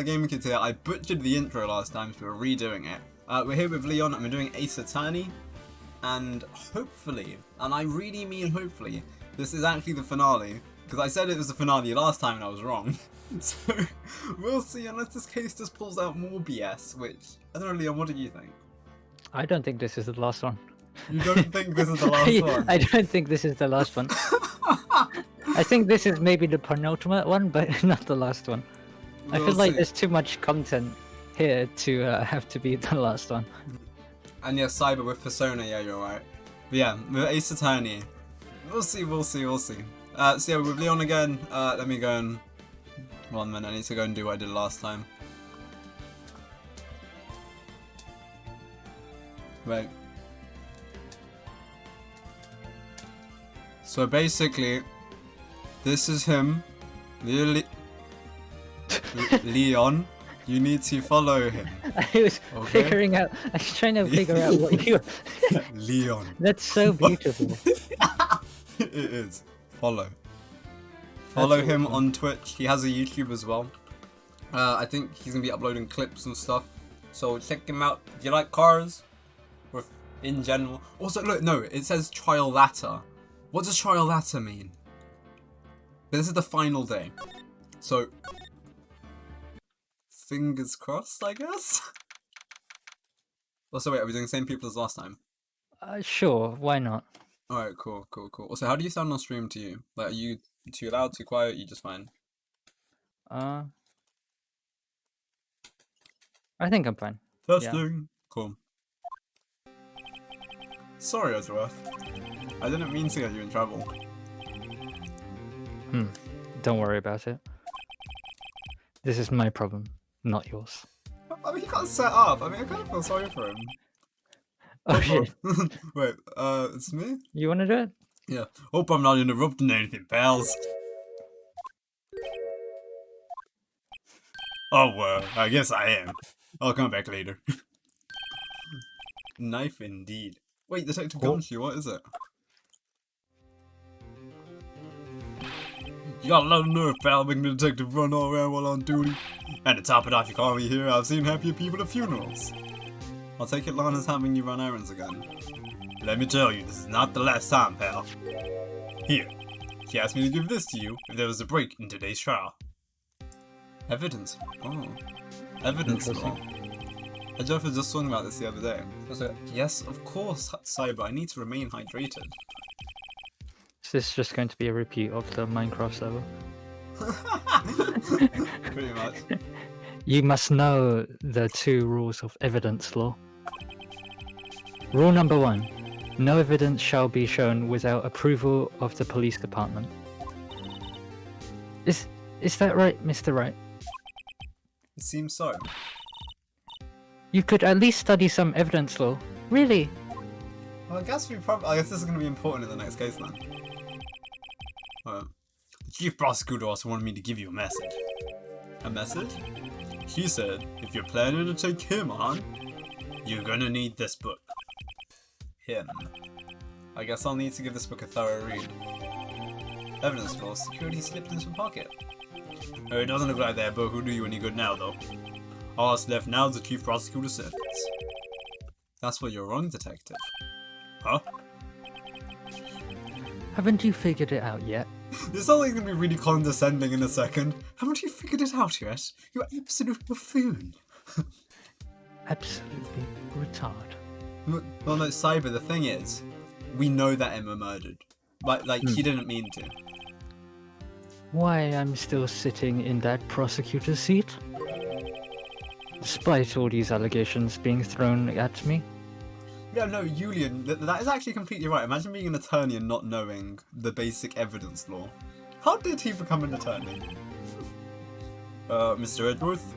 Gaming Kids here. I butchered the intro last time, so we're redoing it. We're here with Leon, and we're doing Ace Attorney. And hopefully, and I really mean hopefully, this is actually the finale. Because I said it was the finale last time and I was wrong. So, we'll see unless this case just pulls out more BS, which, I don't know, Leon, what do you think? I don't think this is the last one. You don't think this is the last one? I don't think this is the last one. I think this is maybe the penultimate one, but not the last one. I feel like there's too much content here to have to be the last one. And yeah, Cyber with Persona, yeah, you're right. But yeah, with Ace Attorney, we'll see. So yeah, with Leon again, let me go and... 1 minute, I need to go and do what I did last time. Wait. So basically, this is him. Leon, you need to follow him. I was figuring out. I was trying to figure out what you. Leon. That's so beautiful. It is. Follow him on Twitch. He has a YouTube as well. I think he's gonna be uploading clips and stuff. So check him out. Do you like cars? Or in general. Also, look, no, it says trial latter. What does trial latter mean? This is the final day. So, fingers crossed, I guess? Also, wait, are we doing the same people as last time? Sure, why not? Alright, cool. Also, how do you sound on stream to you? Like, are you too loud, too quiet, you just fine? I think I'm fine. Testing. Yeah. Cool. Sorry, Edgeworth. I didn't mean to get you in trouble. Don't worry about it. This is my problem, not yours. I mean, he got set up. I mean, I kind of feel sorry for him. Oh shit. Wait, it's me? You wanna do it? Yeah. Hope I'm not interrupting anything, pals. Oh, well, I guess I am. I'll come back later. Knife indeed. Wait, Detective Gumshoe, what is it? You got a lot of nerve, pal, making the detective run all around while on duty. And to top it off, you call me here, I've seen happier people at funerals. I'll take it Lana's having you run errands again. Let me tell you, this is not the last time, pal. Here, she asked me to give this to you if there was a break in today's trial. Evidence. Oh. Evidence law. I was just talking about this the other day. I was like, yes, of course, Cyber, I need to remain hydrated. Is this just going to be a repeat of the Minecraft server? Pretty much. You must know the 2 rules of evidence law. Rule number 1. No evidence shall be shown without approval of the police department. Is that right, Mr. Wright? It seems so. You could at least study some evidence law. Really? Well, I guess this is going to be important in the next case then. The chief prosecutor also wanted me to give you a message. A message? She said, if you're planning to take him on, you're gonna need this book. Him. I guess I'll need to give this book a thorough read. Evidence law, security slipped into a pocket. It doesn't look like that book will do you any good now, though. All that's left now is the chief prosecutor's sentence. That's where you're wrong, detective. Huh? Haven't you figured it out yet? This is only going to be really condescending in a second. Haven't you figured it out yet? You absolute buffoon. Absolutely retard. Well, no, Cyber, the thing is, we know that Emma murdered. Like she didn't mean to. Why I'm still sitting in that prosecutor's seat? Despite all these allegations being thrown at me? Yeah, no, Julian, that is actually completely right. Imagine being an attorney and not knowing the basic evidence law. How did he become an attorney? Mr. Edgeworth?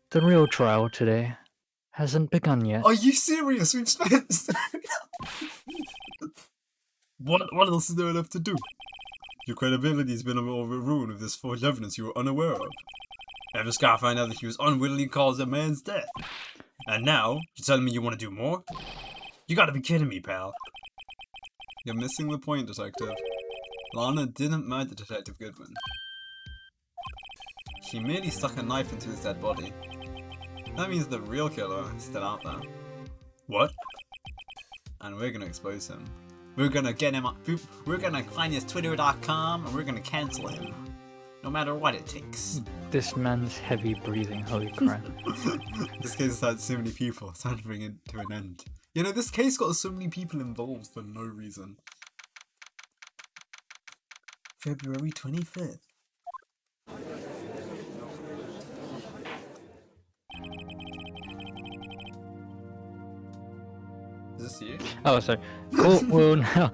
The real trial today hasn't begun yet. Are you serious? We've spent... What else is there left to do? Your credibility's been overruled with this forged evidence you were unaware of. I just gotta find out that he was unwittingly caused a man's death. And now, you're telling me you want to do more? You gotta be kidding me, pal. You're missing the point, Detective. Lana didn't murder Detective Goodwin. She merely stuck a knife into his dead body. That means the real killer is still out there. What? And we're gonna expose him. We're gonna get him up. We're gonna find his twitter.com and we're gonna cancel him. No matter what it takes. This man's heavy breathing, holy crap. This case has had so many people, it's time to bring it to an end. You know, this case got so many people involved for no reason. February 25th. Is this you? Oh, sorry. Court will now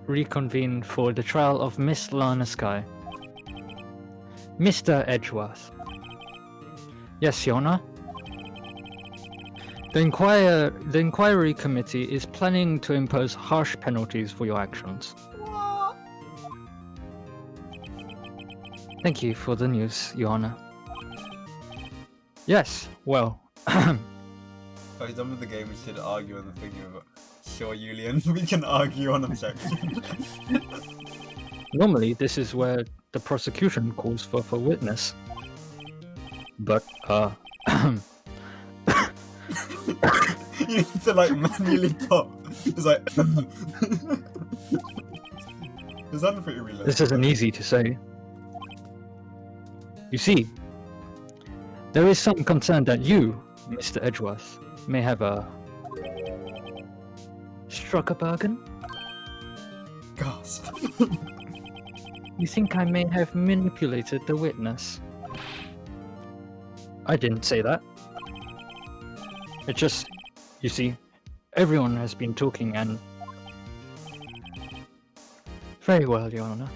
reconvene for the trial of Miss Lana Sky. Mr. Edgeworth. Yes, Your Honor. The inquiry committee is planning to impose harsh penalties for your actions. What? Thank you for the news, Your Honor. Yes, well... Are you done with the game? We should argue on the thing of sure, Julian, we can argue on objection. Normally, this is where the prosecution calls for a witness. But, You need to like manually pop. It's like Is that pretty realistic? This isn't easy to say. You see, there is some concern that you, Mr. Edgeworth, may have struck a bargain? Gasp. You think I may have manipulated the witness? I didn't say that. It's just, you see, everyone has been talking and... Very well, Your Honor.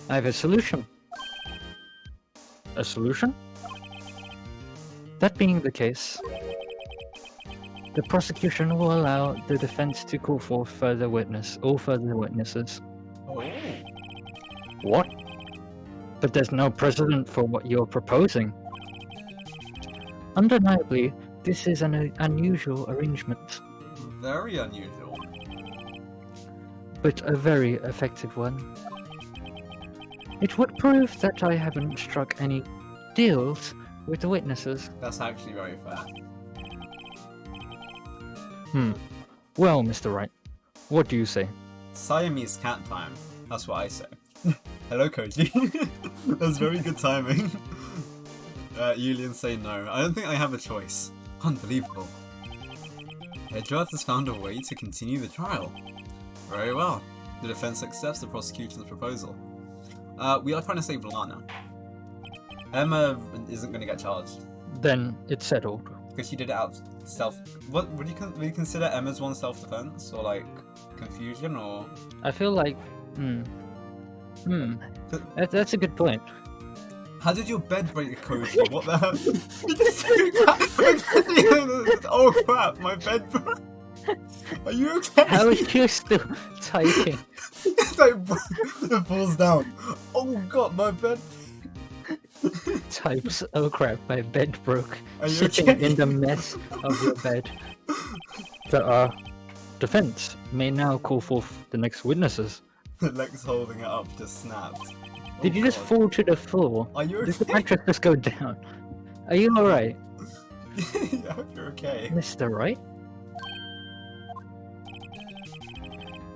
I have a solution. A solution? That being the case, the prosecution will allow the defense to call for further witnesses. Oh. What? But there's no precedent for what you're proposing. Undeniably, this is an unusual arrangement. Very unusual. But a very effective one. It would prove that I haven't struck any deals with the witnesses. That's actually very fair. Well, Mr. Wright, what do you say? Siamese cat time. That's what I say. Hello, Koji. That's very good timing. Julian say no. I don't think I have a choice. Unbelievable. Edgeworth has found a way to continue the trial. Very well. The defense accepts the prosecution's proposal. We are trying to save Lana. Emma isn't going to get charged. Then it's settled. Because she did it out of self... What would you consider Emma's one self-defense? Or like, confusion, or... I feel like... That's a good point. How did your bed break, Koji? What the hell? Oh crap, my bed broke. Are you okay? How is you still typing? It's like, it falls down. Oh god, my bed... Types, oh crap, my bed broke. Are you Sitting okay? in the mess of your bed. The defense may now call forth the next witnesses. The leg's holding it up just snapped. Did you just fall to the floor? Are you Did the okay? mattress just go down? Are you alright, I hope you're okay. Mr. Wright?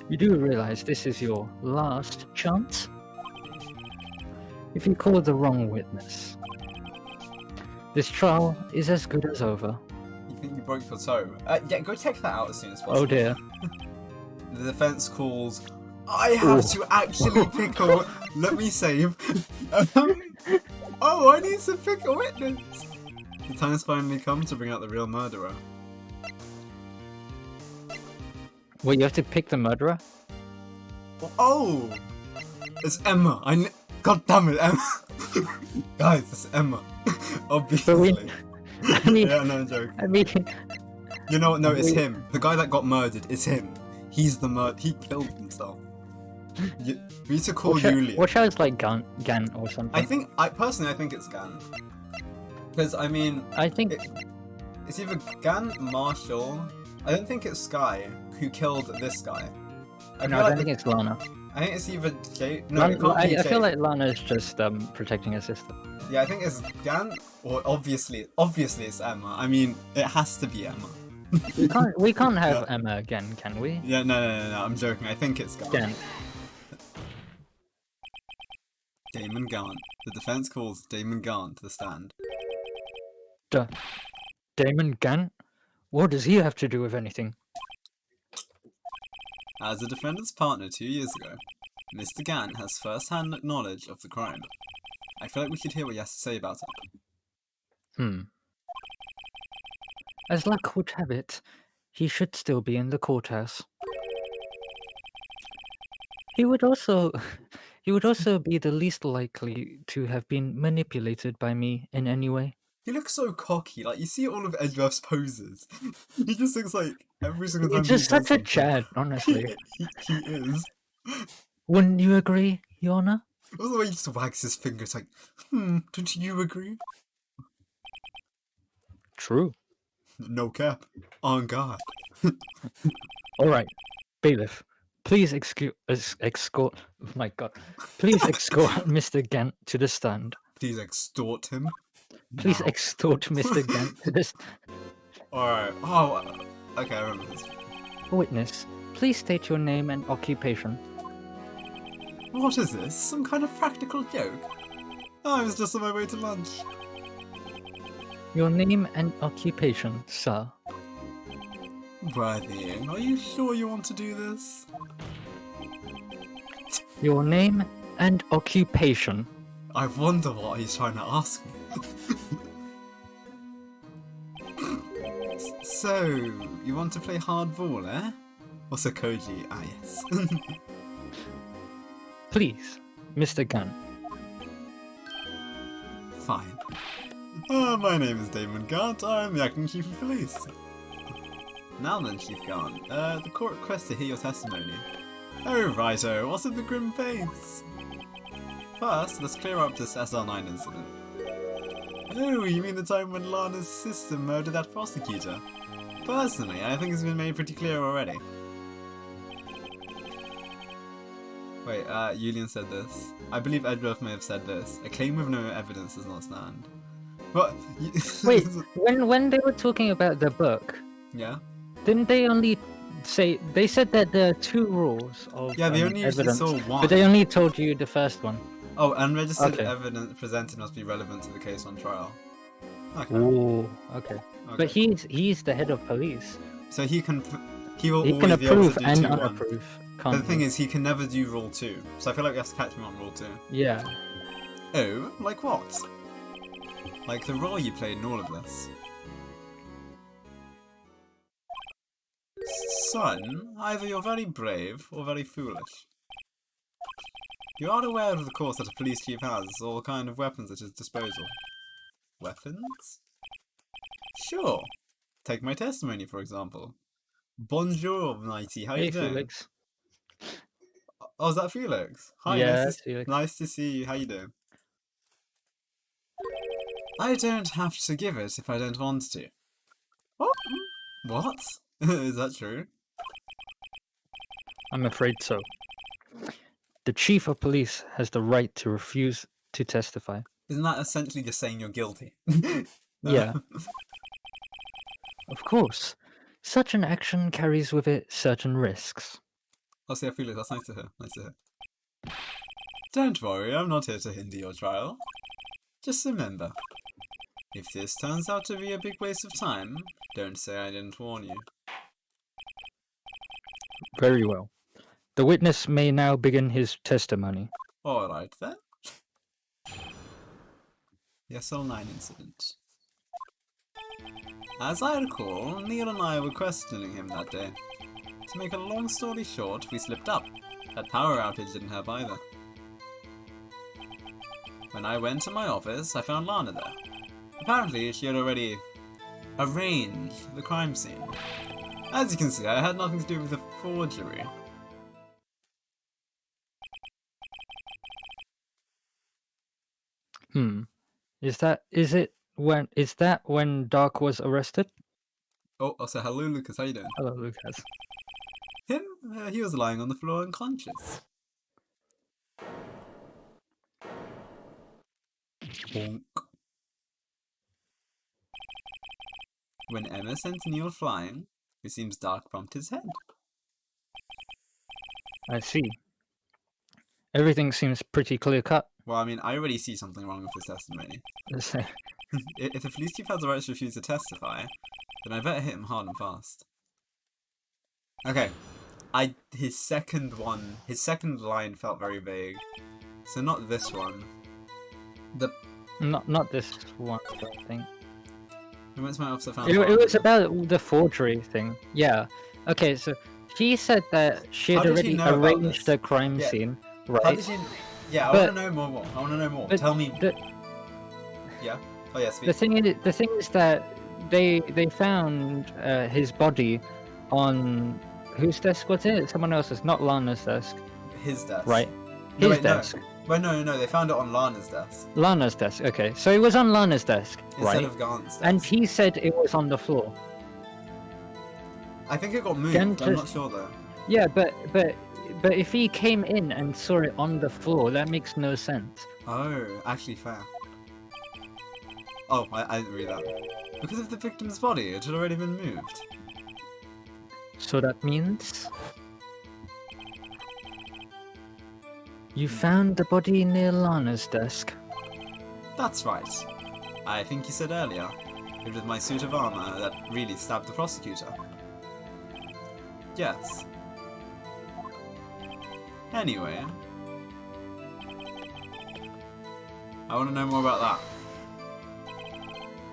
You do realize this is your last chance? If you call the wrong witness, this trial is as good as over. You think you broke your toe? Yeah, go check that out as soon as possible. Oh dear. The defense calls, I have to actually pick a... Let me save. Oh, I need to pick a witness. The time's finally come to bring out the real murderer. Wait, you have to pick the murderer? Oh! It's Emma. God damn it, Emma. Guys, it's Emma. Obviously. I mean, Yeah, no joke. I mean... You know what? No, it's him. The guy that got murdered, it's him. He's the He killed himself. We need to call Julian. Watch out, it's like Gan or something. Personally, I think it's Gan. Because, I mean... I think... It's either Gan, Marshall... I don't think it's Sky who killed this guy. No, I don't think it's Lana. I think it's either Jay. No, it can't be I Jay. feel like Lana's just protecting her sister. Yeah, I think it's Gan, or obviously it's Emma. I mean, it has to be Emma. We can't have Emma again, can we? Yeah, no, I'm joking. I think it's Gan. Again. Damon Gant. The defense calls Damon Gant to the stand. Damon Gant? What does he have to do with anything? As the defendant's partner 2 years ago, Mr. Gant has first-hand knowledge of the crime. I feel like we should hear what he has to say about it. As luck would have it, he should still be in the courthouse. He would also be the least likely to have been manipulated by me in any way. He looks so cocky. Like, you see all of Edgeworth's poses. He just looks like every single time He's he just does such a something. Chad, honestly. he is. Wouldn't you agree, Your Honor? Also the way he just wags his fingers like, don't you agree? True. No cap. On guard. Alright, bailiff, please escort... Oh my god. Please escort Mr. Gant to the stand. Please extort him. Please now. extort Mr. Gant to the stand. Alright. Oh, okay, I remember this. Witness, please state your name and occupation. What is this? Some kind of practical joke? I was just on my way to lunch. Your name and occupation, sir. Worthy, are you sure you want to do this? Your name and occupation. I wonder what he's trying to ask me. So, you want to play hardball, eh? Or Sokoji? Ah, yes. Please, Mr. Gunn. Fine. My name is Damon Gant. I'm the acting chief of police. Now then, Chief Gant, the court requests to hear your testimony. Oh, righto, what's with the grim face? First, let's clear up this SR9 incident. Oh, you mean the time when Lana's sister murdered that prosecutor? Personally, I think it's been made pretty clear already. Wait, Julian said this. I believe Edgeworth may have said this. A claim with no evidence does not stand. What? Wait, when they were talking about the book, Yeah? didn't they only say... They said that there are 2 rules of Yeah, they only usually evidence, saw one. but they only told you the first one. Oh, unregistered Okay. evidence presented must be relevant to the case on trial. Okay. Ooh, okay. Okay. But he's the head of police. So he will He always can be able approve to do and 2-1. unapprove. But Can't the thing he? is, he can never do rule 2. So I feel like we have to catch him on rule 2. Yeah. Oh, like what? Like the role you played in all of this. Son, either you're very brave or very foolish. You are aware of the course that a police chief has all kind of weapons at his disposal. Weapons? Sure. Take my testimony, for example. Bonjour, Mighty. How Hey, you doing? Felix. Oh, is that Felix? Hi, Yeah, nice, Felix. nice to see you. How you doing? I don't have to give it if I don't want to. What? What? Is that true? I'm afraid so. The chief of police has the right to refuse to testify. Isn't that essentially just saying you're guilty? Yeah. Of course. Such an action carries with it certain risks. I'll say Felix, that's nice to hear. Nice to hear. Don't worry, I'm not here to hinder your trial. Just remember, if this turns out to be a big waste of time, don't say I didn't warn you. Very well. The witness may now begin his testimony. Alright then. The SL9 incident. As I recall, Neil and I were questioning him that day. To make a long story short, we slipped up. That power outage didn't help either. When I went to my office, I found Lana there. Apparently, she had already arranged the crime scene. As you can see, I had nothing to do with the forgery. Is that when Dark was arrested? Oh, also hello Lucas, how you doing? Hello, Lucas. Him? He was lying on the floor unconscious. Bonk. When Emma sent Neil flying, it seems Dark bumped his head. I see. Everything seems pretty clear cut. Well, I mean, I already see something wrong with this testimony. If the police chief has the right to refuse to testify, then I better hit him hard and fast. Okay. His second line felt very vague. So not this one. Not this one, I think. We went to my officer found It was about the forgery thing. Yeah. Okay, so she said that she had already arranged the crime scene, right? How did she... Yeah, I want to know more. I want to know more. Tell me... Yeah? Oh, yeah, speak. The thing is that they found his body on... Whose desk was it? Someone else's, not Lana's desk. His desk. Right. No, His desk. No. Well, no, they found it on Lana's desk. Lana's desk, okay. So it was on Lana's desk, Instead of Gant's desk. And he said it was on the floor. I think it got moved, I'm not sure though. Yeah, but if he came in and saw it on the floor, that makes no sense. Oh, actually fair. Oh, I didn't read that. Because of the victim's body, it had already been moved. So that means... You found the body near Lana's desk? That's right. I think you said earlier, it was my suit of armor that really stabbed the prosecutor. Yes. Anyway. I want to know more about that.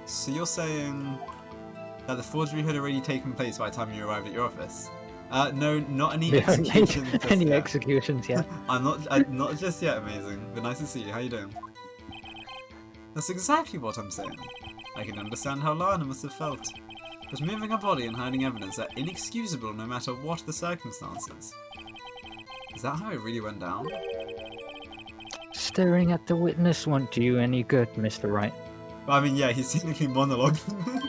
So you're saying that the forgery had already taken place by the time you arrived at your office? No, not any executions. Any executions, yeah. I'm not just yet, amazing. But nice to see you. How you doing? That's exactly what I'm saying. I can understand how Lana must have felt. But moving a body and hiding evidence are inexcusable no matter what the circumstances. Is that how it really went down? Staring at the witness won't do you any good, Mr. Wright. Well, I mean, yeah, he's technically monologuing.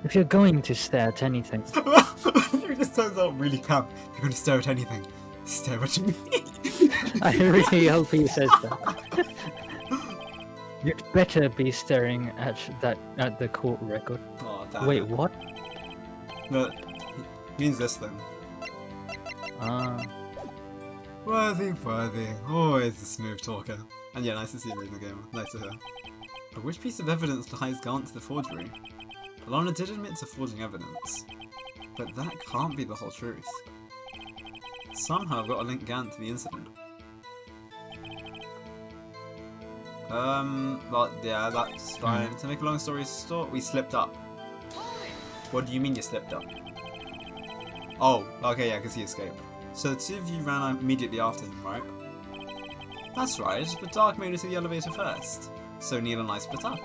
If you're going to stare at anything... It just turns out really camp. If you're going to stare at anything, stare at me. I really hope he says that. You'd better be staring at the court record. Oh, damn. Wait, what? No, it means this thing. Worthy. Always the smooth talker. And yeah, nice to see you in the game. Nice to hear. But which piece of evidence ties Gant to the forgery? Lana did admit to forging evidence, but that can't be the whole truth. Somehow I've got to link Gant to the incident. But yeah, that's fine. To make a long story short, we slipped up. What do you mean you slipped up? Oh, okay, yeah, because he escaped. So the two of you ran out immediately after him, right? That's right, but Dark made it to the elevator first. So Neil and I split up.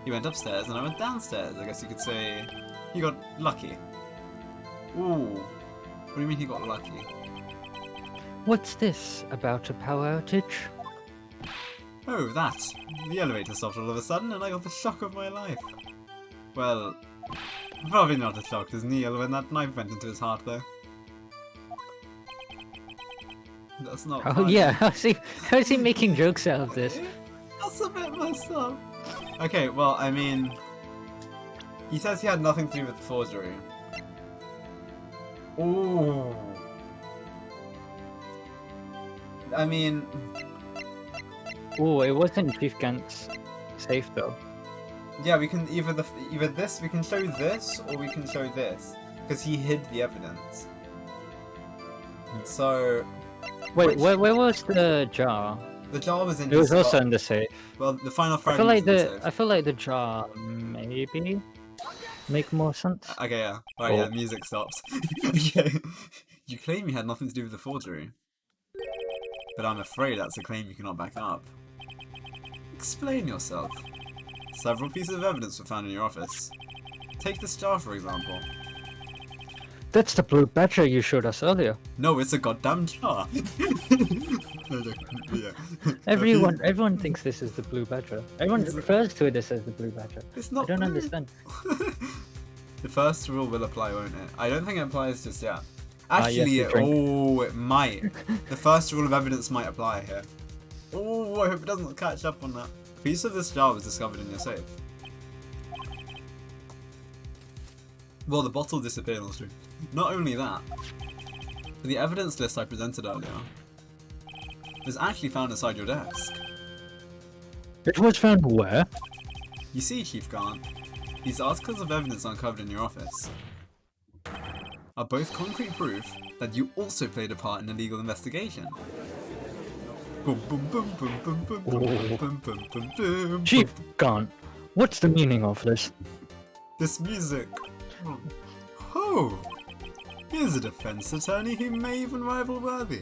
He went upstairs and I went downstairs. I guess you could say he got lucky. Ooh. What do you mean he got lucky? What's this about a power outage? Oh, that. The elevator stopped all of a sudden and I got the shock of my life. Well, probably not as shocked as Neil when that knife went into his heart though. That's not funny. Yeah, how's he making jokes out of this? That's a bit messed up. Okay, well, I mean... He says he had nothing to do with the forgery. Ooh. I mean... Oh, it wasn't Chief Gant's safe though. Yeah, we can either this, we can show this, or we can show this. Because he hid the evidence. So... Wait, where was the jar? The jar was in It was also in the safe. Well, the final I feel like fragment I feel like the jar maybe make more sense. Okay, yeah. Alright, yeah, music stops. Okay. You claim you had nothing to do with the forgery. But I'm afraid that's a claim you cannot back up. Explain yourself. Several pieces of evidence were found in your office. Take this jar, for example. That's the blue badger you showed us earlier. No, it's a goddamn jar. Yeah. Everyone thinks this is the blue badger. Everyone refers to it as the blue badger. It's not. I don't understand. The first rule will apply, won't it? I don't think it applies just yet. Actually, it might. The first rule of evidence might apply here. Oh, I hope it doesn't catch up on that. A piece of this jar was discovered in your safe. Well, the bottle disappeared on the street. Not only that, but the evidence list I presented earlier was actually found inside your desk. It was found where? You see, Chief Grant, these articles of evidence uncovered in your office are both concrete proof that you also played a part in a legal investigation. Boom, boom, boom, boom, boom, boom, boom, boom, boom, boom, boom. Chief Gant, what's the meaning of this? This music. Oh, here's a defense attorney who may even rival Worthy.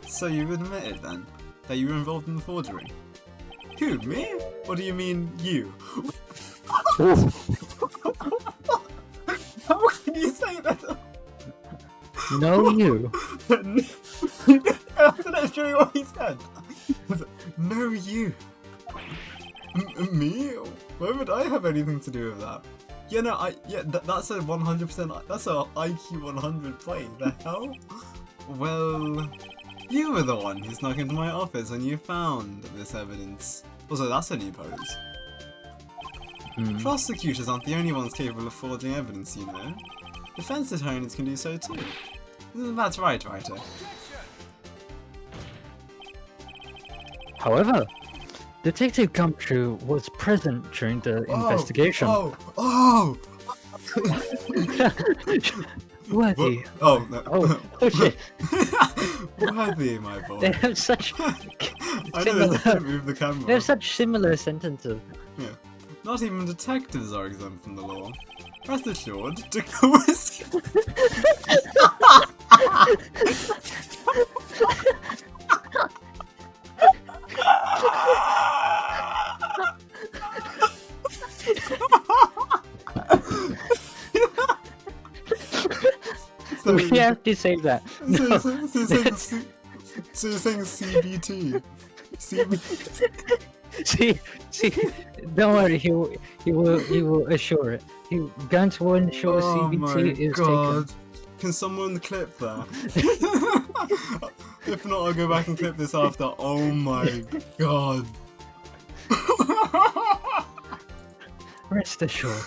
So you've admitted then that you were involved in the forgery? Who, me? Or do you mean you? How can you say that? No, you. That's literally what he said. No, you. Me? Why would I have anything to do with that? Yeah, no, that's a 100%, that's a IQ 100 play. The hell? Well, you were the one who snuck into my office when you found this evidence. Also, that's a new pose. Prosecutors aren't the only ones capable of forging evidence, you know. Defense attorneys can do so too. That's right, writer. However, Detective Gumshoe was present during the investigation. Worthy. Oh, no. Oh shit. Worthy, my boy. They have such I know, they move the camera. They have such similar sentences. Yeah. Not even detectives are exempt from the law. Rest assured, Dick was... We have to say that. No. So you're saying CBT? CBT? See, don't worry. He will assure it. Gant will ensure CBT is taken. Can someone clip that? If not, I'll go back and clip this after. Oh my god. Rest assured,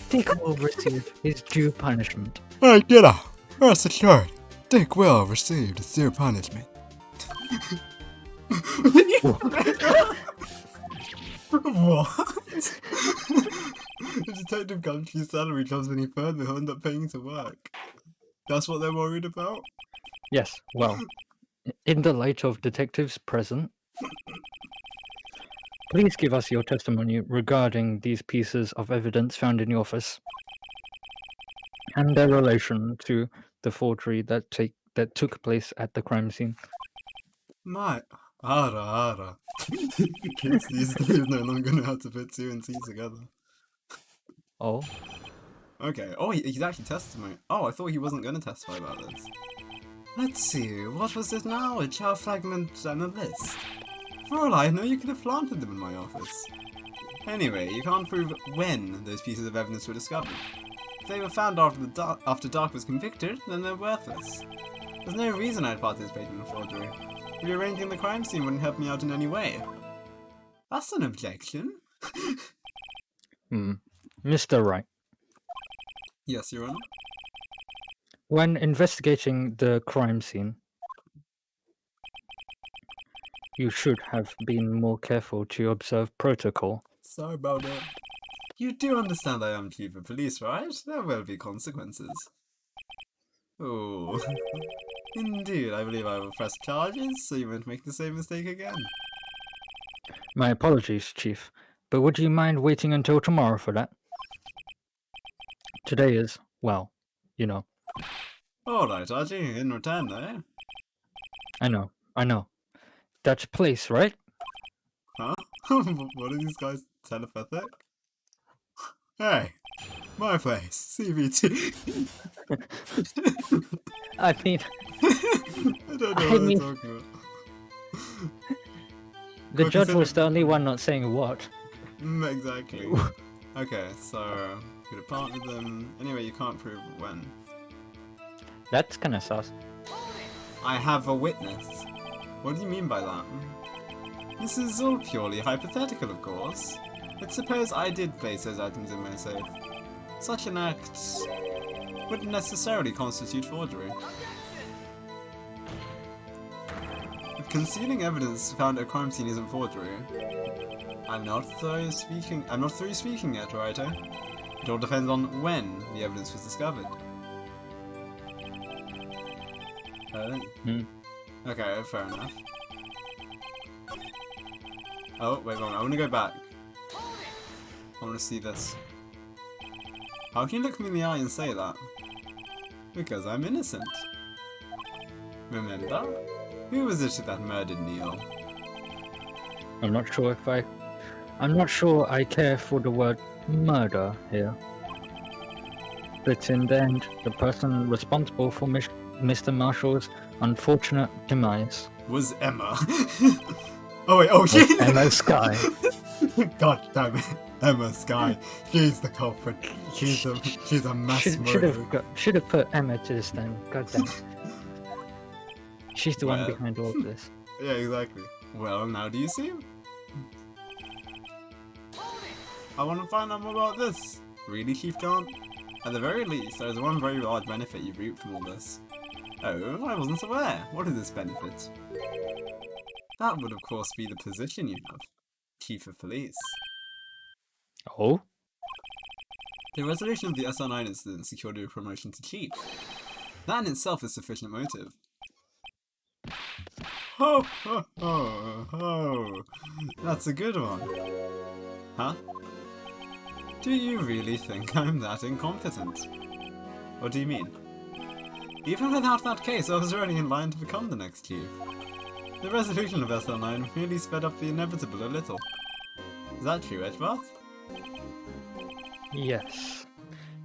Dick will receive his due punishment. Hey, get up. Rest assured, Dick will receive his due punishment. What? If Detective Gumshoe's salary drops any further, he'll end up paying to work. That's what they're worried about? Yes, well, in the light of detectives present, please give us your testimony regarding these pieces of evidence found in your office and their relation to the forgery that took place at the crime scene. My ara. Kids these days no longer know how to put 2 and 2 together. Oh? Okay. Oh, he's actually testimony. Oh, I thought he wasn't going to testify about this. Let's see. What was it now? A jar fragment and a list. For all I know, you could have planted them in my office. Anyway, you can't prove when those pieces of evidence were discovered. If they were found after Dark was convicted, then they're worthless. There's no reason I'd participate in a forgery. Rearranging the crime scene wouldn't help me out in any way. That's an objection. Mr. Wright. Yes, Your Honor. When investigating the crime scene, you should have been more careful to observe protocol. Sorry about that. You do understand I am chief of police, right? There will be consequences. Oh. Indeed, I believe I will press charges, so you won't make the same mistake again. My apologies, Chief, but would you mind waiting until tomorrow for that? Today is, well, you know. Alright, Archie, in return, eh? I know. That's place, right? Huh? What are these guys, telepathic? Hey, my place, CBT. I mean... I don't know what they're talking about. The judge was the only one not saying what. Exactly. Okay, so you could have partnered them. Anyway, you can't prove when. That's kinda sus. I have a witness. What do you mean by that? This is all purely hypothetical, of course. Let's suppose I did place those items in my safe. Such an act wouldn't necessarily constitute forgery. If concealing evidence found at a crime scene isn't forgery, I'm not through speaking yet, right? It all depends on when the evidence was discovered. Okay, fair enough. Oh, wait, hold on. I want to go back. I want to see this. How can you look me in the eye and say that? Because I'm innocent. Remember? Who was it that murdered Neil? I'm not sure I care for the word murder here. But in the end, the person responsible for Mr. Marshall's unfortunate demise Was Emma. Oh wait, oh she... Emma Sky. God damn it. Emma Sky. She's the culprit. She's a mass murderer. Should have put Emma to the stand. God damn it. She's the one behind all of this. Yeah, exactly. Well, now do you see him? I want to find out more about this. Really, Chief Khan? At the very least, there is one very large benefit you reap from all this. Oh, I wasn't aware. What is this benefit? That would, of course, be the position you have. Chief of Police. Oh? The resolution of the SR9 incident secured your promotion to Chief. That in itself is sufficient motive. Ho ho ho ho! That's a good one. Huh? Do you really think I'm that incompetent? What do you mean? Even without that case, I was already in line to become the next chief. The resolution of SL9 merely sped up the inevitable a little. Is that true, Edgeworth? Yes.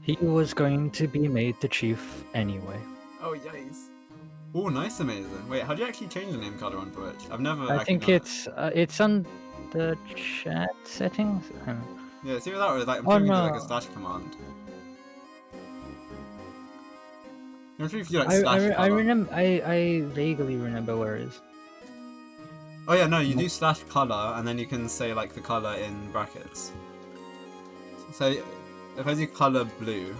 He was going to be made the chief anyway. Oh, yikes. Oh, nice, amazing. Wait, how do you actually change the name color on Twitch? I've never. I think it's on the chat settings. Yeah, see that, or like I'm trying to do like a slash command. I'm sure if you do like slash I remember. I vaguely remember where it is. Oh yeah, no, you do slash color, and then you can say like the color in brackets. So if I do color blue,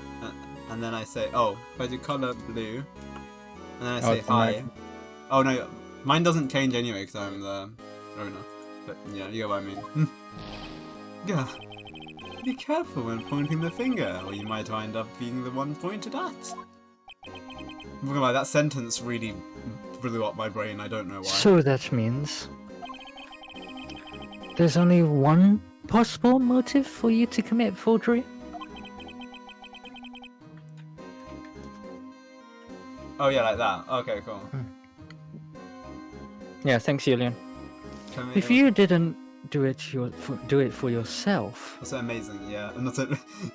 and then I say, oh, if I do color blue, and then I say hi. Right. Oh no, mine doesn't change anyway because I'm the owner. But yeah, you get what I mean. Yeah. Be careful when pointing the finger, or you might wind up being the one pointed at. I'm gonna lie, that sentence really blew up my brain. I don't know why. So that means there's only one possible motive for you to commit forgery? Oh yeah, like that. Okay, cool. Yeah, thanks, Julian. If you didn't do it for yourself. That's amazing, yeah. And that's it.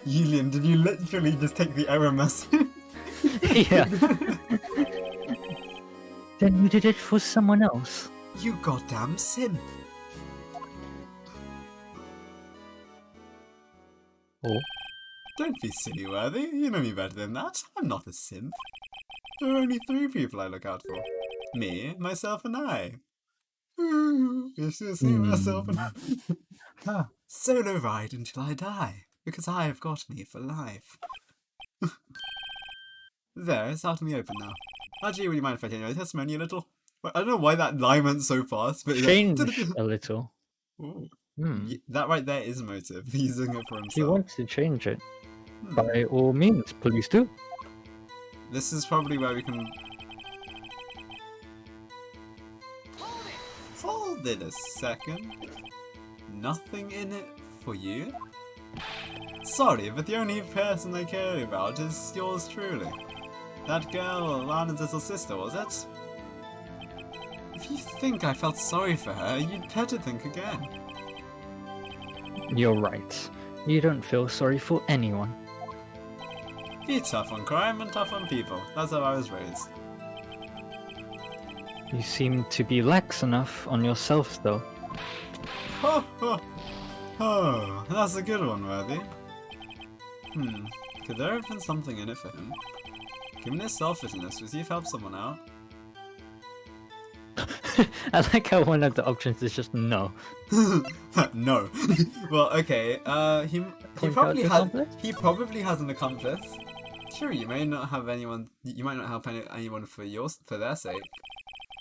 Yulian, did you literally just take the error message? Yeah. Then you did it for someone else. You goddamn simp. Oh. Don't be silly, Worthy. You know me better than that. I'm not a simp. There are only 3 people I look out for. Me, myself, and I. You should see myself and I. Solo ride until I die, because I have got me for life. There, it's out in the open now. Actually, would you mind if I change my testimony a little? Well, I don't know why that line went so fast, but change a little. That right there is motive. He's using it for himself. He wants to change it. By all means, please do. This is probably where we can... Hold it a second. Nothing in it for you? Sorry, but the only person I care about is yours truly. That girl, Lana's little sister, was it? If you think I felt sorry for her, you'd better think again. You're right. You don't feel sorry for anyone. Be tough on crime and tough on people. That's how I was raised. You seem to be lax enough on yourself, though. Ho ho! Oh, that's a good one, Worthy. Could there have been something in it for him? Given his selfishness, would he have helped someone out? I like how one of the options is just no. No. Well, okay. He Point probably out has. accomplice? He probably has an accomplice. Sure, you may not have anyone. You might not help anyone for their sake.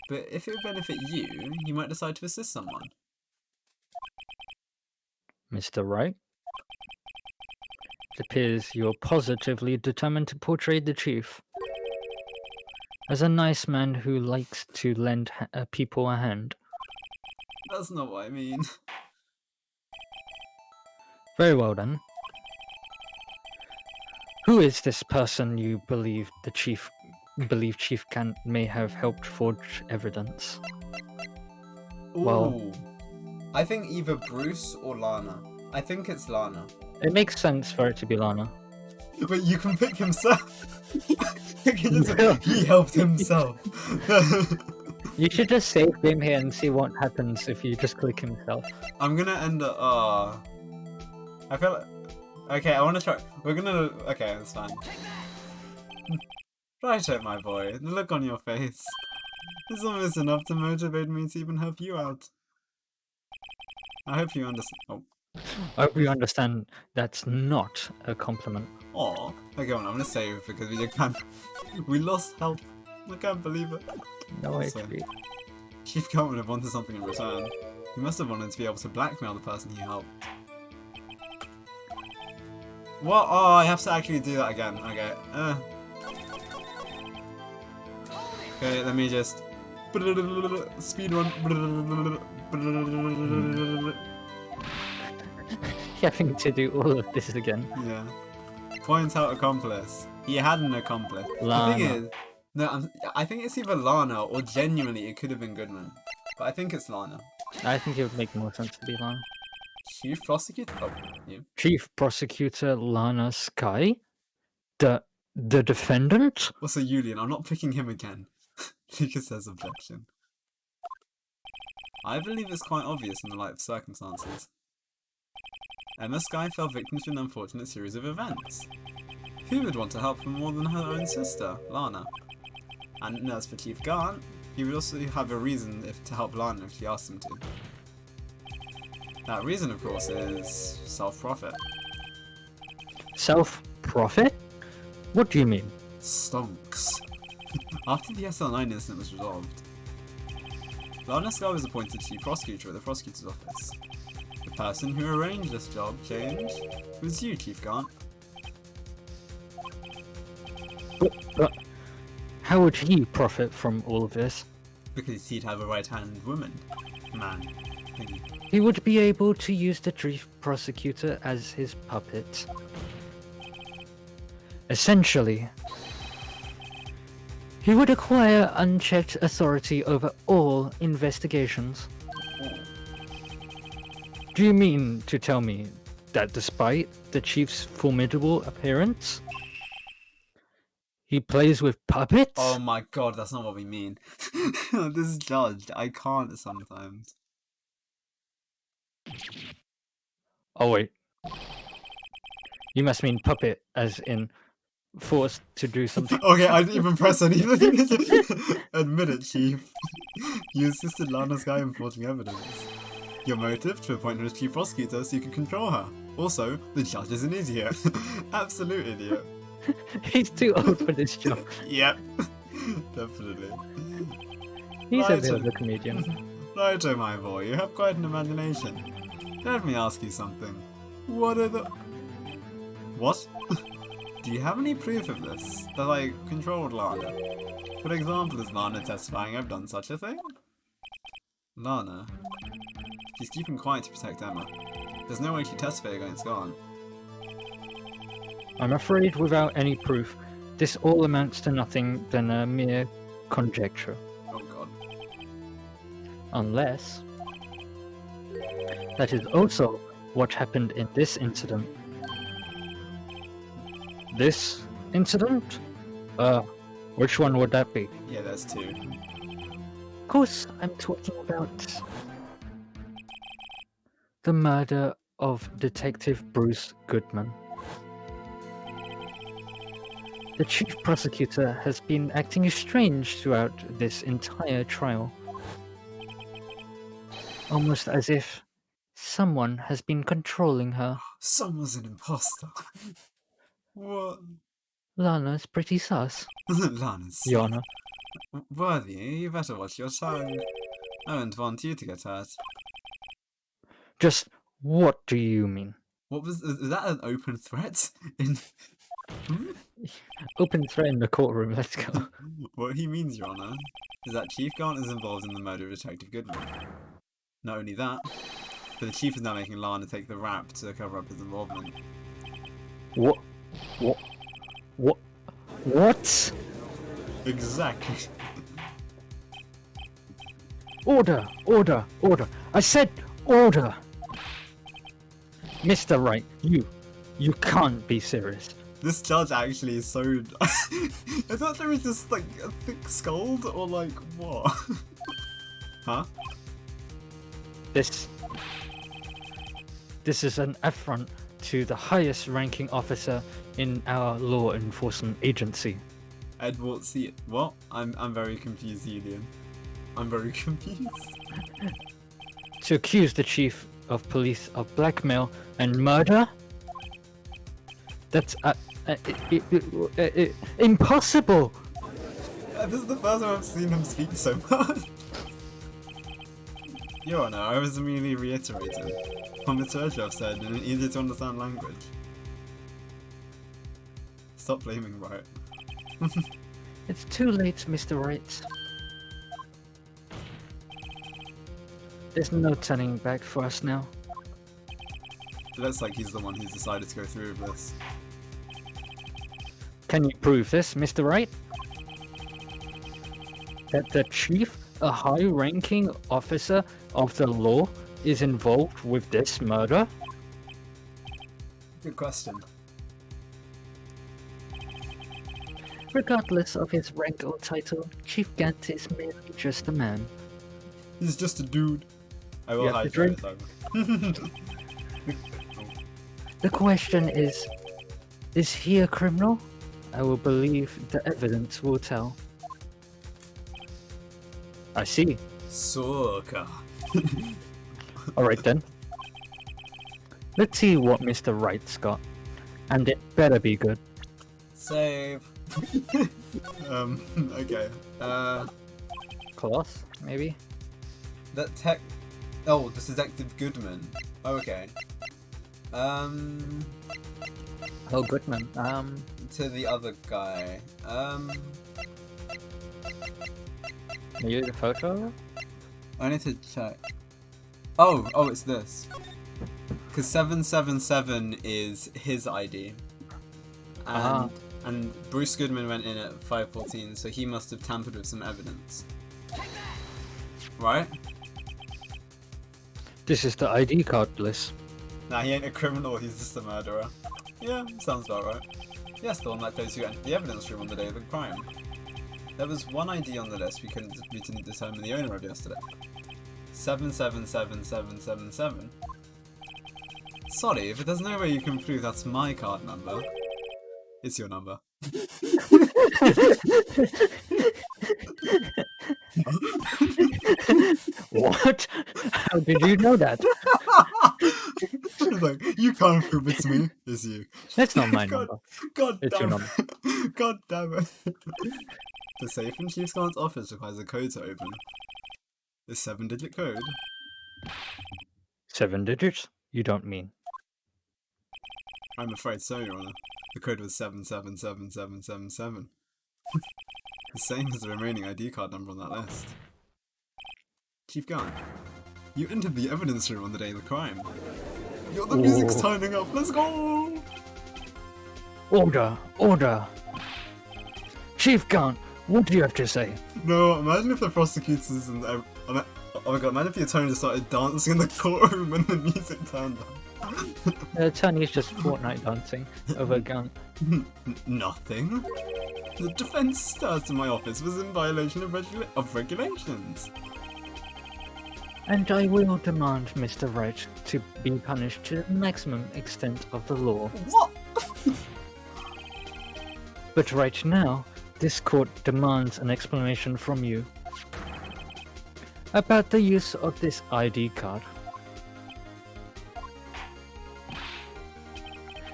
But if it would benefit you, you might decide to assist someone. Mr. Wright? It appears you're positively determined to portray the chief as a nice man who likes to lend people a hand. That's not what I mean. Very well then. Who is this person you believe Chief Kant may have helped forge evidence? Ooh. Well, I think either Bruce or Lana. I think it's Lana. it makes sense for it to be Lana. But you can pick himself. He helped himself. You should just save game here and see what happens if you just click himself. I'm gonna end up. I feel like. Okay, I want to try. We're gonna. Okay, that's fine. Righto, my boy. The look on your face is almost enough to motivate me to even help you out. I hope you understand. Oh. I hope you understand that's not a compliment. Aw. Okay, well, I'm gonna save because we lost health. I can't believe it. No Also, HP. Chief Kant would have wanted something in return. He must have wanted to be able to blackmail the person he helped. What? Oh, I have to actually do that again. Okay. Okay, let me just speed run. Having to do all of this again. Yeah. Point out accomplice. He had an accomplice. Lana. The thing is, no, I think it's either Lana or genuinely it could have been Goodman. But I think it's Lana. I think it would make more sense to be Lana. Chief Prosecutor? Oh, you. Chief Prosecutor Lana Sky? The defendant? Also, Julian, I'm not picking him again. Lucas says objection. I believe it's quite obvious in the light of circumstances. Emma Sky fell victim to an unfortunate series of events. Who would want to help her more than her own sister, Lana? And as for Chief Kant, he would also have a reason to help Lana if she asked him to. That reason, of course, is self-profit. Self-profit? What do you mean? Stonks. After the SL9 incident was resolved, Lana Sky was appointed Chief Prosecutor at the Prosecutor's Office. The person who arranged this job change was you, Chief Kant. But how would he profit from all of this? Because he'd have a right-hand man. Thingy. He would be able to use the Chief Prosecutor as his puppet. Essentially, he would acquire unchecked authority over all investigations. Do you mean to tell me that despite the Chief's formidable appearance, he plays with puppets? Oh my god, that's not what we mean. This is judged. I can't sometimes. Oh wait. You must mean puppet as in forced to do something. Okay, I didn't even press anything. Admit it, Chief. You assisted Lana Sky in forging evidence. Your motive? To appoint her as Chief Prosecutor so you can control her. Also, the judge is an idiot. Absolute idiot. He's too old for this job. Yep. Definitely. He's a bit of a comedian. Righto, my boy, you have quite an imagination. Let me ask you something. What are the... What? Do you have any proof of this? That I controlled Lana? For example, is Lana testifying I've done such a thing? Lana? She's keeping quiet to protect Emma. There's no way she'd testify against Garn. I'm afraid without any proof, this all amounts to nothing than a mere conjecture. Oh god. Unless... that is also what happened in this incident. This incident? Which one would that be? Yeah, there's two. Of course, I'm talking about the murder of Detective Bruce Goodman. The Chief Prosecutor has been acting strange throughout this entire trial. almost as if someone has been controlling her. Someone's an imposter. What? Lana's pretty sus, Lana's Your Honor. Worthy, you better watch your tongue. I don't want you to get hurt. Just what do you mean? What was that an open threat? In Open threat in the courtroom, let's go. What he means, Your Honor, is that Chief Grant is involved in the murder of Detective Goodman. Not only that, but the Chief is now making Lana take the rap to cover up his involvement. What? What? Exactly. Order! Order! Order! I said order! Mr. Wright, you can't be serious. This judge actually is so... I thought there was just like a thick scold or like what? Huh? This is an affront to the highest ranking officer in our law enforcement agency. Edward, see what? I'm very confused, Julian. I'm very confused. To accuse the chief of police of blackmail and murder? That's impossible! This is the first time I've seen him speak so much. Your Honor, I was immediately reiterating what Mr. Edgeworth said in an easy to understand language. Stop blaming Wright. It's too late, Mr. Wright. There's no turning back for us now. It looks like he's the one who's decided to go through with this. Can you prove this, Mr. Wright? That the chief, a high-ranking officer of the law, is involved with this murder? Good question. Regardless of his rank or title, Chief Gant is merely just a man. He's just a dude. I will You have hide to drink? The question is he a criminal? I will believe the evidence will tell. I see. Soka. Alright then. Let's see what Mr. Wright's got. And it better be good. Save. Okay. Cloth, maybe? That tech. Oh, this is Detective Goodman. Oh, okay. Oh, Goodman. To the other guy. Maybe the photo? I need to check. Oh, it's this. Because 777 is his ID. And Bruce Goodman went in at 5:14, so he must have tampered with some evidence. Right? This is the ID card, Bliss. Nah, he ain't a criminal, he's just a murderer. Yeah, sounds about right. Yes, the one that goes who entered the evidence room on the day of the crime. There was one ID on the list we didn't determine the owner of yesterday. 777777. Sorry, but there's no way you can prove that's my card number. It's your number. What? How did you know that? Like, you can't prove it's me. It's you. That's not my God, number. God It's your damn it. God damn it. The safe in Chief Scott's office requires a code to open. A 7-digit code. 7 digits? You don't mean. I'm afraid so, Your Honor. The code was 777777. The same as the remaining ID card number on that list. Chief Gunn, you entered the evidence room on the day of the crime. The music's turning up, let's go! Order! Order! Chief Gunn, what do you have to say? No, imagine if the prosecutors and oh my god, imagine if the attorney started dancing in the courtroom when the music turned up. The attorney's just Fortnite dancing over a gun. Nothing. The defense stairs to my office was in violation of regulations. And I will demand Mr. Wright to be punished to the maximum extent of the law. What? But right now, this court demands an explanation from you. About the use of this ID card.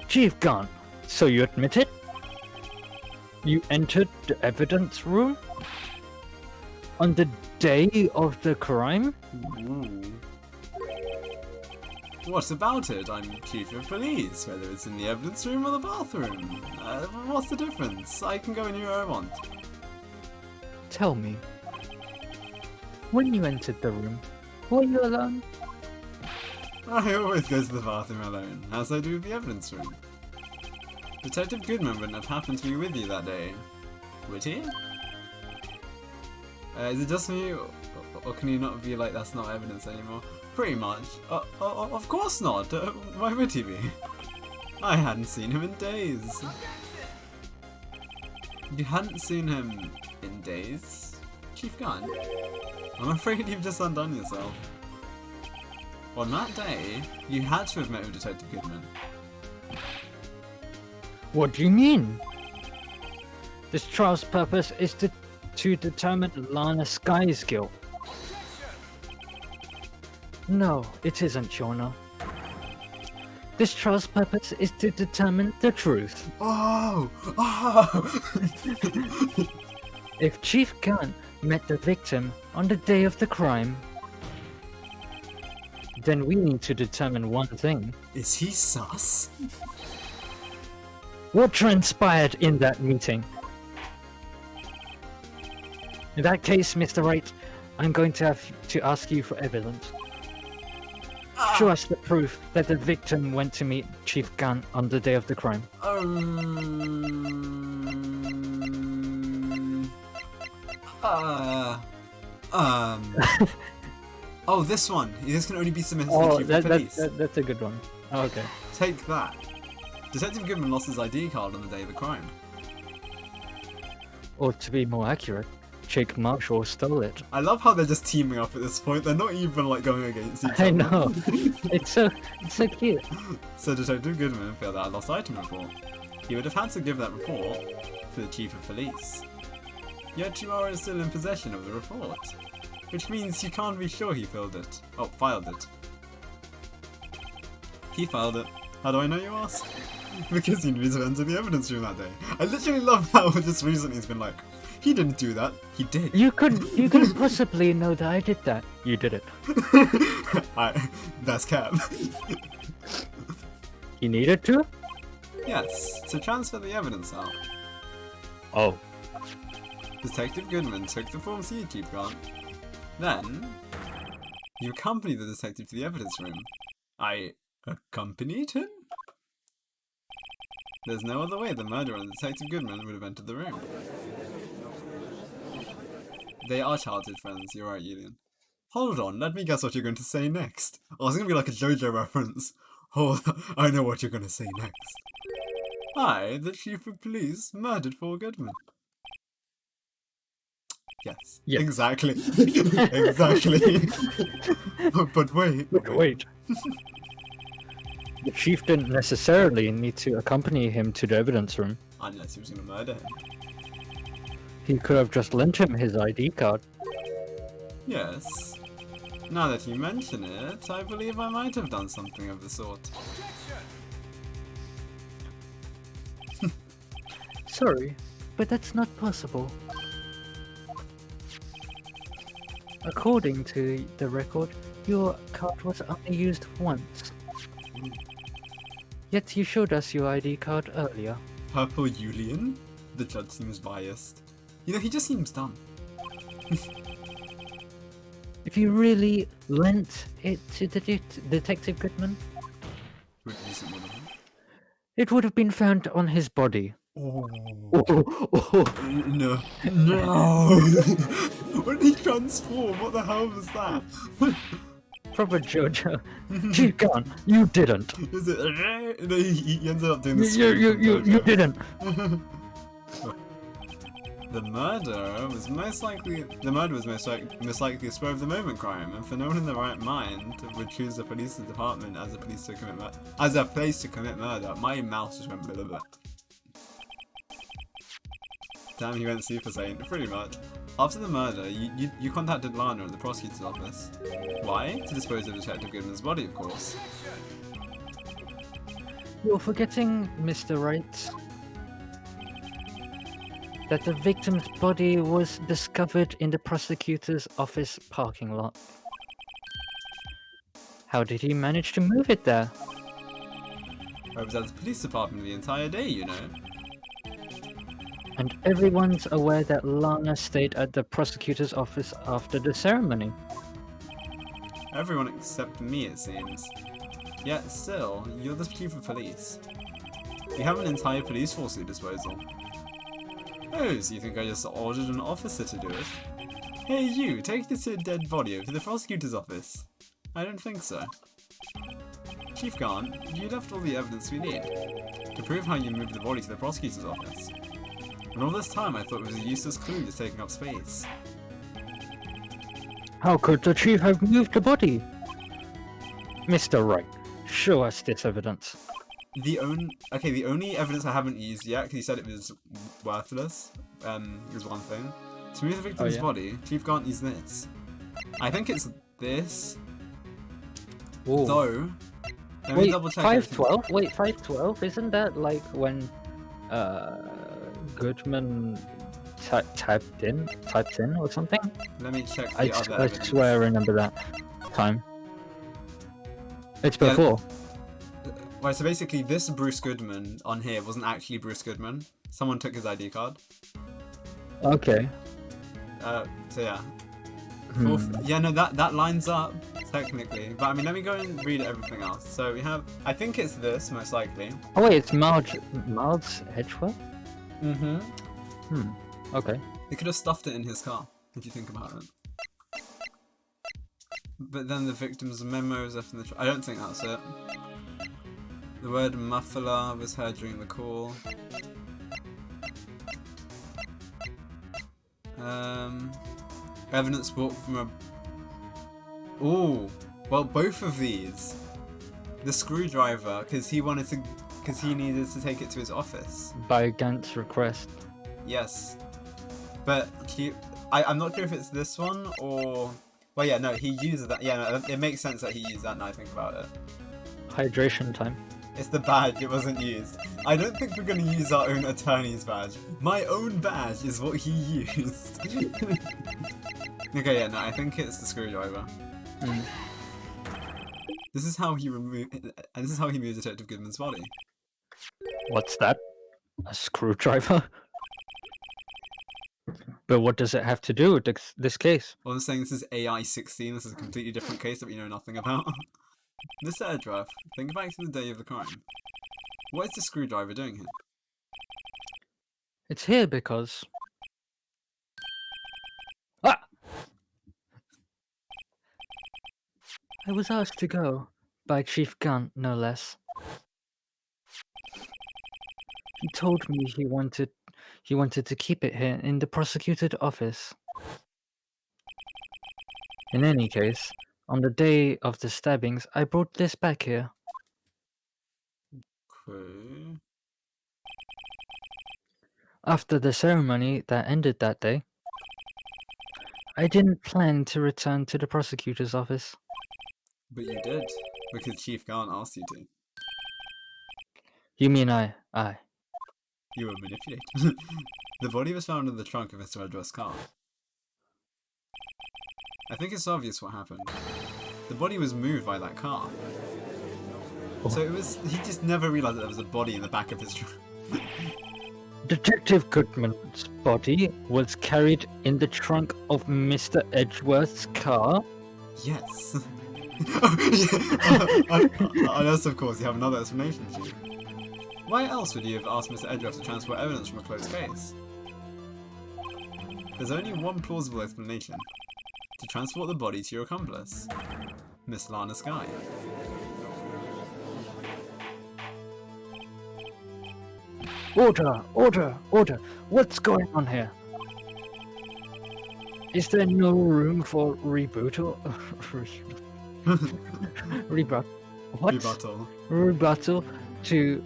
Chief Gunn, so you admit it? You entered the evidence room? On the day of the crime? Ooh. What about it? I'm chief of police, whether it's in the evidence room or the bathroom. What's the difference? I can go anywhere I want. Tell me. When you entered the room, were you alone? I always go to the bathroom alone, as I do with the evidence room. Detective Goodman wouldn't have happened to be with you that day, would he? Is it just me, or can you not be like, that's not evidence anymore? Pretty much. Of course not. Why would he be? I hadn't seen him in days. You hadn't seen him in days? Chief Gunn? I'm afraid you've just undone yourself. On that day, you had to have met with Detective Goodman. What do you mean? This trial's purpose is to determine Lana Sky's guilt. No, it isn't, Your Honor. This trial's purpose is to determine the truth. Oh! If Chief Gunn met the victim on the day of the crime, then we need to determine one thing. Is he sus? What transpired in that meeting? In that case, Mr. Wright, I'm going to have to ask you for evidence. Show us the proof that the victim went to meet Chief Gunn on the day of the crime. Oh, this one. This can only be submitted to the chief of police. That's a good one. Oh, okay. Take that. Detective Goodman lost his ID card on the day of the crime. Or to be more accurate, Jake Marshall stole it. I love how they're just teaming up at this point. They're not even like going against each other. I know. It's so cute. So Detective Goodman filled out a lost item report. He would have had to give that report to the chief of police. Yet you are still in possession of the report, which means you can't be sure he filed it. He filed it. How do I know, you ask? Because he knew to enter the evidence room that day. I literally love how just recently he's been like, he didn't do that. He did. You couldn't possibly know that I did that. You did it. That's cap. You needed to? Yes, to transfer the evidence out. Oh. Detective Goodman took the form C, Chief Gunn. Then, you accompanied the detective to the evidence room. I accompanied him? There's no other way the murderer and Detective Goodman would have entered the room. They are childhood friends, you're right, Julian. Hold on, let me guess what you're going to say next. Oh, it's going to be like a JoJo reference. Hold on, I know what you're going to say next. I, the chief of police, murdered poor Goodman. Yes, exactly. Exactly. But wait. Wait. The chief didn't necessarily need to accompany him to the evidence room. Unless he was going to murder him. He could have just lent him his ID card. Yes. Now that you mention it, I believe I might have done something of the sort. Sorry, but that's not possible. According to the record, your card was only used once. Yet you showed us your ID card earlier. Purple Julian? The judge seems biased. You know, he just seems dumb. If you really lent it to the Detective Goodman, it would have been found on his body. Oh. Oh. No. No! When did he transform? What the hell was that? Proper JoJo. Chief Gunn, you didn't. Is it? No, he ended up doing the You didn't. The murder was most likely a spur of the moment crime, and for no one in the right mind would choose the police department as a place to commit murder. My mouse just went blah blah blah. Damn, he went Super Saiyan, pretty much. After the murder, you contacted Lana at the prosecutor's office. Why? To dispose of Detective Goodman's body, of course. You're forgetting, Mr. Wright, that the victim's body was discovered in the prosecutor's office parking lot. How did he manage to move it there? I was at the police department the entire day, you know. And everyone's aware that Lana stayed at the prosecutor's office after the ceremony. Everyone except me, it seems. Yet still, you're the chief of police. You have an entire police force at your disposal. Oh, so you think I just ordered an officer to do it? Hey you, take this dead body over to the prosecutor's office. I don't think so. Chief Garn, you left all the evidence we need to prove how you moved the body to the prosecutor's office. And all this time I thought it was a useless clue just taking up space. How could the chief have moved the body? Mr. Wright, show us this evidence. The only evidence I haven't used yet, because he said it was worthless, is one thing. To move the victim's body, Chief Garn used this. I think it's this. Ooh. Though, let me Wait, double check. 512? Wait, 512? Isn't that like when Goodman typed in or something? Let me check the I other evidence. swear I remember that time. It's before. Right, so basically this Bruce Goodman on here wasn't actually Bruce Goodman. Someone took his ID card. Okay. So yeah. Yeah, no, that lines up, technically. But I mean, let me go and read everything else. So we have, I think it's this, most likely. Oh wait, it's Miles Edgeworth? Mm-hmm. Okay. They could have stuffed it in his car, if you think about it. But then the victim's memo is left in the I don't think that's it. The word muffler was heard during the call. Evidence brought from a... Ooh! Well, both of these. The screwdriver, because he needed to take it to his office. By Gant's request. Yes. But I'm not sure if it's this one or... Well, yeah, no, he uses that. Yeah, no, it makes sense that he used that now I think about it. Hydration time. It's the badge, it wasn't used. I don't think we're going to use our own attorney's badge. My own badge is what he used. Okay, yeah, no, I think it's the screwdriver. This is how he moved Detective Goodman's body. What's that? A screwdriver? But what does it have to do with this case? Well, I'm saying this is AI-16, this is a completely different case that we know nothing about. Mr. Edgeworth, think back to the day of the crime. What is the screwdriver doing here? It's here because... Ah! I was asked to go, by Chief Gunn, no less. He told me he wanted to keep it here in the prosecutor's office. In any case, on the day of the stabbings, I brought this back here. Okay. After the ceremony that ended that day, I didn't plan to return to the prosecutor's office. But you did, because Chief Garn asked you to. You mean I? You were manipulated. The body was found in the trunk of Mr. Edgeworth's car. I think it's obvious what happened. The body was moved by that car. So he just never realised that there was a body in the back of his trunk. Detective Goodman's body was carried in the trunk of Mr. Edgeworth's car? Yes. Unless, of course, you have another explanation, Chief. Why else would you have asked Mr. Edgeworth to transport evidence from a closed case? There's only one plausible explanation. To transport the body to your accomplice, Miss Lana Skye. Order! Order! Order! What's going on here? Is there no room for rebuttal? Rebuttal to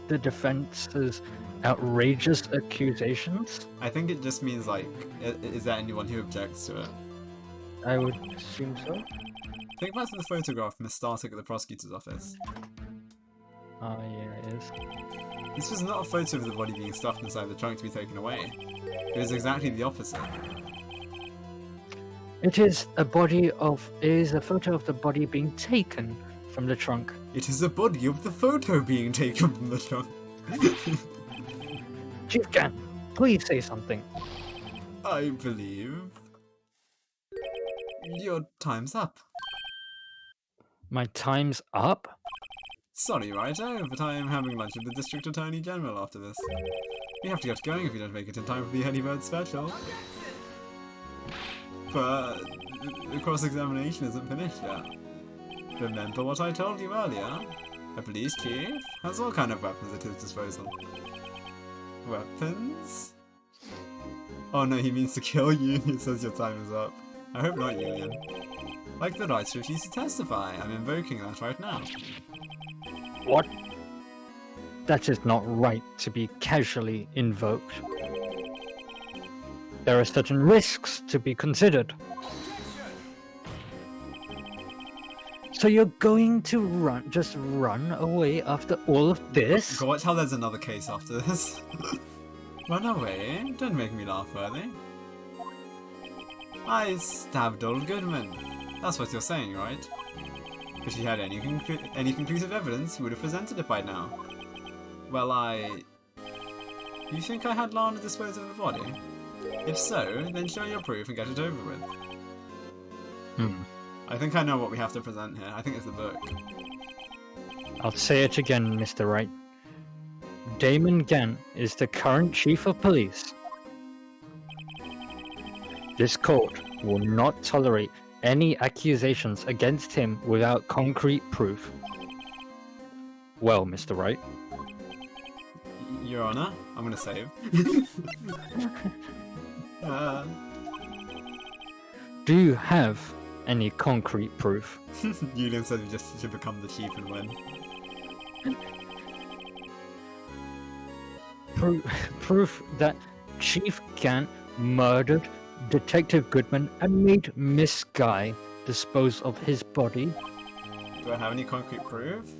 the defense's Outrageous accusations? I think it just means, like, is there anyone who objects to it? I would assume so. Think back to the photograph Miss Star took at the prosecutor's office. Oh, yeah, it is. This was not a photo of the body being stuffed inside the trunk to be taken away. It was exactly the opposite. It is a photo of the body being taken from the trunk. It is the body of the photo being taken from the trunk. Chief Gan, please say something. I believe... your time's up. My time's up? Sorry, Writer, but I am having lunch with the District Attorney General after this. We have to get going if we don't make it in time for the Early Bird special. But the cross-examination isn't finished yet. Remember what I told you earlier? A police chief has all kind of weapons at his disposal. Weapons? Oh no, he means to kill you. He says your time is up. I hope not, Julian. Like the right to refuse to testify. I'm invoking that right now. What? That is not right to be casually invoked. There are certain risks to be considered. So you're going to just run away after all of this? Go watch how there's another case after this. Run away? Don't make me laugh, Worthy. I stabbed old Goodman. That's what you're saying, right? If he had any conclusive evidence, he would have presented it by now. Well, You think I had Lana dispose of the body? If so, then show your proof and get it over with. I think I know what we have to present here. I think it's the book. I'll say it again, Mr. Wright. Damon Gant is the current chief of police. This court will not tolerate any accusations against him without concrete proof. Well, Mr. Wright. Your Honor, I'm gonna save. Do you have any concrete proof? Julian said we just should become the chief and win. Proof that Chief Gant murdered Detective Goodman and made Miss Guy dispose of his body? Do I have any concrete proof?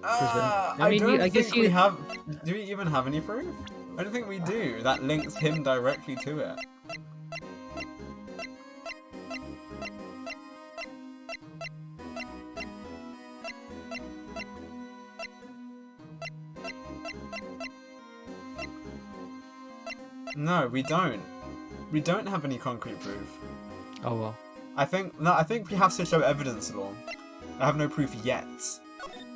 I guess we have. Do we even have any proof? I don't think we do. That links him directly to it. No, we don't. We don't have any concrete proof. Oh well. I think we have to show evidence along. I have no proof yet.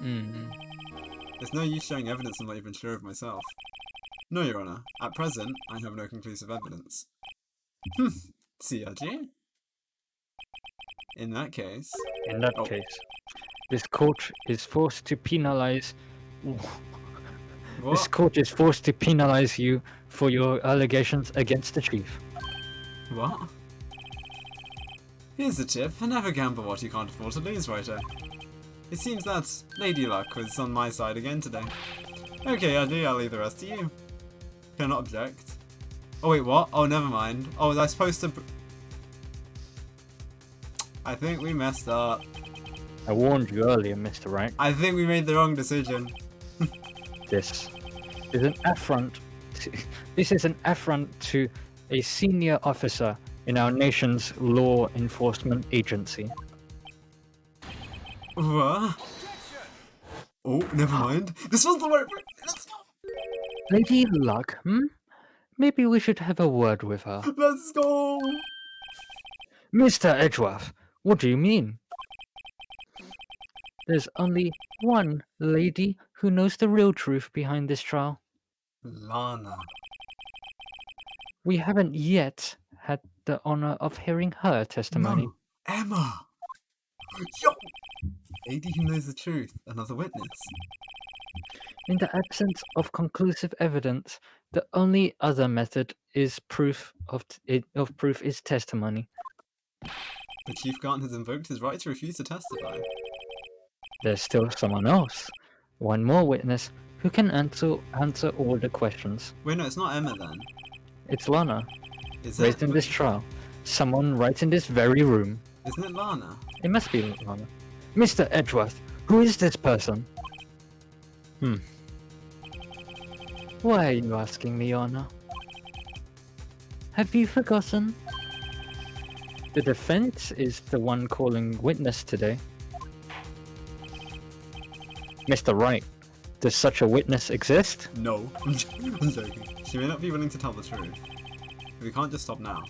There's no use showing evidence I'm not even sure of myself. No, Your Honor. At present, I have no conclusive evidence. CRG? In that case... In that case, this court is forced to penalize... This court is forced to penalize you for your allegations against the chief. What? Here's the tip. Never gamble what you can't afford to lose, Writer. It seems that Lady Luck was on my side again today. Okay, I'll leave the rest to you. Cannot object. Oh wait, what? Oh, never mind. Oh, was I supposed to... I think we messed up. I warned you earlier, Mr. Wright. I think we made the wrong decision. This is an affront. This is an affront to a senior officer in our nation's law enforcement agency. What? Oh, never mind. This was the right... Let's go! Lady Luck, Maybe we should have a word with her. Let's go! Mr. Edgeworth, what do you mean? There's only one lady who knows the real truth behind this trial. Lana. We haven't yet had the honor of hearing her testimony. No, Emma! Yo! Lady who knows the truth, another witness. In the absence of conclusive evidence, the only other method is proof is testimony. The Chief Grant has invoked his right to refuse to testify. There's still someone else. One more witness who can answer all the questions. Wait, no, it's not Emma then. It's Lana, Is raised it? in this trial. Someone right in this very room. Isn't it Lana? It must be Lana. Mr. Edgeworth, who is this person? Why are you asking me, Anna? Have you forgotten? The defense is the one calling witness today. Mr. Wright, does such a witness exist? No. I'm joking. She may not be willing to tell the truth. We can't just stop now.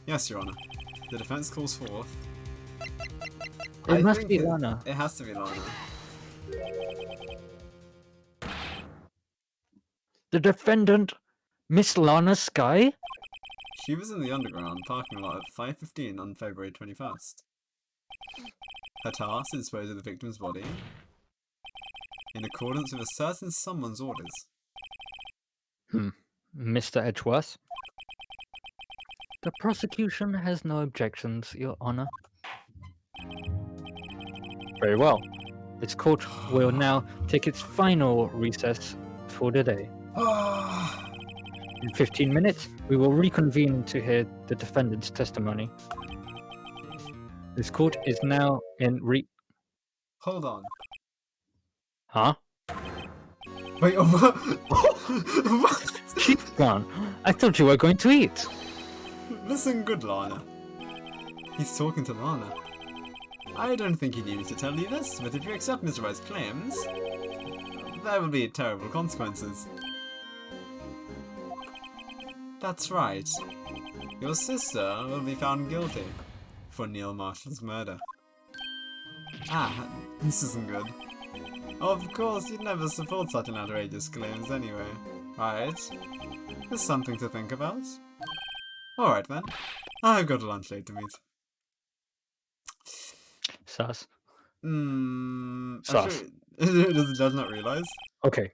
Yes, Your Honor. The defense calls forth. It must think be Lana. It has to be Lana. The defendant, Miss Lana Sky? She was in the underground parking lot at 5:15 on February 21st. Her task is to dispose of the victim's body in accordance with a certain someone's orders. Mr. Edgeworth? The prosecution has no objections, Your Honor. Very well. This court will now take its final recess for the day. In 15 minutes, we will reconvene to hear the defendant's testimony. This court is now in Hold on. Huh? Wait, what? What? She's gone. I thought you were going to eat. Listen good, Lana. He's talking to Lana. I don't think he needed to tell you this, but if you accept Mr. Wright's claims, there will be terrible consequences. That's right. Your sister will be found guilty for Neil Marshall's murder. Ah, this isn't good. Of course, you'd never support such an outrageous claims anyway, right? There's something to think about. Alright then, I've got a lunch date to meet. Sus. Sus. Does the judge not realise? Okay.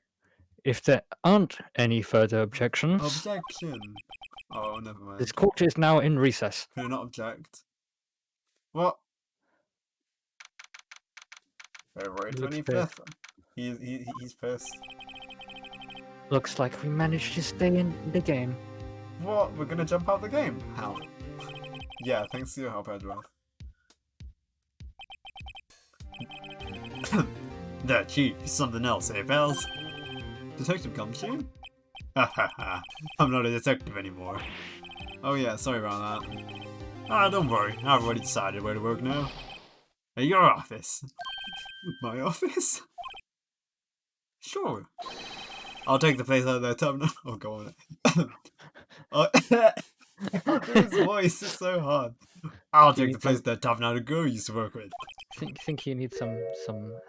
If there aren't any further objections, Objection! Oh, never mind. this court is now in recess. Can you not object? What? February Looks 25th. He's pissed. Looks like we managed to stay in the game. What? We're gonna jump out the game? How? Yeah, thanks to your help, Edgeworth. That chief is something else, eh, pals? Detective Gumshoe? Ha ha ha. I'm not a detective anymore. Oh yeah, sorry about that. Ah, don't worry. I've already decided where to work now. At your office. My office? Sure. I'll take the place out of their terminal. Oh, go on. Oh, I can't do his voice, it's so hard. I'll take the place that Tough Now to Go used to work with. Think you need some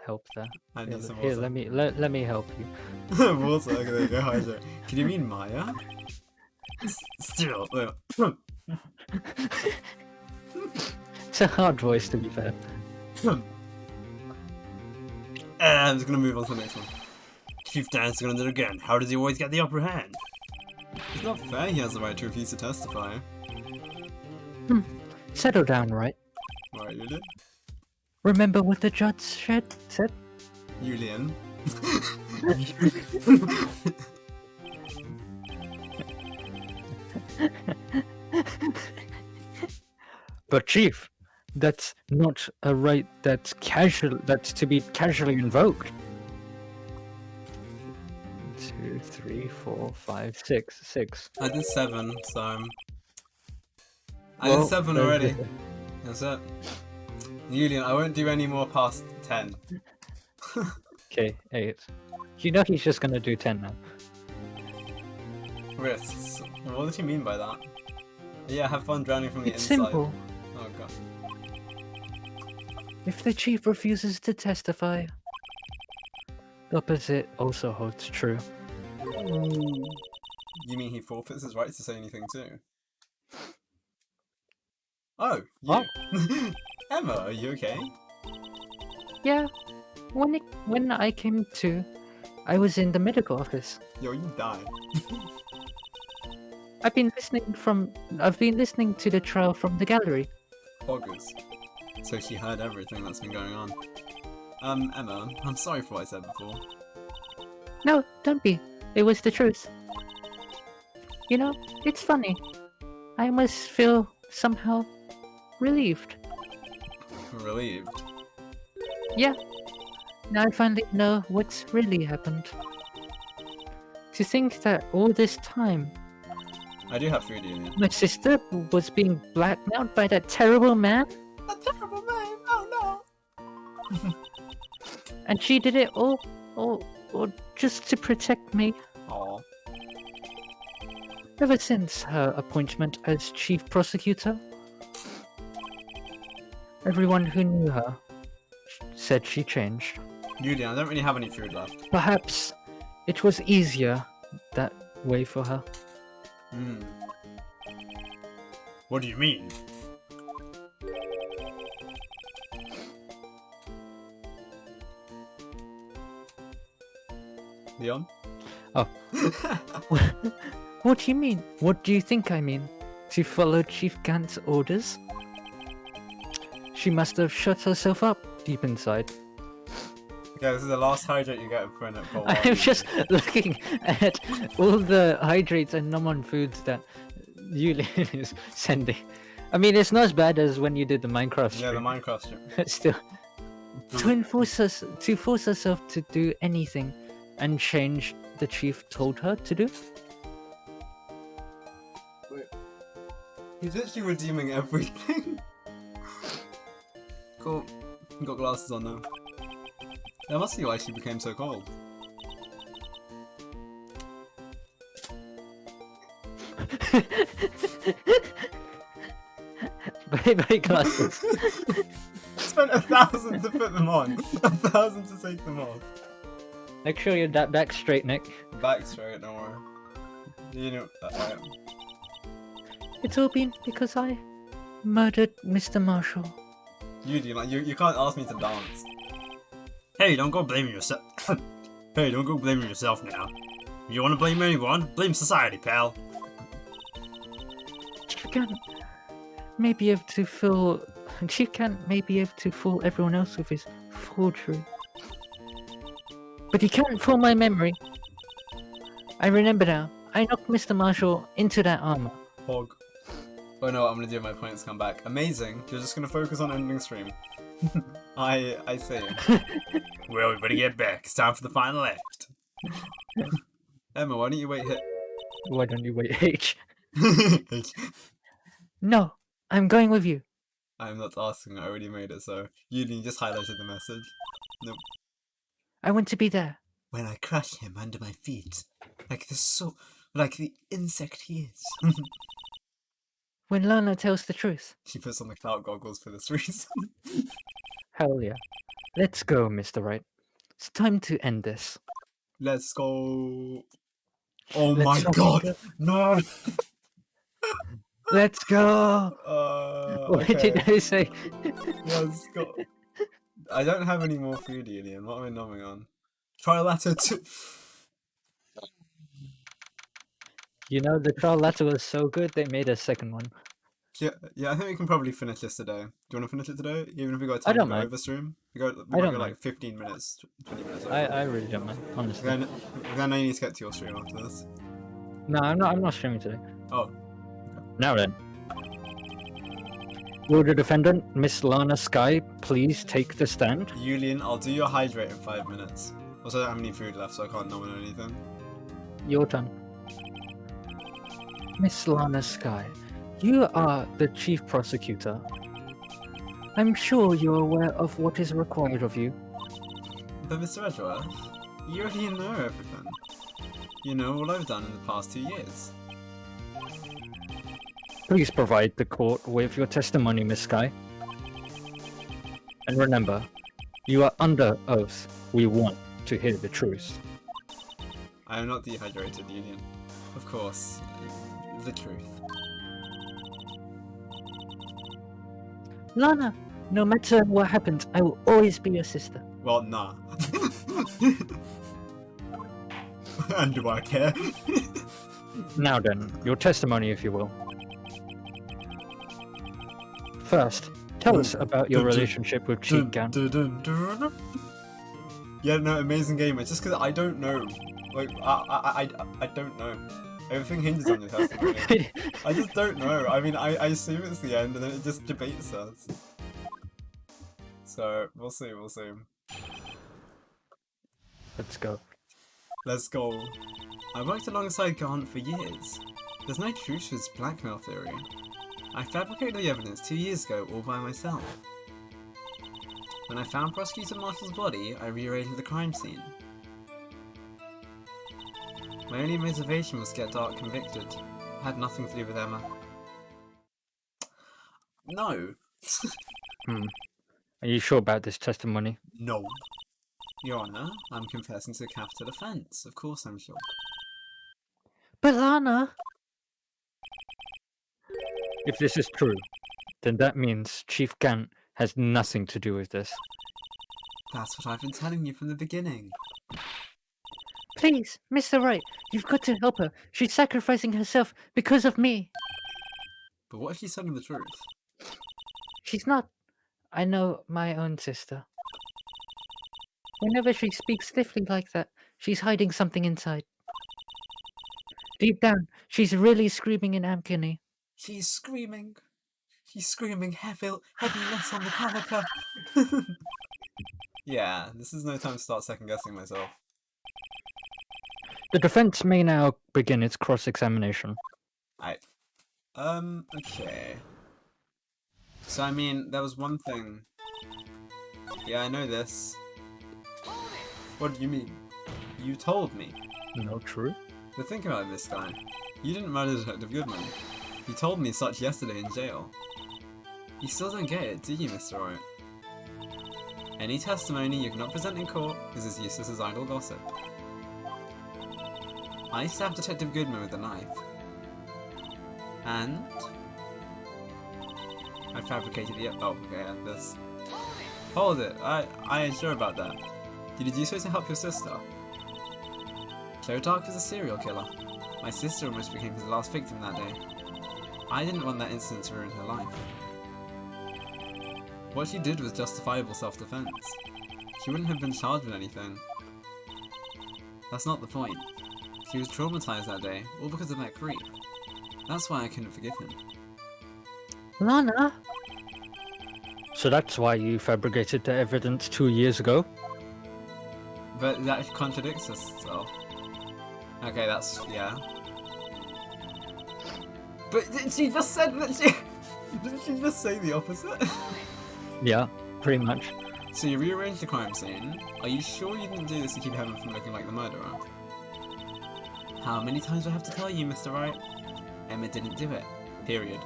help there. I need some Here, water. let me help you. Water, okay, there you go, Hyder. Can you mean Maya? Still, It's a hard voice, to be fair. I'm just gonna move on to the next one. Chief Dan's gonna do it again. How does he always get the upper hand? It's not fair he has the right to refuse to testify. Settle down, right? Alright, Julian? Remember what the judge said? Julian? But Chief, that's not a right that's to be casually invoked. 2, 3, 4, 5, 6. 6. I did 7, so I did 7 already. That's it. Julian, I won't do any more past 10. Okay, 8. You know he's just gonna do 10 now. Risks. What did you mean by that? Yeah, have fun drowning from the It's inside. simple. Oh god. If the chief refuses to testify, the opposite also holds true. You mean he forfeits his right to say anything too? Oh, you. Oh. Emma, are you okay? Yeah, when I came to, I was in the medical office. Yo, you died. I've been listening to the trial from the gallery. Boggers. So she heard everything that's been going on. Emma, I'm sorry for what I said before. No, don't be. It was the truth. You know, it's funny. I almost feel somehow relieved. Relieved. Yeah, now I finally know what's really happened. To think that all this time, I do have food union. my sister was being blackmailed by that terrible man, A terrible man! Oh no! and she did it all just to protect me. Aw. Ever since her appointment as chief prosecutor, everyone who knew her said she changed. Julian, I don't really have any food left. Perhaps it was easier that way for her. Hmm. What do you mean? Leon? Oh. What do you mean? What do you think I mean? To follow Chief Gant's orders? She must have shut herself up deep inside. Okay, this is the last hydrate you get for a while. I'm just looking at all the hydrates and Nomon foods that Yulian is sending. I mean, it's not as bad as when you did the Minecraft stream. Yeah, the Minecraft stream. Still, to force herself to do anything and change the chief told her to do. Wait. He's literally redeeming everything. Cool. You got glasses on now. That must be why she became so cold. Bye glasses. Spent 1,000 to put them on. 1,000 to take them off. Make sure you're back straight, Nick. Back straight, don't worry. You know, It's all been because I murdered Mr. Marshall. you can't ask me to dance. Hey, don't go blaming yourself. Hey, don't go blaming yourself now. If you want to blame anyone, blame society, pal. She can't maybe able to fool. She can't maybe able to fool everyone else with his forgery. But he can't fool my memory. I remember now. I knocked Mr. Marshall into that armor. Hog. Oh no, I'm gonna do my points come back. Amazing. You're just gonna focus on ending stream. I see. Well, we better get back. It's time for the final act. Emma, why don't you wait here? Why don't you wait, H? No, I'm going with you. I'm not asking, I already made it, so you just highlighted the message. Nope. I want to be there. When I crush him under my feet, like the insect he is. When Lana tells the truth. She puts on the clout goggles for this reason. Hell yeah. Let's go, Mr. Wright. It's time to end this. Let's go. Oh Let's my fucking god! go. No! Let's go! What Okay. did I say? Let's go. I don't have any more food, Julian. What am I numbing on? Trilateral 2. You know, the trial letter was so good, they made a second one. Yeah, I think we can probably finish this today. Do you want to finish it today? Even if we got I time don't to go mind. over stream? We might don't go mind. like 15 minutes, 20 minutes over. I really don't mind, honestly. Then I need to get to your stream after this. No, I'm not streaming today. Oh. Now then. Will the defendant, Miss Lana Sky, please take the stand? Julian, I'll do your hydrate in 5 minutes. Also, I don't have any food left, so I can't nominate anything. Your turn. Miss Lana Sky, you are the chief prosecutor. I'm sure you're aware of what is required of you. But Mr. Edgeworth, you already know everything. You know all I've done in the past 2 years. Please provide the court with your testimony, Miss Sky. And remember, you are under oath. We want to hear the truth. I am not dehydrated, Union. Of course, the truth. Lana, no matter what happens, I will always be your sister. Well, nah. And do I care? Now then, your testimony, if you will. First, tell us about your relationship with Chief Gant. Yeah, no, amazing game. It's just because I don't know. Like, I don't know. Everything hinges on your testimony. I just don't know. I mean, I assume it's the end, and then it just debates us. So, we'll see, we'll see. Let's go. Let's go. I worked alongside Garnt for years. There's no truth to his blackmail theory. I fabricated the evidence 2 years ago all by myself. When I found Prosecutor Marshall's body, I rearranged the crime scene. My only motivation was to get Dart convicted. It had nothing to do with Emma. No. Are you sure about this testimony? No. Your Honour, I'm confessing to a capital offence. Of course I'm sure. But Lana! If this is true, then that means Chief Gant has nothing to do with this. That's what I've been telling you from the beginning. Please, Mr. Wright, you've got to help her. She's sacrificing herself because of me. But what if she's telling the truth? She's not. I know my own sister. Whenever she speaks stiffly like that, she's hiding something inside. Deep down, she's really screaming in agony. She's screaming. She's screaming heaviness on the caliper. Yeah, this is no time to start second guessing myself. The defense may now begin its cross-examination. Okay. So, I mean, there was one thing. Yeah, I know this. What do you mean? You told me. No, true. But think about this guy. You didn't murder Detective Goodman. You told me such yesterday in jail. You still don't get it, do you, Mr. Wright? Any testimony you cannot present in court is as useless as idle gossip. I stabbed Detective Goodman with a knife. And I fabricated the oh, okay, and this. Hold it, I ain't sure about that. Did you do so to help your sister? Joe Dark is a serial killer. My sister almost became his last victim that day. I didn't want that incident to ruin her life. What she did was justifiable self-defense. She wouldn't have been charged with anything. That's not the point. She was traumatized that day, all because of that creep. That's why I couldn't forgive him. Lana? So that's why you fabricated the evidence 2 years ago? But that contradicts herself. Okay, that's, yeah. But she just said that she... Didn't she just say the opposite? Yeah, pretty much. So you rearranged the crime scene. Are you sure you didn't do this to keep Heaven from looking like the murderer? How many times do I have to tell you, Mr. Wright? Emma didn't do it. Period.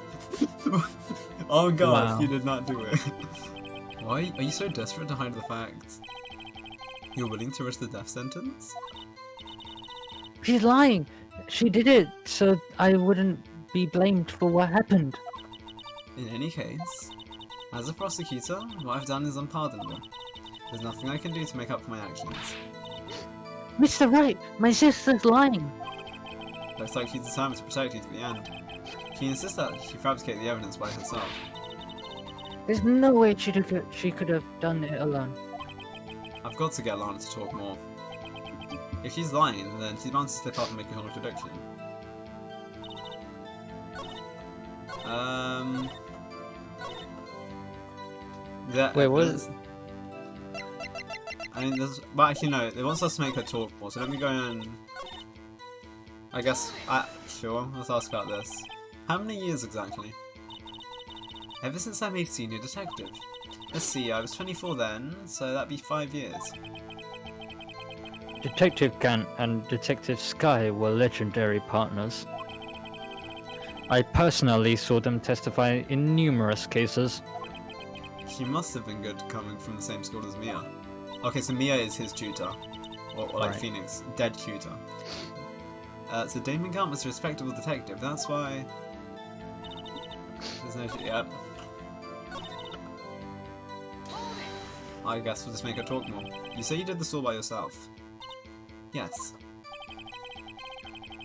Oh god, Wow. she did not do it. Why are you so desperate to hide the fact? You're willing to risk the death sentence? She's lying. She did it so I wouldn't be blamed for what happened. In any case, as a prosecutor, what I've done is unpardonable. There's nothing I can do to make up for my actions. Mr. Wright, my sister's lying. Looks like she's determined to protect you to the end. She insists that she fabricated the evidence by herself. There's no way she could have done it alone. I've got to get Lana to talk more. If she's lying, then she's bound to slip up and make a contradiction. Wait, what is... I mean, there's... Well, actually, no. It wants us to make her talk more, so let me go and... I guess... Sure, let's ask about this. How many years exactly? Ever since I made senior detective. Let's see, I was 24 then, so that'd be 5 years. Detective Gant and Detective Sky were legendary partners. I personally saw them testify in numerous cases. She must have been good coming from the same school as Mia. Okay, so Mia is his tutor. Or like Right. Phoenix, dead tutor. So Damon Gant was a respectable detective, that's why... There's no... Yep. I guess we'll just make her talk more. You say you did this all by yourself. Yes.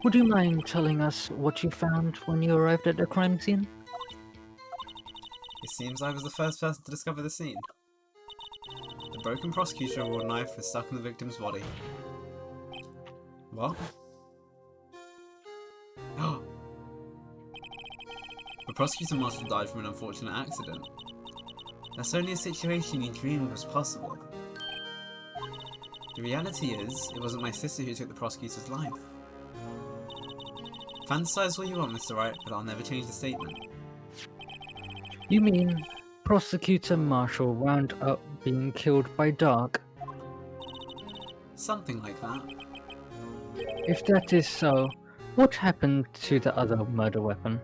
Would you mind telling us what you found when you arrived at the crime scene? It seems I was the first person to discover the scene. The A broken prosecutorial knife was stuck in the victim's body. What? The prosecutor must have died from an unfortunate accident. That's only a situation you dreamed was possible. The reality is, it wasn't my sister who took the prosecutor's life. Fantasize all you want, Mr. Wright, but I'll never change the statement. You mean Prosecutor Marshall wound up being killed by Dark? Something like that. If that is so, what happened to the other murder weapon?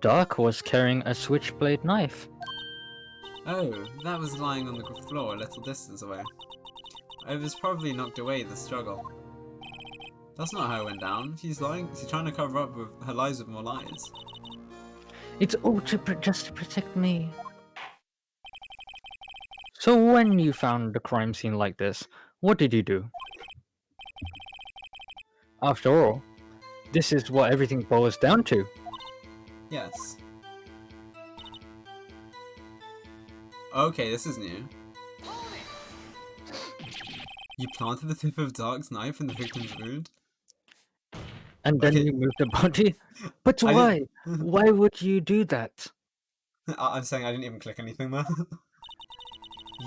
Dark was carrying a switchblade knife. Oh, that was lying on the floor a little distance away. It was probably knocked away in the struggle. That's not how it went down. She's lying. She's trying to cover up with her lies with more lies. It's all just to protect me. So when you found the crime scene like this, what did you do? After all, this is what everything boils down to. Yes. Okay, this is new. You planted the tip of Dark's knife in the victim's wound? And then Okay. you moved the body? But I why? didn't- Why would you do that? I'm saying I didn't even click anything there.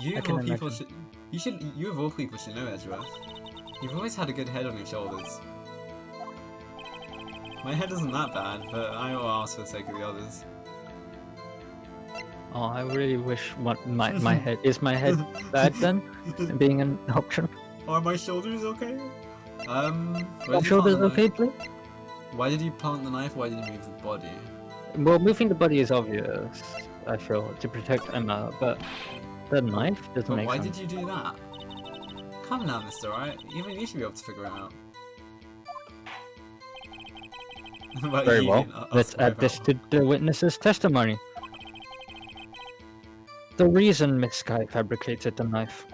You of all people should. You of all people should know, Edgeworth. You've always had a good head on your shoulders. My head isn't that bad, but I will ask for the sake of the others. Oh, I really wish my head... Is my head bad then? Being an option? Are my shoulders okay? Why My did you plant shoulders the okay, knife? please? Why did you plant the knife? Why did you move the body? Well, moving the body is obvious, I feel, to protect Emma, but the knife doesn't But make why sense. did you do that? Come now, Mr. Wright. Even you should be able to figure it out. Well, Very you well. didn't, us Let's to worry add this about. to the witness's testimony. The reason Miss Sky fabricated the knife.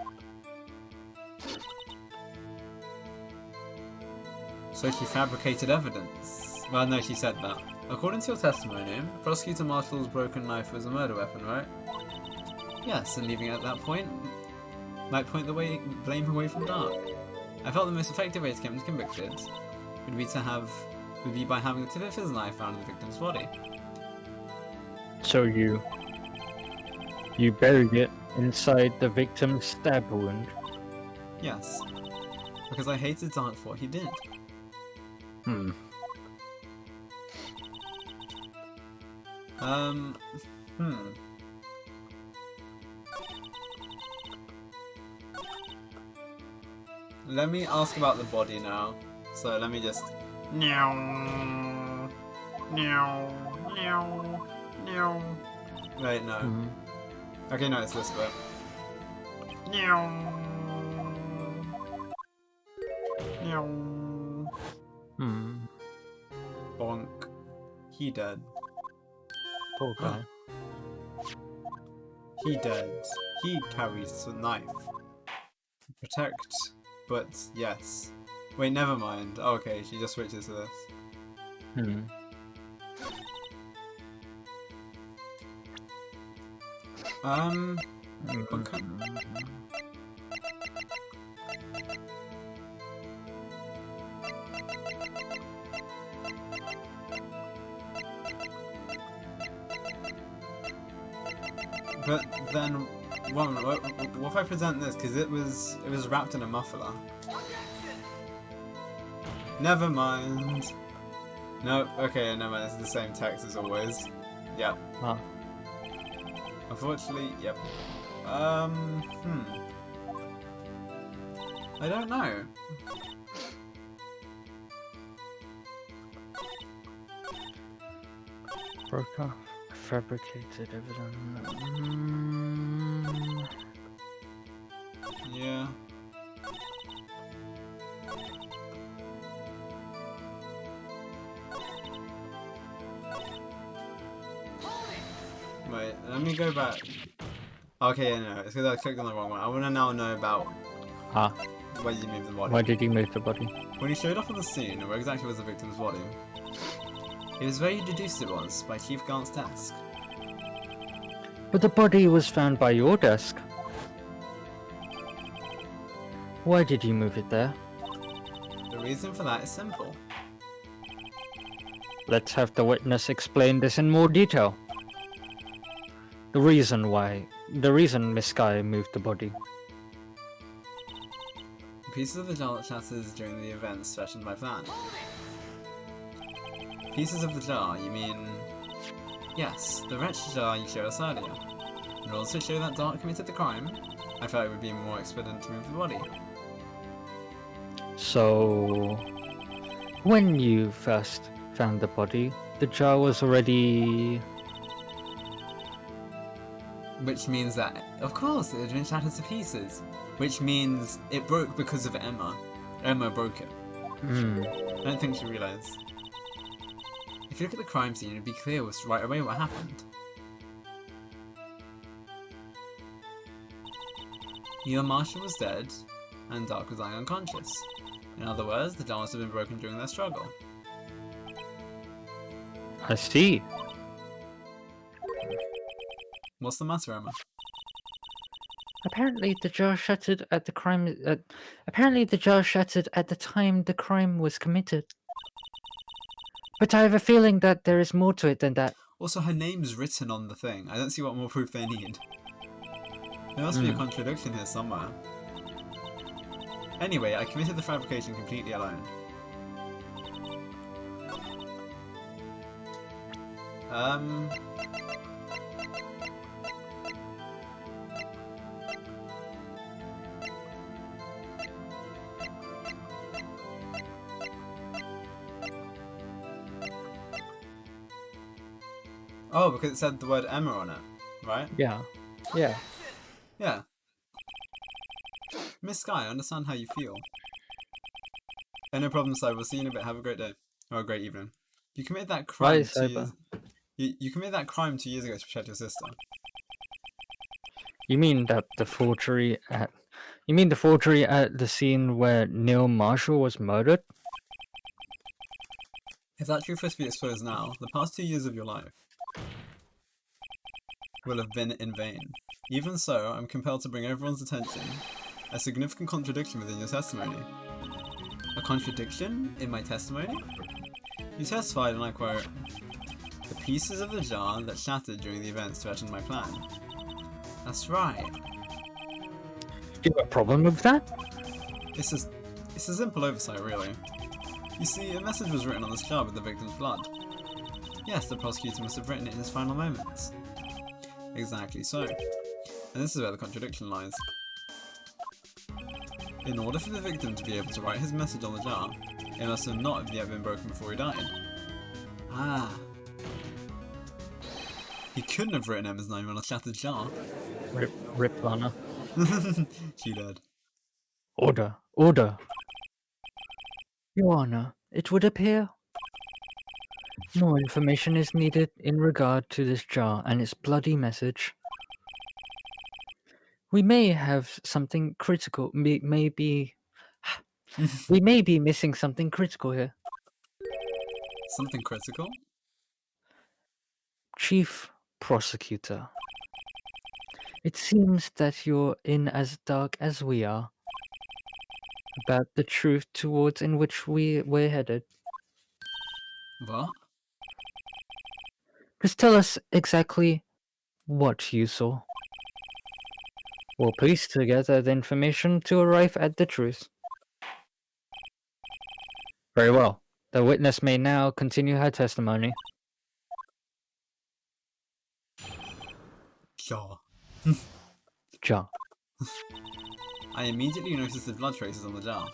So she fabricated evidence. Well, no, she said that. According to your testimony, Prosecutor Marshall's broken knife was a murder weapon, right? Yes, and leaving it at that point might point the blame away from Dark. I felt the most effective way to get him convicted would be by having the tip of his knife found in the victim's body. So you buried it inside the victim's stab wound. Yes, because I hated Dark for what he did. Hmm. Let me ask about the body now. So let me just... Wait, no. Hmm. Okay, no, it's this bit. Hmm. Bonk. He dead. Poor guy. He dead. He carries the knife. Protect, but yes. Wait, never mind. Okay, she just switches to this. Hmm. Okay. But then, what if I present this? Because it was wrapped in a muffler. Never mind. No, okay, never mind. It's the same text as always. Yep. Ah. Unfortunately, yep. I don't know. Broke off. Fabricated evidence. Yeah. Wait, let me go back. Okay, yeah, no, it's because I clicked on the wrong one. I want to now know about Ah. where you moved the body. Why did he move the body? When he showed up on the scene, where exactly was the victim's body? It was where you deduced it was, by Chief Gant's desk. But the body was found by your desk. Why did you move it there? The reason for that is simple. Let's have the witness explain this in more detail. The reason Miss Sky moved the body. Pieces of the jar that shatters during the events threatened my plan. Pieces of the jar, you mean... Yes, the wretched jar you showed us earlier. In order to show that Dark committed the crime, I felt it would be more expedient to move the body. So, when you first found the body, the jar was already... Which means that, of course, it had been shattered to pieces. Which means it broke because of Emma. Emma broke it. I don't think she realised. If you look at the crime scene, it'd be clear right away what happened. Either Marshall was dead, and Dark was lying unconscious. In other words, the jar must have been broken during their struggle. I see. What's the matter, Emma? Apparently, the jar shattered at the crime. Apparently, the jar shattered at the time the crime was committed. But I have a feeling that there is more to it than that. Also, her name's written on the thing. I don't see what more proof they need. There must be a contradiction here somewhere. Anyway, I committed the fabrication completely alone. Oh, because it said the word Emma on it, right? Yeah. Yeah. Yeah. Miss Sky, I understand how you feel. Oh, no problem, sir. We'll see you in a bit. Have a great day. Or a great evening. You committed that crime Bye, 2 years... You committed that crime 2 years ago to protect your sister. You mean that the forgery at... You mean the forgery at the scene where Neil Marshall was murdered? If that truth was to be exposed now, the past 2 years of your life will have been in vain. Even so, I'm compelled to bring everyone's attention a significant contradiction within your testimony. A contradiction in my testimony? You testified, and I quote, "The pieces of the jar that shattered during the events threatened my plan." That's right. Do you have a problem with that? It's a simple oversight, really. You see, a message was written on this jar with the victim's blood. Yes, the prosecutor must have written it in his final moments. Exactly so. And this is where the contradiction lies. In order for the victim to be able to write his message on the jar, it must have not yet been broken before he died. Ah. He couldn't have written Emma's name on a shattered jar. Rip Lana. She did. Order. Order. Your Honor, it would appear more information is needed in regard to this jar and its bloody message. We may have something critical. We may be missing something critical here. Something critical? Chief Prosecutor, it seems that you're in as dark as we are about the truth towards in which we're headed. What? Just tell us exactly what you saw. We'll piece together the information to arrive at the truth. Very well. The witness may now continue her testimony. Jar. Jar. I immediately noticed the blood traces on the jar.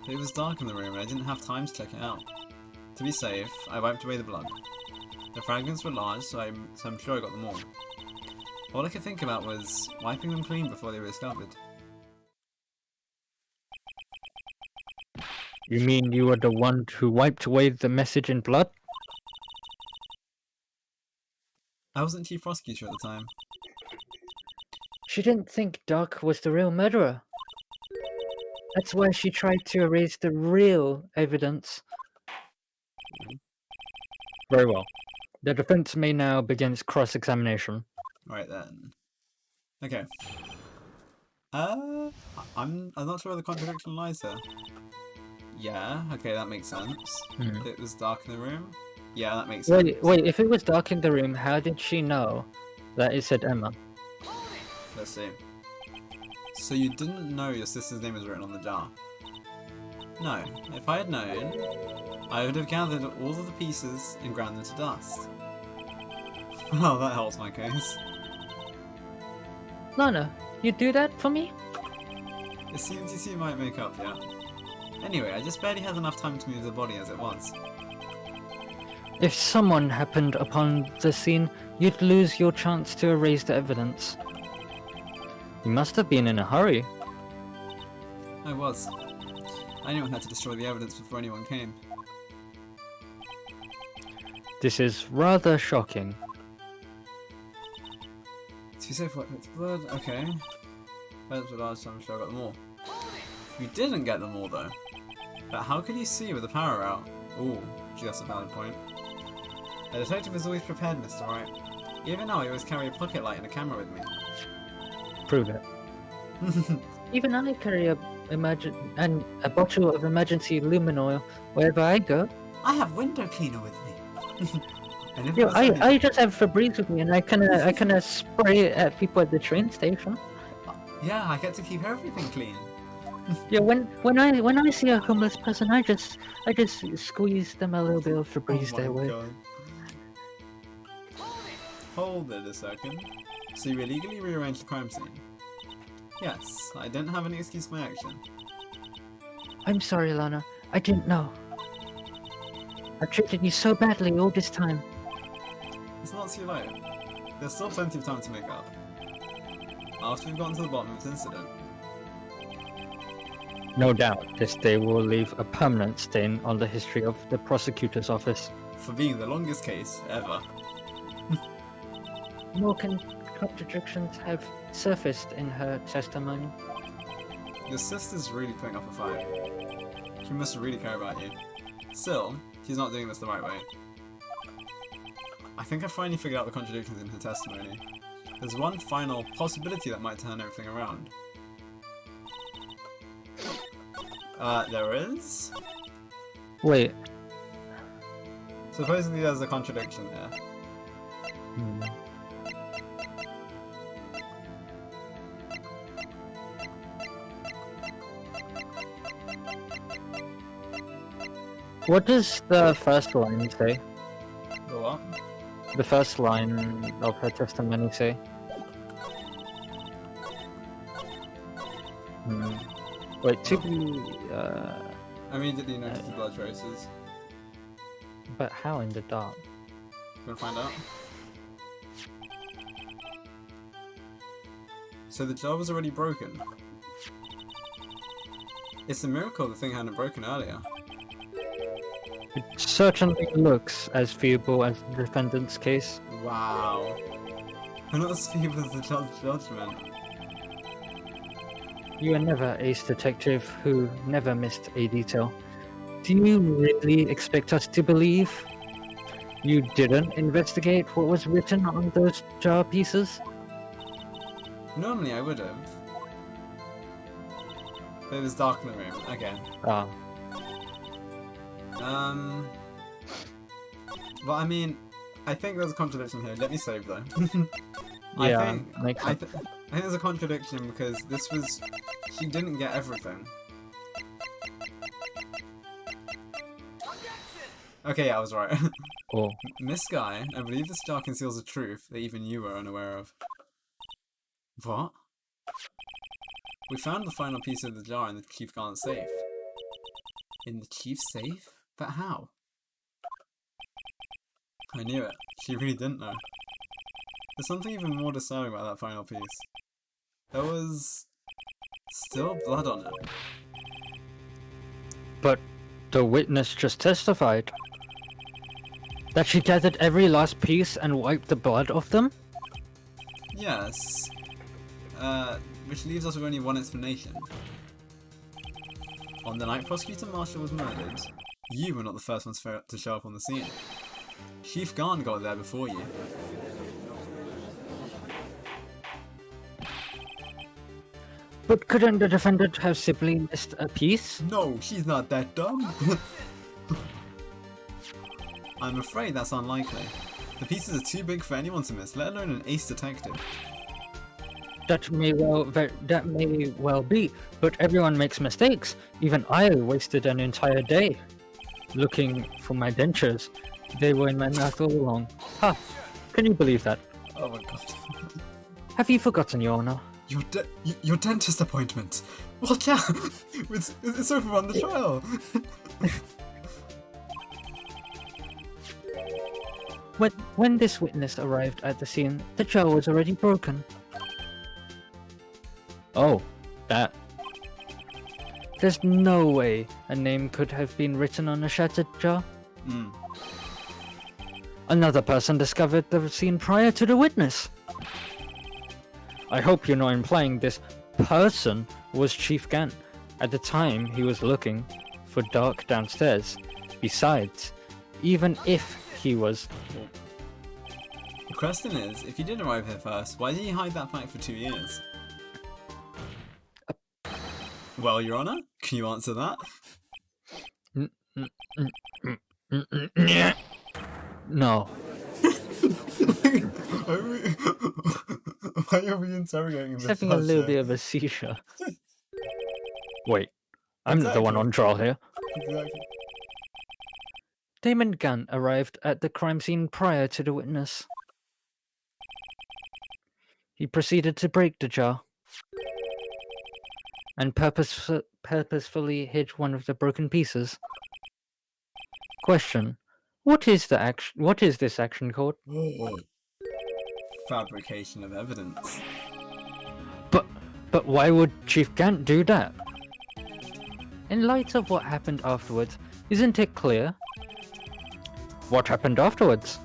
But it was dark in the room and I didn't have time to check it out. To be safe, I wiped away the blood. The fragments were large, so I'm sure I got them all. All I could think about was wiping them clean before they were discovered. You mean you were the one who wiped away the message in blood? I wasn't chief prosecutor at the time. She didn't think Doc was the real murderer. That's why she tried to erase the real evidence. Very well. The defense may now begin its cross-examination. Right then. Okay. I'm not sure where the contradiction lies here. Yeah, okay, that makes sense. Hmm. It was dark in the room. Yeah, that makes sense. Wait, if it was dark in the room, how did she know that it said Emma? Let's see. So you didn't know your sister's name was written on the jar? No. If I had known, I would have gathered all of the pieces and ground them to dust. Well, that helps my case. Lana, you do that for me? It seems you two might make up, yeah. Anyway, I just barely had enough time to move the body as it was. If someone happened upon the scene, you'd lose your chance to erase the evidence. You must have been in a hurry. I was. I knew I had to destroy the evidence before anyone came. This is rather shocking. To be safe, what? It's blood? Okay. That's what I was trying to show I got them all. You didn't get them all though. But how could you see with the power out? Ooh, gee, that's a valid point. A detective is always prepared, Mr. Wright. Even now, I always carry a pocket light and a camera with me. Prove it. Even I carry a bottle of emergency lumen oil wherever I go. I have window cleaner with me. And if it Yo, was only- I just have Febreze with me, and I kinda spray it at people at the train station. Yeah, I get to keep everything clean. Yeah, when I see a homeless person, I just squeeze them a little bit of Febreze their way. God. Hold it a second. So you illegally rearranged the crime scene? Yes, I didn't have any excuse for my action. I'm sorry, Lana. I didn't know. I treated you so badly all this time. It's not too late. There's still plenty of time to make up. After we've gotten to the bottom of this incident. No doubt, this day will leave a permanent stain on the history of the prosecutor's office. For being the longest case ever. More contradictions have surfaced in her testimony. Your sister's really putting up a fight. She must really care about you. Still, she's not doing this the right way. I think I finally figured out the contradictions in her testimony. There's one final possibility that might turn everything around. There is? Wait. Supposedly there's a contradiction here. Hmm. What does the first line say? The what? The first line of her testimony say? Hmm. Wait, to be, I immediately noticed the blood traces. but how in the dark? Gonna find out. So the jar was already broken. It's a miracle the thing hadn't broken earlier. It certainly looks as feasible as the defendant's case. Wow. We're not as feeble as the judge's judgment. You are never ace detective who never missed a detail. Do you really expect us to believe you didn't investigate what was written on those jar pieces? Normally I would have. But it was dark in the room. Okay. Ah, Well, I mean, I think there's a contradiction here. Let me save though. yeah, makes I sense. think there's a contradiction because this was... She didn't get everything. Okay, yeah, I was right. Oh, Miss Guy, I believe this jar conceals a truth that even you were unaware of. What? We found the final piece of the jar in the Chief Guard's safe. In the Chief's safe? But how? I knew it. She really didn't know. There's something even more disturbing about that final piece. There was... still blood on it. but the witness just testified that she gathered every last piece and wiped the blood off them? Yes. Which leaves us with only one explanation. On the night Prosecutor Marshall was murdered, you were not the first ones to show up on the scene. Chief Garn got there before you. But couldn't the defendant have simply missed a piece? No, she's not that dumb. I'm afraid that's unlikely. The pieces are too big for anyone to miss, let alone an ace detective. That may well be, but everyone makes mistakes. Even I wasted an entire day looking for my dentures. They were in my mouth all along. Ha! Can you believe that? Oh my god. Have you forgotten, Your Honor? Your dentist appointment. What? Yeah, it's over on the trial. When this witness arrived at the scene, the jar was already broken. Oh, that. There's no way a name could have been written on a shattered jar. Another person discovered the scene prior to the witness. I hope you're not implying this person was Chief Gant. At the time, he was looking for Dark downstairs. Besides, even if he was... The question is, if he did arrive here first, why did he hide that fact for 2 years? Well, Your Honor, can you answer that? No. Why are we interrogating this? He's having a little bit of a seizure. Wait, I'm not the one on trial here. Exactly. Damon Gant arrived at the crime scene prior to the witness. He proceeded to break the jar and purposefully hid one of the broken pieces. Question: What is this action called? Fabrication of evidence. But why would Chief Gant do that? In light of what happened afterwards, isn't it clear? What happened afterwards?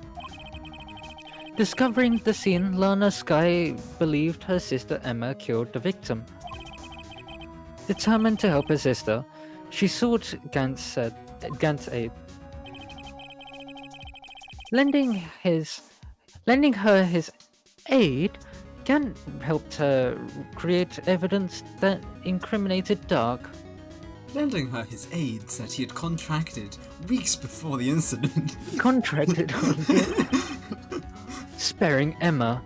Discovering the scene, Lana Skye believed her sister Emma killed the victim. Determined to help her sister, she sought Gant's aid. Lending her his aid, Gant helped her create evidence that incriminated Dark. Lending her his aid said he had contracted weeks before the incident. Contracted on it, sparing Emma,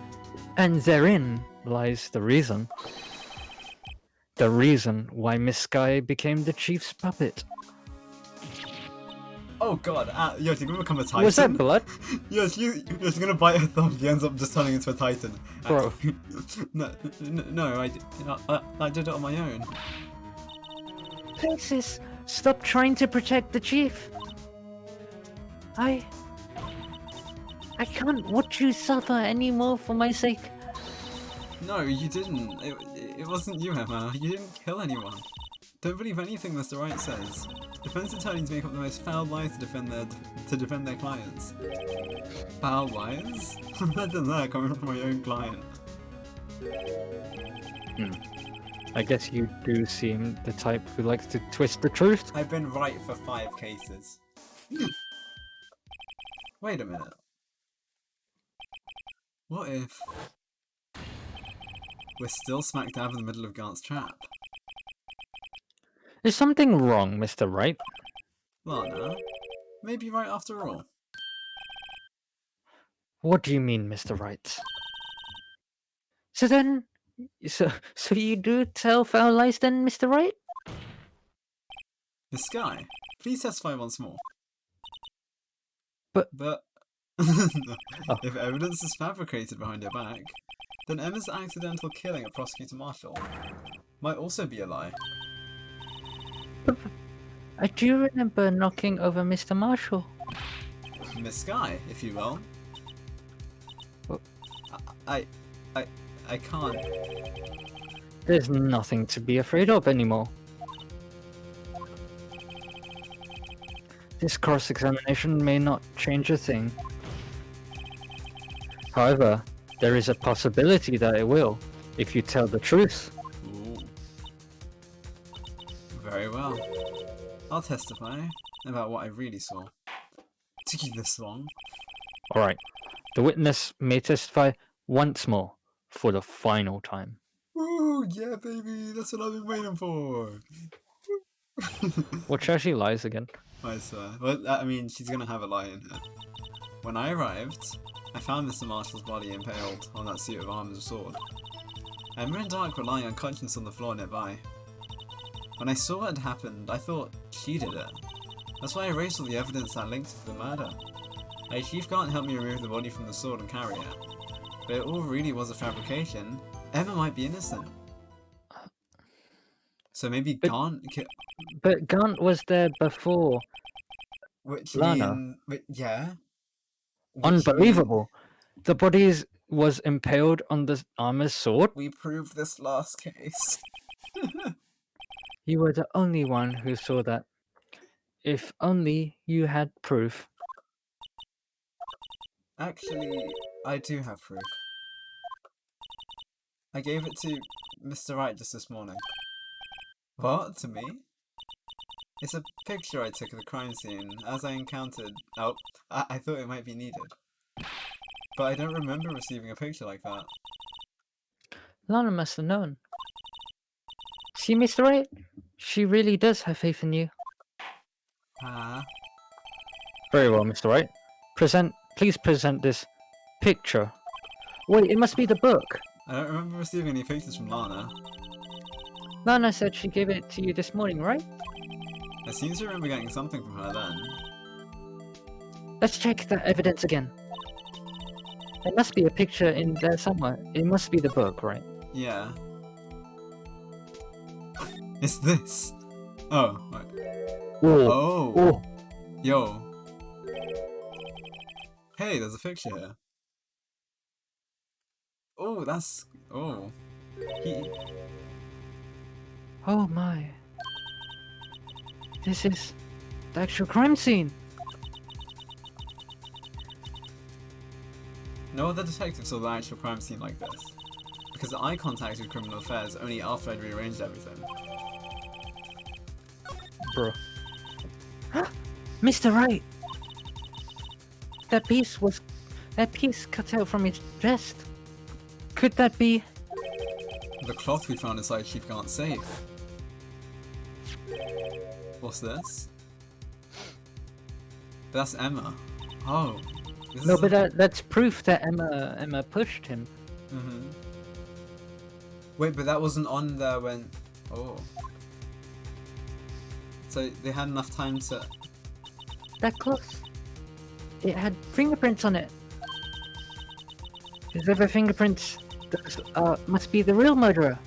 and therein lies the reason. The reason why Miss Skye became the chief's puppet. Oh god, yes, you're gonna become a titan. Was that blood? Yes, you're gonna bite her thumb, he ends up just turning into a titan. Bro. No, I did it on my own. Princess, stop trying to protect the chief. I can't watch you suffer anymore for my sake. No, you didn't. It wasn't you, Emma. You didn't kill anyone. Don't believe anything Mr. Wright says. Defense attorneys make up the most foul lies to defend their clients. Foul lies? Imagine that coming from my own client. I guess you do seem the type who likes to twist the truth. I've been right for 5 cases. Wait a minute. What if we're still smack dab in the middle of Gant's trap? Is something wrong, Mr. Wright? Lana, maybe right after all. What do you mean, Mr. Wright? So you do tell foul lies then, Mr. Wright? Miss Skye, please testify once more. But if evidence is fabricated behind your back, then Emma's accidental killing of Prosecutor Marshall might also be a lie. I do remember knocking over Mr. Marshall. Miss Skye, if you will. What? I can't. There's nothing to be afraid of anymore. This cross-examination may not change a thing. However, there is a possibility that it will, if you tell the truth. Ooh. Very well. I'll testify about what I really saw. Took you this long. Alright, the witness may testify once more for the final time. Woo, yeah, baby, that's what I've been waiting for. Watch how she lies again. I swear. Well, I mean, she's gonna have a lie in here. When I arrived, I found Mr. Marshall's body impaled on that suit of arms and sword. Emma and Dark were lying unconscious on the floor nearby. When I saw what had happened, I thought she did it. That's why I erased all the evidence that linked it to the murder. A chief can't help me remove the body from the sword and carry it. But it all really was a fabrication. Emma might be innocent. So maybe Gaunt... But Gaunt was there before. Which Lana. yeah. Unbelievable. The body was impaled on the armor's sword. We proved this last case. You were the only one who saw that. If only you had proof. Actually, I do have proof. I gave it to Mr. Wright just this morning. What? To me? It's a picture I took of the crime scene as I encountered... Oh, I thought it might be needed. But I don't remember receiving a picture like that. Lana must have known. See, Mr. Wright? She really does have faith in you. Ah. Very well, Mr. Wright. Please present this picture. Wait, it must be the book. I don't remember receiving any pictures from Lana. Lana said she gave it to you this morning, right? I seem to remember getting something from her then. Let's check the evidence again. There must be a picture in there somewhere. It must be the book, right? Yeah. It's this! Oh, right. Whoa. Oh! Oh. Yo. Hey, there's a picture here. Oh, that's... Oh. Oh my. This is the actual crime scene. No other detective saw the actual crime scene like this. Because I contacted Criminal Affairs only after I'd rearranged everything. Bro. Mr. Wright! That piece cut out from his chest. Could that be... The cloth we found inside Chief Gaunt's safe. What's this? That's Emma. Oh. No, but that's proof that Emma pushed him. Mm-hmm. Wait, but that wasn't on there when... Oh. So they had enough time to... That cloth. It had fingerprints on it. If there were fingerprints, those must be the real murderer.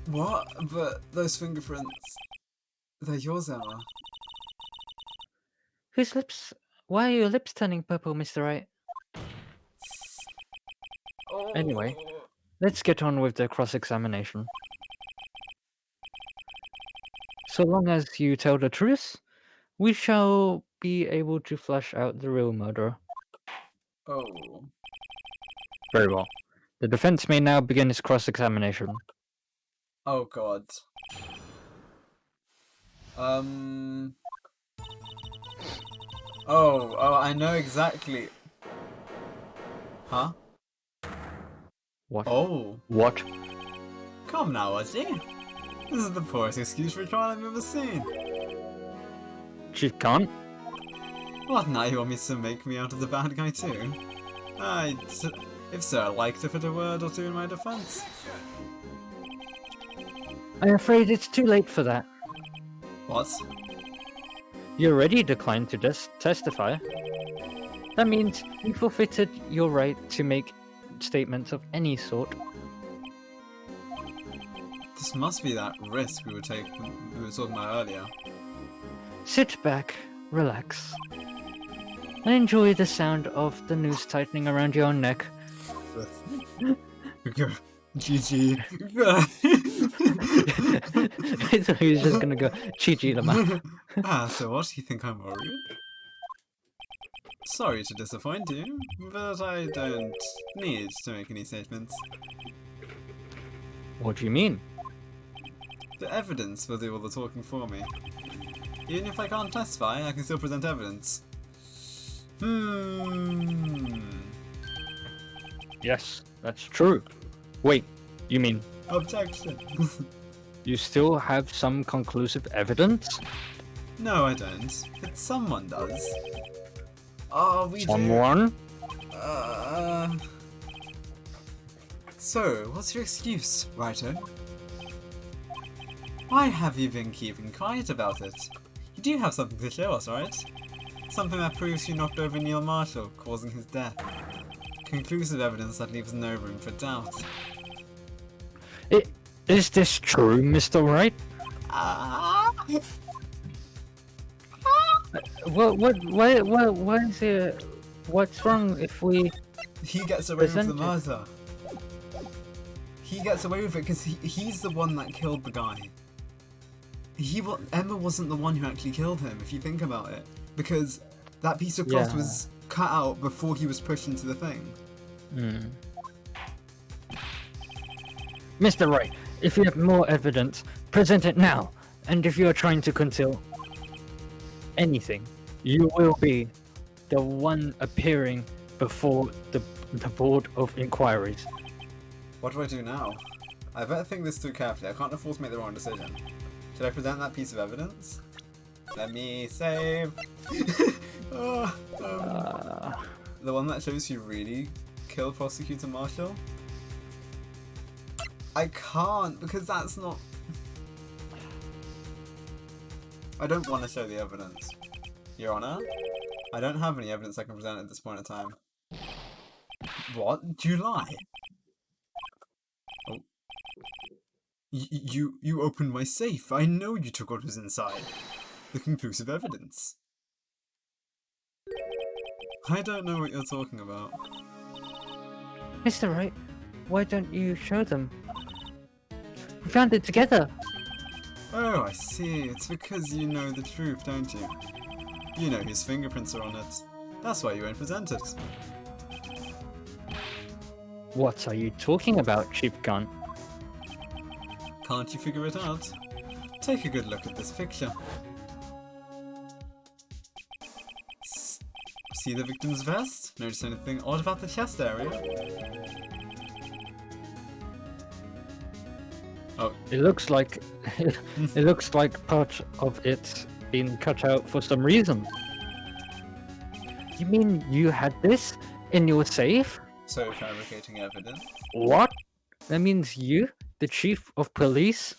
What? But those fingerprints... They're yours, Emma. Whose lips... Why are your lips turning purple, Mr. Wright? Oh. Anyway, let's get on with the cross-examination. So long as you tell the truth, we shall be able to flush out the real murderer. Oh. Very well. The defense may now begin its cross-examination. Oh god. Oh, I know exactly. Huh? What? Oh. What? Come now, Archie. This is the poorest excuse for a trial I've ever seen. Chief Khan? What, now you want me to make me out of the bad guy too? If so, I'd like to put a word or two in my defense. I'm afraid it's too late for that. What? You already declined to testify. That means you forfeited your right to make statements of any sort. This must be that risk we were talking about earlier. Sit back, relax, and enjoy the sound of the noose tightening around your neck. GG. I thought he was just gonna go, GG Lamar. So what, you think I'm worried? Sorry to disappoint you, but I don't need to make any statements. What do you mean? The evidence will do all the talking for me. Even if I can't testify, I can still present evidence. Yes, that's true. Wait, you mean Objection. you still have some conclusive evidence? No, I don't. But someone does. Oh, we Someone? do. So, what's your excuse, writer? Why have you been keeping quiet about it? You do have something to show us, right? Something that proves you knocked over Neil Marshall, causing his death. Conclusive evidence that leaves no room for doubt. Is this true, Mr. Wright? What is it? What's wrong if we... He gets away with the murder. He gets away with it because he's the one that killed the guy. Emma wasn't the one who actually killed him, if you think about it. Because that piece of cloth was cut out before he was pushed into the thing. Mr. Wright, if you have more evidence, present it now. And if you are trying to conceal anything, you will be the one appearing before the Board of Inquiries. What do I do now? I better think this through carefully. I can't afford to make the wrong decision. Should I present that piece of evidence? Let me save. The one that shows you really killed Prosecutor Marshall? I can't, because that's not... I don't want to show the evidence. Your Honor, I don't have any evidence I can present at this point in time. What? Do you lie? Oh. You opened my safe. I know you took what was inside. The conclusive evidence. I don't know what you're talking about. Mr. Wright, why don't you show them? We found it together. Oh, I see. It's because you know the truth, don't you? You know whose fingerprints are on it. That's why you won't present it. What are you talking about, Chief Gunn? Can't you figure it out? Take a good look at this picture. See the victim's vest? Notice anything odd about the chest area? Oh. It looks like it looks like part of it's been cut out for some reason. You mean you had this in your safe? So fabricating evidence? What? That means you, the chief of police,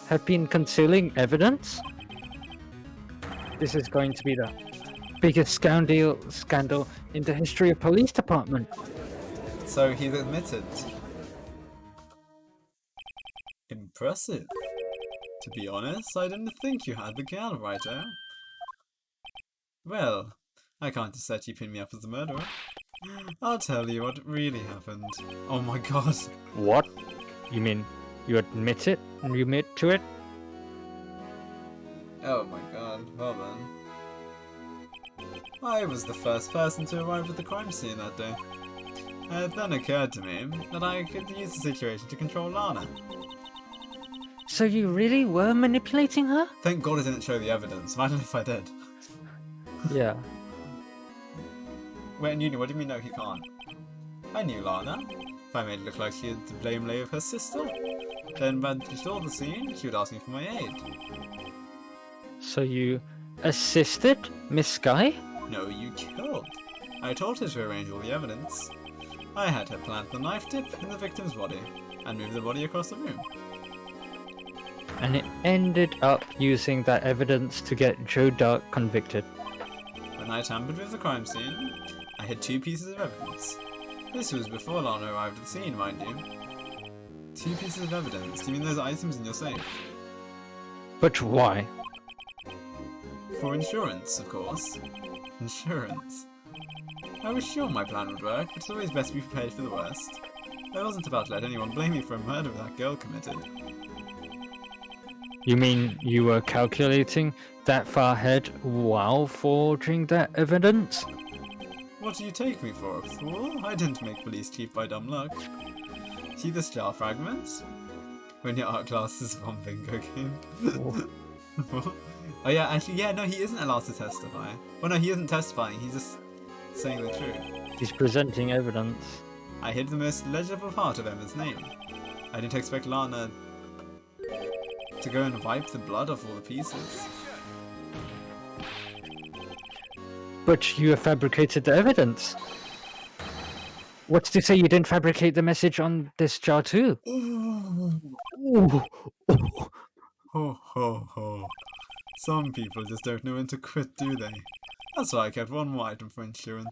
have been concealing evidence? This is going to be the biggest scandal in the history of police department. So he's admitted. Impressive. To be honest, I didn't think you had the gal, writer. Well, I can't just let you pin me up as a murderer. I'll tell you what really happened. Oh my god. What? You mean you admit it? You admit to it? Oh my god, well then. I was the first person to arrive at the crime scene that day. It then occurred to me that I could use the situation to control Lana. So you really were manipulating her? Thank god I didn't show the evidence. Imagine if I did. Yeah. Wait, and you knew, what do you mean no, he can't? I knew Lana. If I made it look like she had the blame lay of her sister, then when she saw the scene, she would ask me for my aid. So you assisted Miss Sky? No, you killed. I told her to arrange all the evidence. I had her plant the knife tip in the victim's body, and move the body across the room. And it ended up using that evidence to get Joe Dark convicted. When I tampered with the crime scene, I hid 2 pieces of evidence. This was before Lana arrived at the scene, mind you. 2 pieces of evidence? Do you mean those items in your safe? But why? For insurance, of course. Insurance. I was sure my plan would work, but it's always best to be prepared for the worst. I wasn't about to let anyone blame me for a murder that girl committed. You mean you were calculating that far ahead while forging that evidence? What do you take me for, a fool? I didn't make police chief by dumb luck. See the star fragments? When your art class is one bingo game. Oh yeah, actually, yeah, no, he isn't allowed to testify. Well, no, he isn't testifying, he's just saying the truth. He's presenting evidence. I hid the most legible part of Emma's name. I didn't expect Lana to go and wipe the blood off all the pieces. But you have fabricated the evidence. What's to say you didn't fabricate the message on this jar too? Ooh. Ho ho ho. Some people just don't know when to quit, do they? That's why I kept one more item for insurance.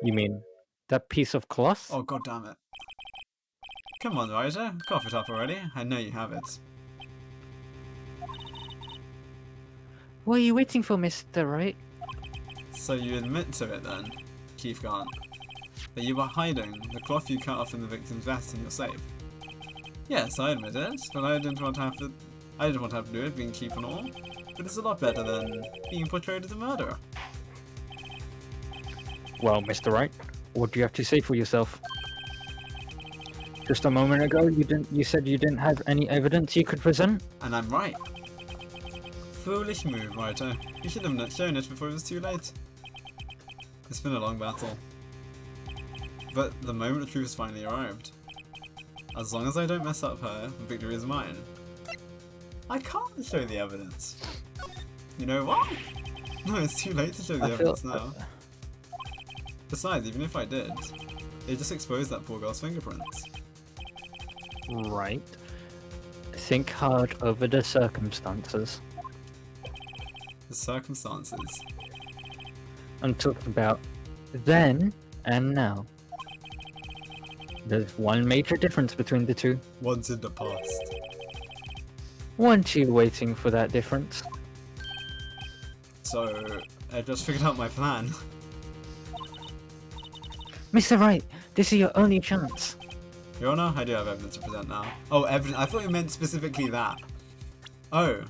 You mean that piece of cloth? Oh, god damn it. Come on, Ryder. Cough it up already. I know you have it. What are you waiting for, Mr. Wright? So you admit to it then, Chief Grant, that you were hiding the cloth you cut off in the victim's vest in your safe. Yes, I admit it, but I didn't want to have to do it being cheap and all. But it's a lot better than being portrayed as a murderer. Well, Mr. Wright, what do you have to say for yourself? Just a moment ago, you said you didn't have any evidence you could present? And I'm right. Foolish move, Ryder. You should have shown it before it was too late. It's been a long battle. But the moment of truth has finally arrived. As long as I don't mess up her, victory is mine. I can't show the evidence. You know what? No, it's too late to show the evidence now. Besides, even if I did, it just exposed that poor girl's fingerprints. Right. Think hard over the circumstances. The circumstances. I'm talking about then and now. There's one major difference between the two. One's in the past. Weren't you waiting for that difference? So, I just figured out my plan. Mr. Wright, this is your only chance. Your Honor, I do have evidence to present now. Oh, evidence. I thought you meant specifically that. Oh.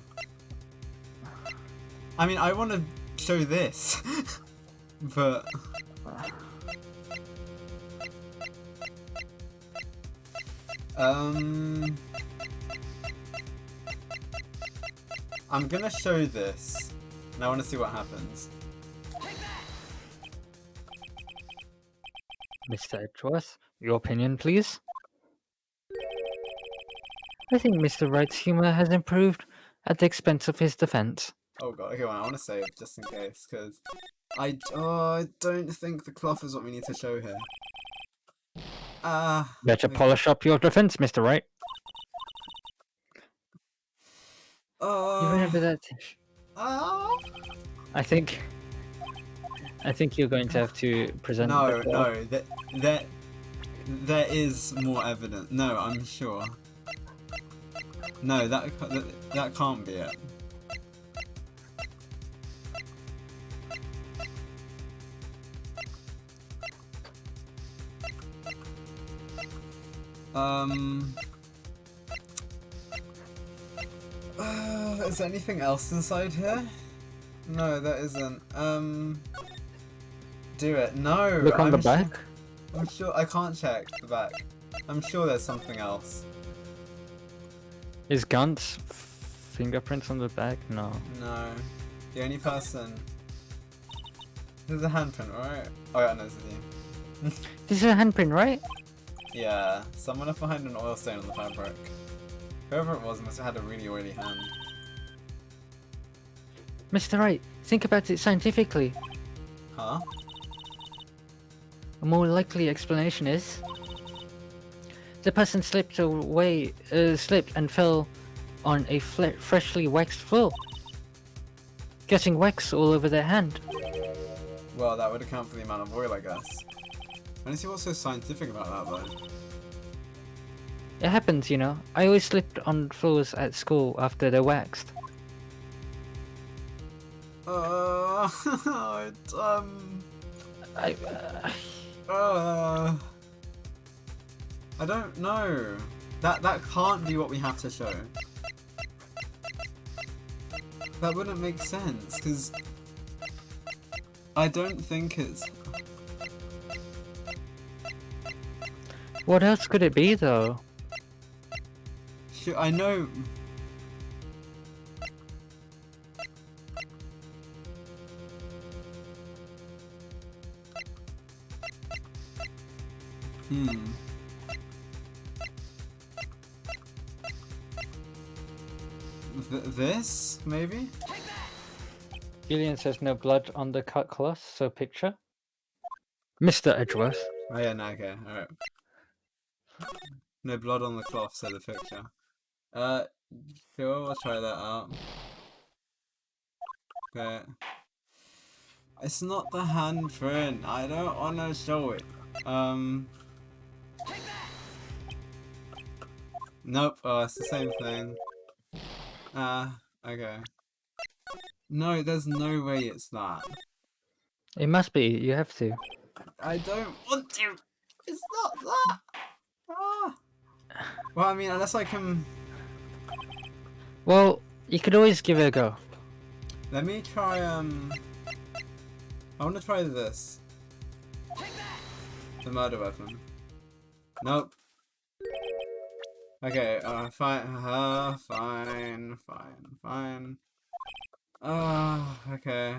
I mean, I want to show this. But... I'm gonna show this, and I want to see what happens. Mr. Edgeworth, your opinion, please? I think Mr. Wright's humor has improved at the expense of his defense. Oh god, okay, well, I want to save just in case, because I don't think the cloth is what we need to show here. Better okay. polish up your defense, Mr. Wright. You remember that? I think you're going to have to present. No, there is more evidence. No, I'm sure. No, that can't be it. Is there anything else inside here? No, there isn't. Do it. No! Look on the back. I'm sure. I can't check the back. I'm sure there's something else. Is Gunt's fingerprints on the back? No. No. The only person... There's a handprint, right? Oh yeah, no, this is you. This is a handprint, right? Yeah, someone left behind an oil stain on the fabric. Whoever it was must have had a really oily hand. Mr. Wright, think about it scientifically. Huh? A more likely explanation is the person slipped and fell on a freshly waxed floor, getting wax all over their hand. Well, that would account for the amount of oil, I guess. I don't see what's so scientific about that, though. It happens, you know. I always slipped on floors at school after they're waxed. I don't know. That can't be what we have to show. That wouldn't make sense, because I don't think it's... What else could it be, though? Sure, I know... Hmm. This, maybe? Julian says no blood on the cut cloth, so picture. Mr. Edgeworth. Oh yeah, no, okay, alright. No blood on the cloth, so the picture. Sure, we'll try that out. Okay. It's not the handprint. I don't want to show it. Nope. Oh, it's the same thing. Okay. No, there's no way it's that. It must be. You have to. I don't want to. It's not that. Ah. Well, I mean, unless I can. Well, you could always give it a go. Let me try. I want to try this. The murder weapon. Nope. Okay. Fine. Fine. Okay.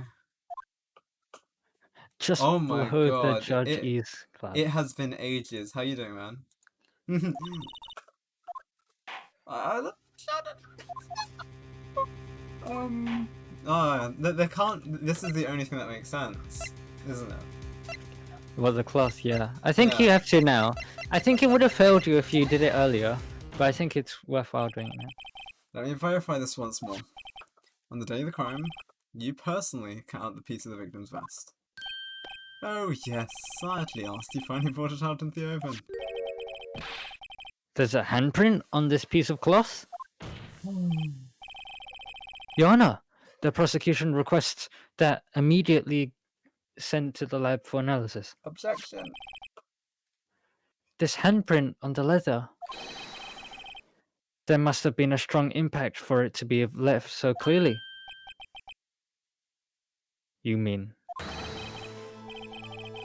Just Oh my below god. the judge is class. It has been ages. How you doing, man? Shut it. They can't. This is the only thing that makes sense, isn't it? Well, the cloth, yeah. I think Yeah. you have to now. I think it would have failed you if you did it earlier, but I think it's worthwhile doing it now. Let me verify this once more. On the day of the crime, you personally cut out the piece of the victim's vest. Oh yes, sadly asked, you finally brought it out into the open. There's a handprint on this piece of cloth? Your Honor, the prosecution requests that immediately sent to the lab for analysis. Objection. This handprint on the leather. There must have been a strong impact for it to be left so clearly. You mean?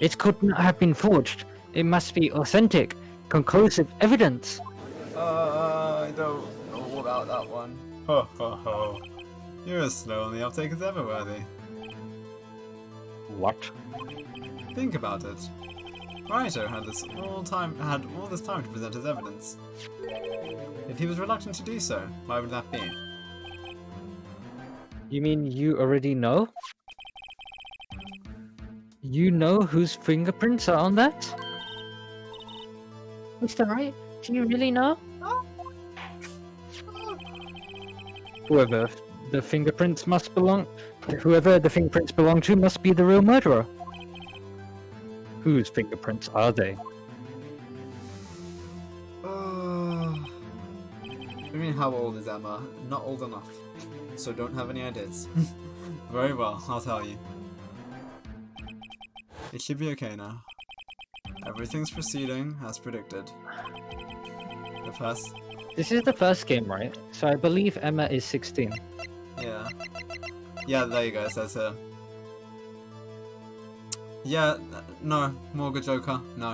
It could not have been forged. It must be authentic, conclusive evidence. I don't know about that one. Ho ho ho. You're as slow on the uptake as ever, Worthy. What? Think about it. Raito had all this time to present his evidence. If he was reluctant to do so, why would that be? You mean you already know? You know whose fingerprints are on that? Mr. Wright, do you really know? Whoever the fingerprints belong to must be the real murderer. Whose fingerprints are they? I mean, how old is Emma? Not old enough. So don't have any ideas. Very well, I'll tell you. It should be okay now. Everything's proceeding as predicted. This is the first game, right? So I believe Emma is 16. Yeah. Yeah, there you go, it says here. Yeah, no. Mortgage Joker, no.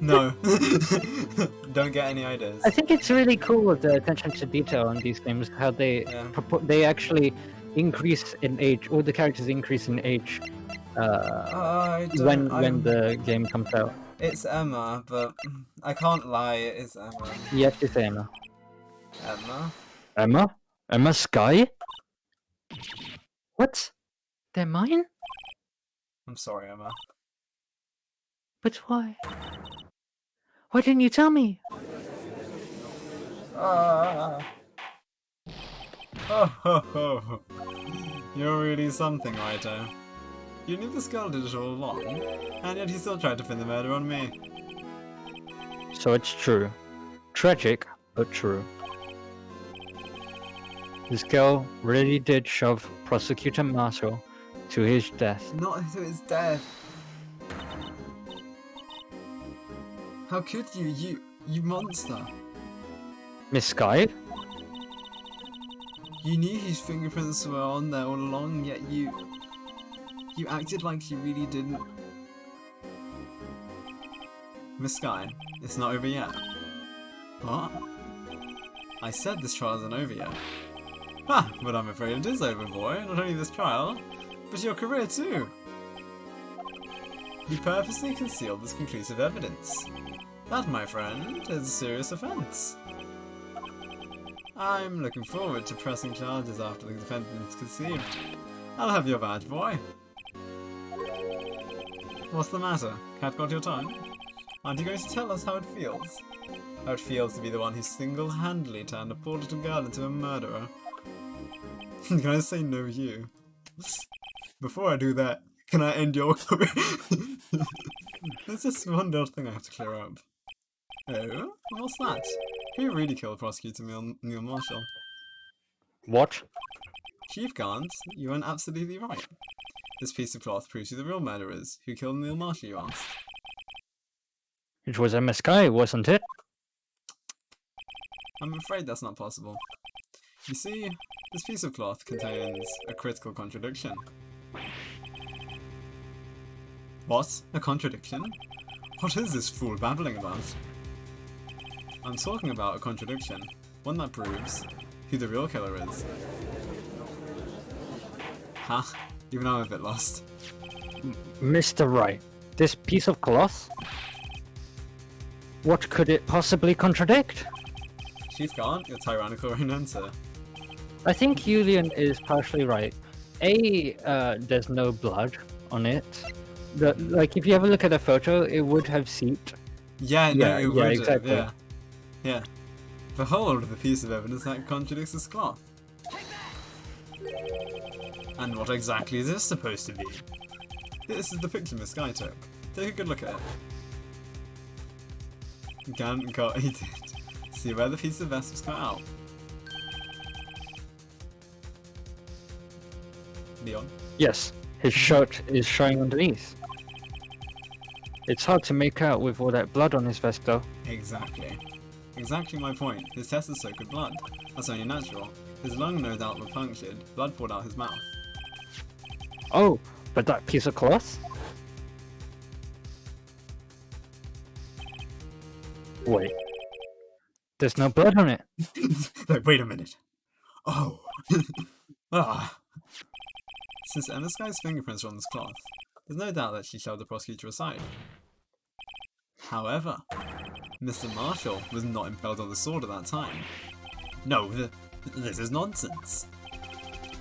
No. Don't get any ideas. I think it's really cool the attention to detail on these games, how they they actually increase in age, all the characters increase in age when the game comes out. It's Emma, but I can't lie, it is Emma. You have to say Emma. Emma? Emma? Emma Sky? What? They're mine? I'm sorry, Emma. But why? Why didn't you tell me? Oh ho ho. You're really something, Raito. You knew this girl did it all along, and yet you still tried to pin the murder on me. So it's true. Tragic, but true. This girl really did shove Prosecutor Marshall to his death. Not to his death. How could you? You monster. Miss Sky? You knew his fingerprints were on there all along, yet you acted like you really didn't. Miss Sky, it's not over yet. What? I said this trial isn't over yet. Ah, but I'm afraid it is over, boy. Not only this trial, but your career too. You purposely concealed this conclusive evidence. That, my friend, is a serious offence. I'm looking forward to pressing charges after the defendant is conceived. I'll have your badge, boy. What's the matter? Cat got your tongue? Aren't you going to tell us how it feels? How it feels to be the one who single-handedly turned a poor little girl into a murderer? Can I say no you? Before I do that, can I end your career? There's just one little thing I have to clear up. Oh? What's that? Who really killed Prosecutor Neil Marshall? What? Chief Gant, you weren't absolutely right. This piece of cloth proves who the real murderer is. Who killed Neil Marshall, you asked? It was MSK, wasn't it? I'm afraid that's not possible. You see, this piece of cloth contains a critical contradiction. What? A contradiction? What is this fool babbling about? I'm talking about a contradiction. One that proves who the real killer is. Huh? Even I'm a bit lost. Mr. Wright, this piece of cloth? What could it possibly contradict? Chief Gant, you're tyrannical Renenter. I think Julian is partially right. There's no blood on it. Like, if you have a look at a photo, it would have seeped. Yeah, no, it would exactly. have, yeah. Behold the piece of evidence that contradicts this cloth. And what exactly is this supposed to be? This is the picture Miss Sky took. Take a good look at it. Gant got he did. See where the piece of vest was cut out? Leon? Yes, his shirt is showing underneath. It's hard to make out with all that blood on his vest, though. Exactly. Exactly my point. His chest is soaked with blood. That's only natural. His lung no doubt were punctured. Blood poured out his mouth. Oh, but that piece of cloth? Wait. There's no blood on it. Like, wait a minute. Oh. Ah. Since Emma Sky's fingerprints are on this cloth, there's no doubt that she shoved the prosecutor aside. However, Mr. Marshall was not impaled on the sword at that time. No, this is nonsense.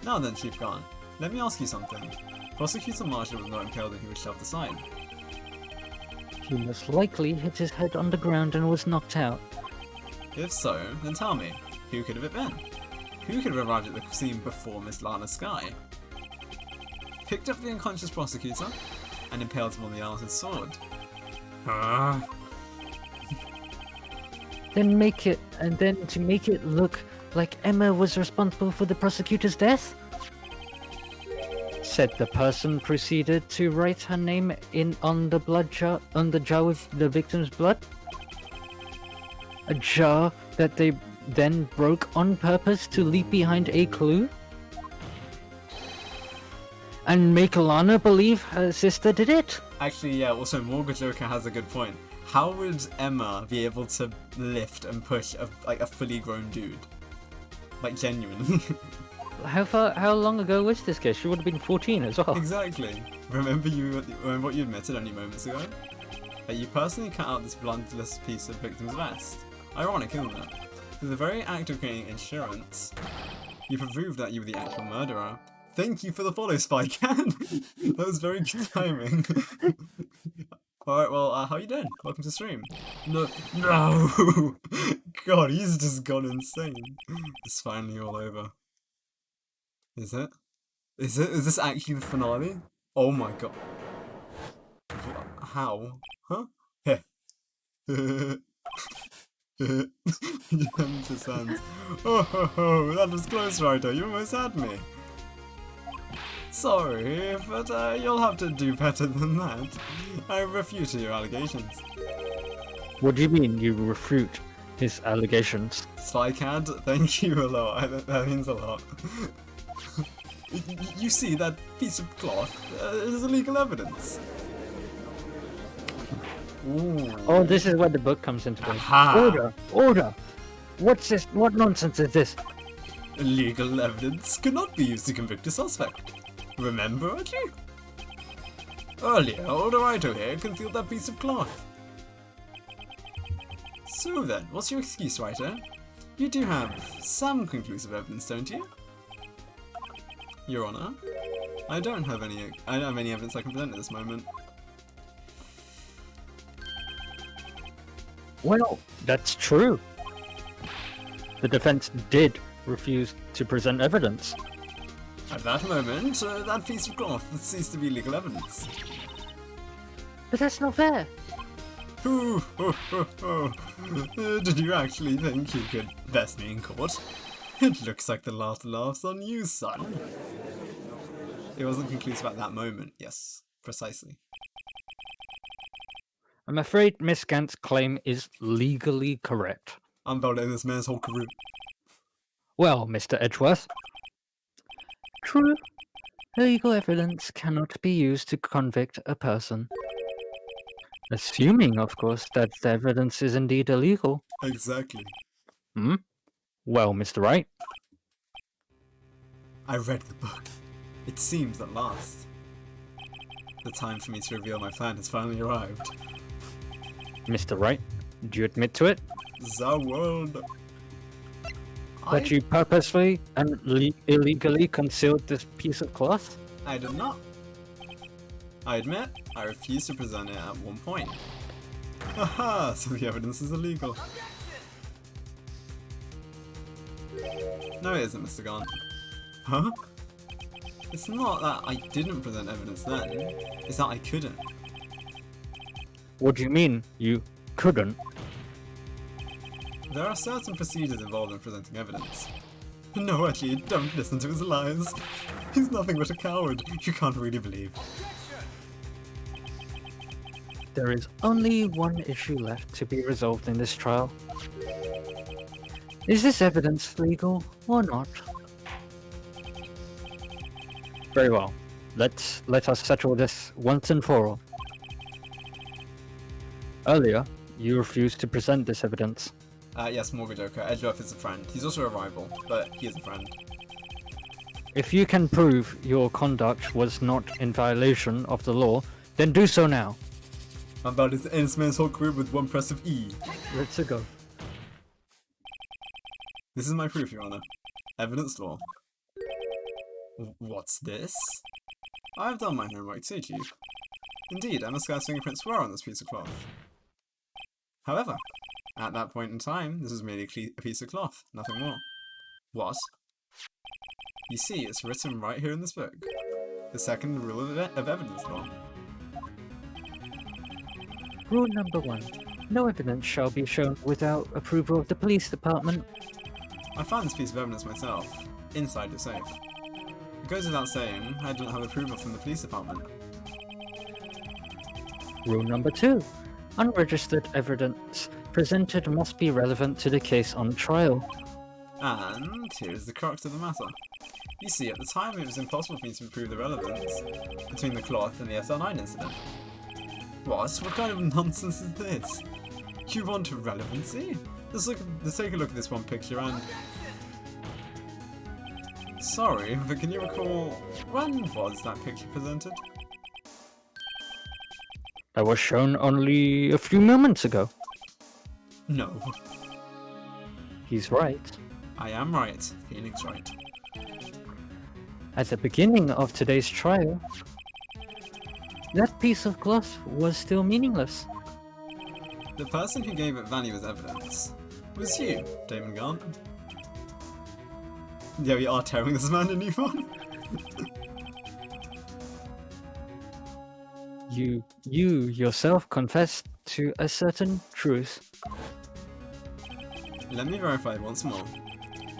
Now then, Chief Gant, let me ask you something. Prosecutor Marshall was not impaled and he was shoved aside. He most likely hit his head on the ground and was knocked out. If so, then tell me, who could have it been? Who could have arrived at the scene before Miss Lana Sky? Picked up the unconscious prosecutor and impaled him on the arm with his sword. Then to make it look like Emma was responsible for the prosecutor's death? Said the person proceeded to write her name on the jar with the victim's blood. A jar that they then broke on purpose to leave behind a clue? And make Alana believe her sister did it? Actually, yeah, also Morgan Joker has a good point. How would Emma be able to lift and push a fully grown dude? Like, genuinely. How long ago was this case? She would have been 14 as well. Exactly. Remember what you admitted only moments ago? That you personally cut out this bloodless piece of victim's vest. Ironic, isn't it? Through the very act of getting insurance, you proved that you were the actual murderer. Thank you for the follow, Spycan! That was very good timing. Alright, well, how you doing? Welcome to stream. No! God, he's just gone insane. It's finally all over. Is it? Is this actually the finale? Oh my god. How? Huh? Yeah. Just hands. Oh, that was close, Ryder. You almost had me. Sorry, but you'll have to do better than that. I refute your allegations. What do you mean you refute his allegations? Spycad, thank you a lot. That means a lot. You see, that piece of cloth is illegal evidence. Ooh. Oh, this is where the book comes into play. Aha. Order! What's this? What nonsense is this? Illegal evidence cannot be used to convict a suspect. Remember, aren't you? Earlier, old Raito here concealed that piece of cloth. So then, what's your excuse, Raito? You do have some conclusive evidence, don't you? Your Honor, I don't have any evidence I can present at this moment. Well, that's true. The defense did refuse to present evidence. At that moment, that piece of cloth ceased to be legal evidence. But that's not fair. Ooh, did you actually think you could best me in court? It looks like the last laugh's on you, son. It wasn't conclusive at that moment, yes, precisely. I'm afraid Miss Gant's claim is legally correct. I'm validating this man's whole career. Well, Mr. Edgeworth. True. Legal evidence cannot be used to convict a person. Assuming, of course, that the evidence is indeed illegal. Exactly. Hmm? Well, Mr. Wright. I read the book. It seems at last. The time for me to reveal my plan has finally arrived. Mr. Wright, do you admit to it? The world. That you purposely and illegally concealed this piece of cloth? I did not. I admit, I refused to present it at one point. Haha, so the evidence is illegal. No, it isn't, Mr. Gaunt. Huh? It's not that I didn't present evidence then, it's that I couldn't. What do you mean, you couldn't? There are certain procedures involved in presenting evidence. No, actually, don't listen to his lies. He's nothing but a coward you can't really believe. There is only one issue left to be resolved in this trial. Is this evidence legal or not? Very well. Let us settle this once and for all. Earlier, you refused to present this evidence. Yes, Morgadoka. Edgeworth is a friend. He's also a rival, but he is a friend. If you can prove your conduct was not in violation of the law, then do so now. I'm about to end this man's whole career with one press of E. Let's go. This is my proof, Your Honor. Evidence law. What's this? I've done my homework too, Chief. Indeed, Emma Sky's fingerprints were on this piece of cloth. However, at that point in time, this was merely a piece of cloth, nothing more. What? You see, it's written right here in this book. The second rule of evidence law. Rule number 1. No evidence shall be shown without approval of the police department. I found this piece of evidence myself, inside the safe. It goes without saying, I didn't have approval from the police department. Rule number 2. Unregistered evidence presented must be relevant to the case on trial. And here's the crux of the matter. You see, at the time it was impossible for me to prove the relevance between the cloth and the SL9 incident. What kind of nonsense is this? You want relevancy? Let's take a look at this one picture and... Sorry, but can you recall when was that picture presented? That was shown only a few moments ago. No. He's right. I am right. Phoenix right. At the beginning of today's trial, that piece of cloth was still meaningless. The person who gave it value as evidence was you, Damon Gaunt. Yeah, we are tearing this man a new one. You yourself confessed to a certain truth. Let me verify once more.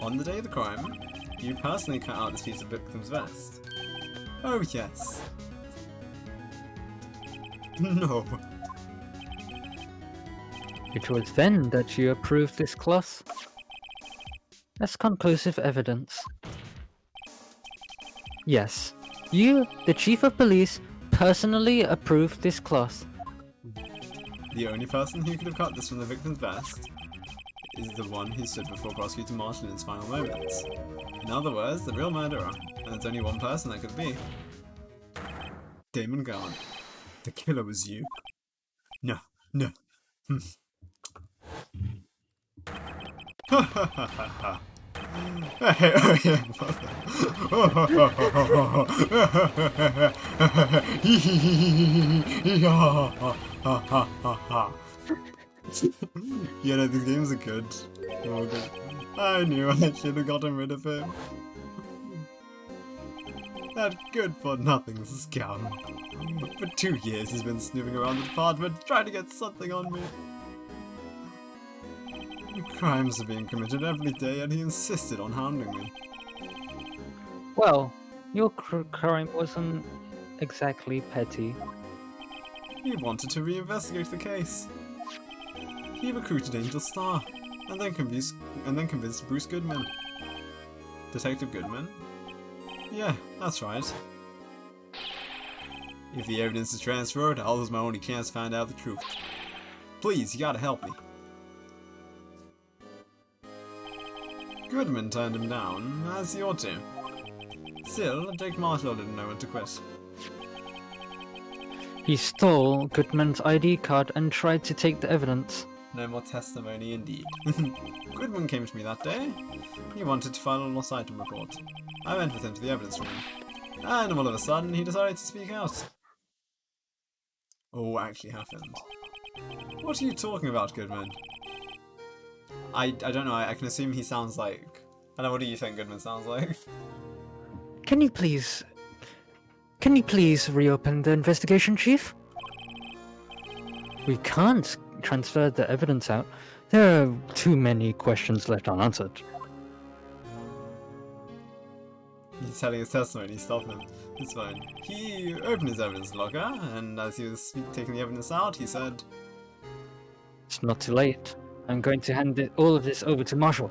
On the day of the crime, you personally cut out this piece of victim's vest. Oh yes. No. It was then that you approved this cloth. That's conclusive evidence. Yes, you, the Chief of Police, personally approved this cloth. The only person who could have cut this from the victim's vest is the one who stood before Prosecutor Marshall in his final moments. In other words, the real murderer, and there's only one person that could be. Damon Gaunt. The killer was you? No, no. Ha ha ha ha ha. Hey, oh yeah, yeah, no, these games are good. Oh, good. I knew I should have gotten rid of him. That good-for-nothing scum. For 2 years he's been snooping around the department trying to get something on me. Crimes are being committed every day and he insisted on hounding me. Well, your crime wasn't exactly petty. He wanted to reinvestigate the case. He recruited Angel Star, and then convinced Bruce Goodman. Detective Goodman? Yeah, that's right. If the evidence is transferred, I'll lose my only chance to find out the truth. Please, you gotta help me. Goodman turned him down, as he ought to. Still, Jake Marshall didn't know when to quit. He stole Goodman's ID card and tried to take the evidence. No more testimony indeed. Goodman came to me that day. He wanted to file a lost item report. I went with him to the evidence room. And all of a sudden, he decided to speak out. Oh, what actually happened? What are you talking about, Goodman? I don't know, I can assume he sounds like... I don't know, what do you think Goodman sounds like? Can you please reopen the investigation, Chief? We can't transfer the evidence out. There are too many questions left unanswered. He's telling his testimony, stop him. It's fine. He opened his evidence locker, and as he was taking the evidence out, he said... It's not too late. I'm going to hand all of this over to Marshall.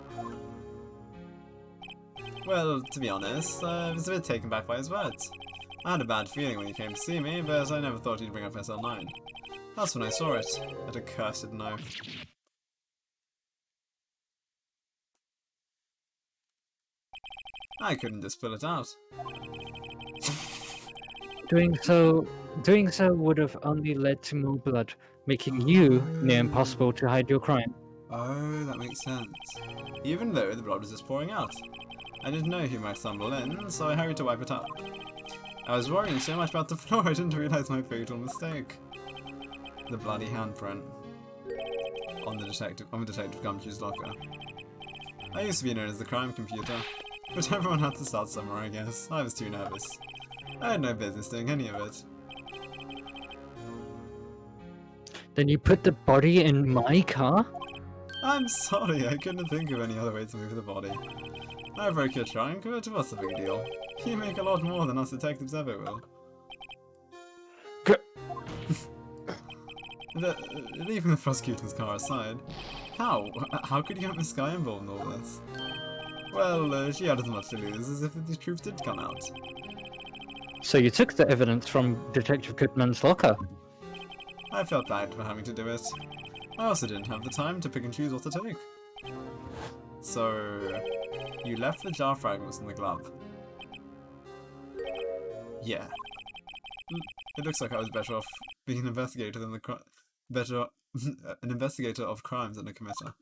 Well, to be honest, I was a bit taken back by his words. I had a bad feeling when he came to see me, but I never thought he'd bring up SL9. That's when I saw it. That accursed knife. I couldn't just pull it out. Doing so would have only led to more blood, making you near impossible to hide your crime. Oh, that makes sense. Even though the blood was just pouring out. I didn't know he might stumble in, so I hurried to wipe it up. I was worrying so much about the floor I didn't realize my fatal mistake. The bloody handprint on Detective Gumshoe's locker. I used to be known as the crime computer, but everyone had to start somewhere, I guess. I was too nervous. I had no business doing any of it. Then you put the body in my car? I'm sorry, I couldn't think of any other way to move the body. I broke your trunk, but what's the big deal? You make a lot more than us detectives ever will. Leaving the prosecutor's car aside, how could you get Miss Sky involved in all this? Well, she had as much to lose as if the truth did come out. So you took the evidence from Detective Goodman's locker? I felt bad for having to do it. I also didn't have the time to pick and choose what to take. So, you left the jar fragments in the glove. Yeah. It looks like I was better off being an investigator than an investigator of crimes than a committer.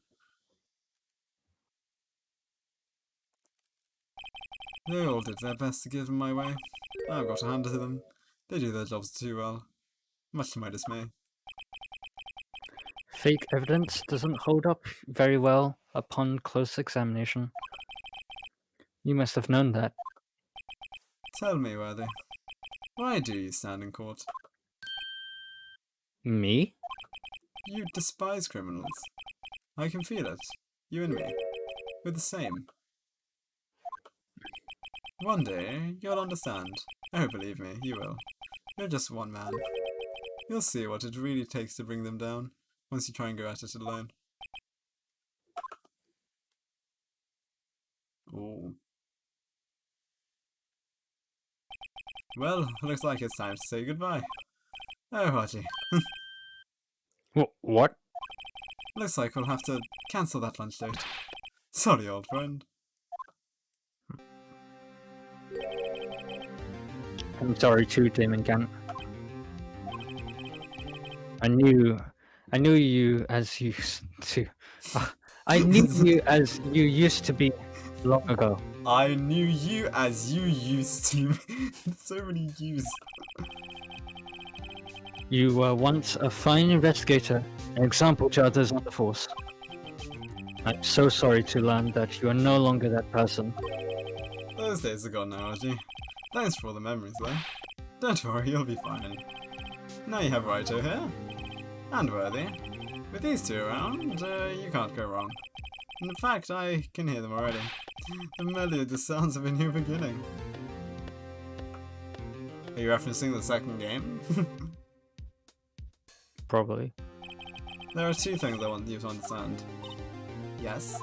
They all did their best to give them my way. I've got to hand it to them. They do their jobs too well. Much to my dismay. Fake evidence doesn't hold up very well upon close examination. You must have known that. Tell me, Worthy. Why do you stand in court? Me? You despise criminals. I can feel it. You and me. We're the same. One day, you'll understand. Oh, believe me, you will. You're just one man. You'll see what it really takes to bring them down, once you try and go at it alone. Ooh. Well, looks like it's time to say goodbye. Oh, Haji. What? Looks like we'll have to cancel that lunch date. Sorry, old friend. I'm sorry too, Damon Gant. I knew you as you used to. I knew you as you used to be long ago. I knew you as you used to. So many yous. You were once a fine investigator, an example to others on the force. I'm so sorry to learn that you are no longer that person. Those days are gone now, Archie. Thanks for all the memories, though. Don't worry, you'll be fine. Now you have Raito here. And Worthy. With these two around, you can't go wrong. In fact, I can hear them already. The melody of the sounds of a new beginning. Are you referencing the second game? Probably. There are two things I want you to understand. Yes.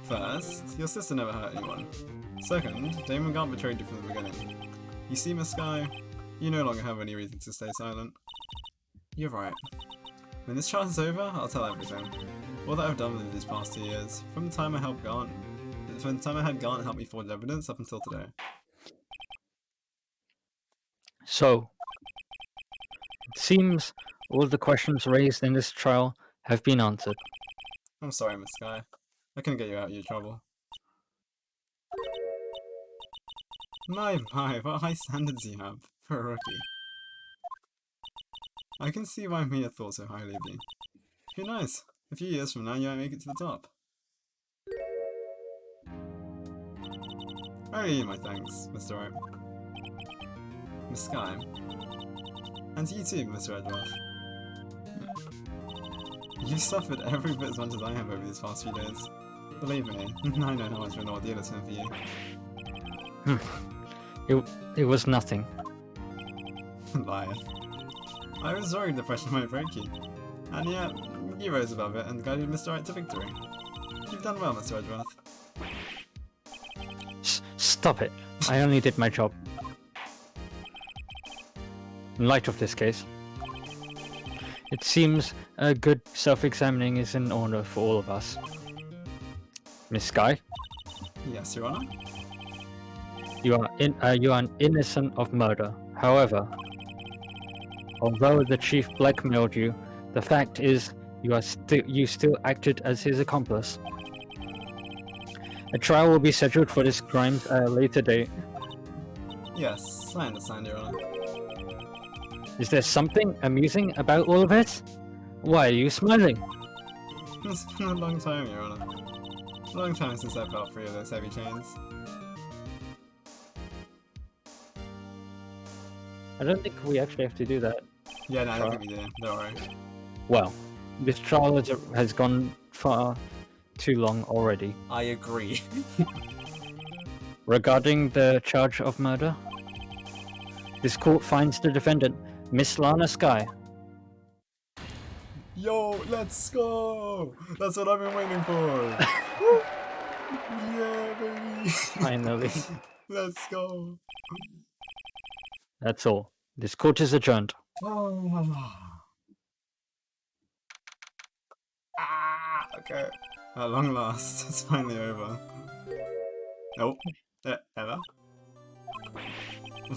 First, your sister never hurt anyone. Second, Damon Gaunt betrayed you from the beginning. You see, Miss Sky, you no longer have any reason to stay silent. You're right. When this trial is over, I'll tell everything. All that I've done within these past 2 years, from the time I had Gaunt help me forge evidence up until today. So, it seems all the questions raised in this trial have been answered. I'm sorry, Miss Sky. I couldn't get you out of your trouble. My, what high standards you have for a rookie. I can see why Mia thought so highly of you. Who knows? A few years from now, you might make it to the top. I owe you my thanks, Mr. Wright. Miss Sky. And to you too, Mr. Edgeworth. You've suffered every bit as much as I have over these past few days. Believe me, I know how much of an ordeal it's been for you. It was nothing. Liar. I was worried the pressure might break you. And yet, you rose above it and guided Mr. Wright to victory. You've done well, Mr. Edgeworth. Stop it. I only did my job. In light of this case, it seems a good self-examining is in order for all of us. Miss Sky, Yes, Your Honor? you are innocent of murder. However, although the chief blackmailed you, the fact is you still acted as his accomplice. A trial will be scheduled for this crime at a later date. Yes, I understand, Your Honor. Is there something amusing about all of it? Why are you smiling? It's been a long time, Your Honor. A long time since I felt free of those heavy chains. I don't think we actually have to do that. Yeah, no, I don't think we do. Don't worry. Well, this trial has gone far too long already. I agree. Regarding the charge of murder, this court finds the defendant, Miss Lana Sky. Yo, let's go! That's what I've been waiting for! Yeah, baby! Finally. Let's go! That's all. This court is adjourned. Okay. At long last, it's finally over. Nope. Ever?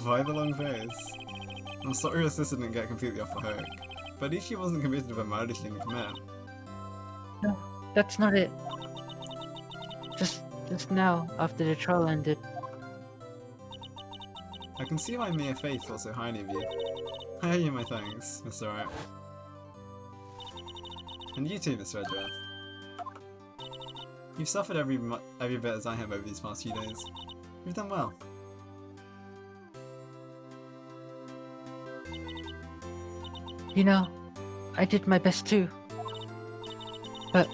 Why the long face? I'm sorry your sister didn't get completely off the hook, but at least she wasn't convicted of a murder she didn't commit. No, that's not it. Just now, after the trial ended. I can see why Mia Faith thought so highly of you. I owe you my thanks, Mr. Wright. And you too, Mr. Edgeworth. You've suffered every bit as I have over these past few days. You've done well. You know, I did my best too. But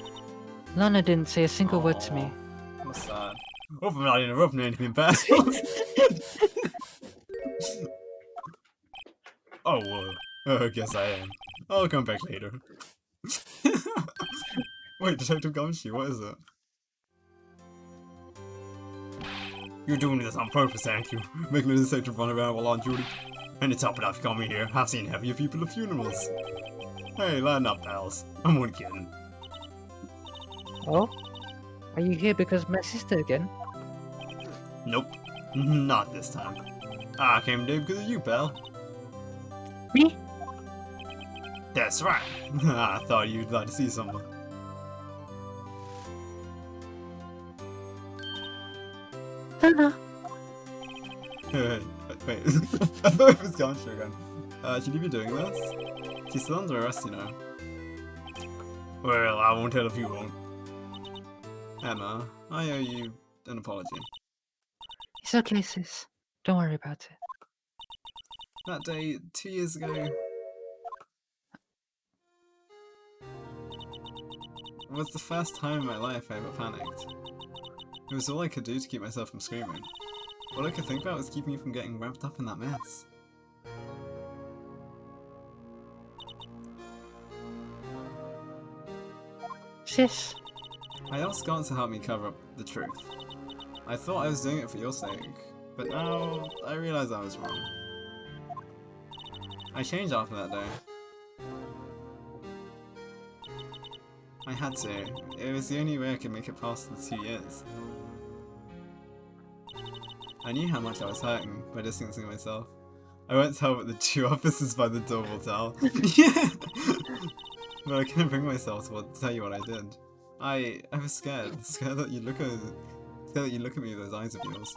Lana didn't say a single word to me. I'm sad. Hope I'm not interrupting anything bad. Oh, I guess I am. I'll come back later. Wait, Detective Gumshoe, what is it? You're doing this on purpose, aren't you? Making the detective run around while on duty? And to top it off, you coming here. I've seen heavier people at funerals. Hey, lighten up, pals. I'm only kidding. Oh? Are you here because of my sister again? Nope. Not this time. I came today because of you, pal. Me? That's right. I thought you'd like to see someone. Lana! Wait. I thought it was Gumshoe again. Should you be doing this? She's still under arrest, you know. Well, I won't tell if you won't. Emma, I owe you an apology. It's okay, sis. Don't worry about it. That day, 2 years ago, was the first time in my life I ever panicked. It was all I could do to keep myself from screaming. All I could think about was keeping me from getting wrapped up in that mess. Sis. I asked God to help me cover up the truth. I thought I was doing it for your sake, but now I realize I was wrong. I changed after that day. I had to. It was the only way I could make it past the 2 years. I knew how much I was hurting by distancing myself. I won't tell what the 2 officers by the door will tell. Yeah! But I couldn't bring myself to tell you what I did. I was scared. Scared that you'd look at me with those eyes of yours.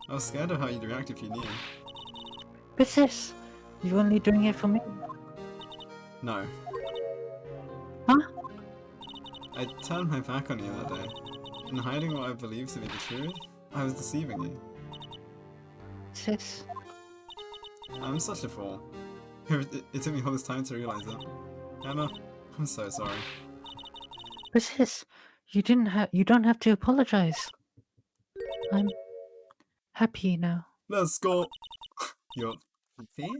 I was scared of how you'd react if you knew. But sis, you're only doing it for me. No. Huh? I turned my back on you that day. In hiding what I believed to be the truth, I was deceiving you. Sis. I'm such a fool. It took me all this time to realize it. Emma, I'm so sorry. But sis, you don't have to apologize. I'm happy now. Let's go! You're happy?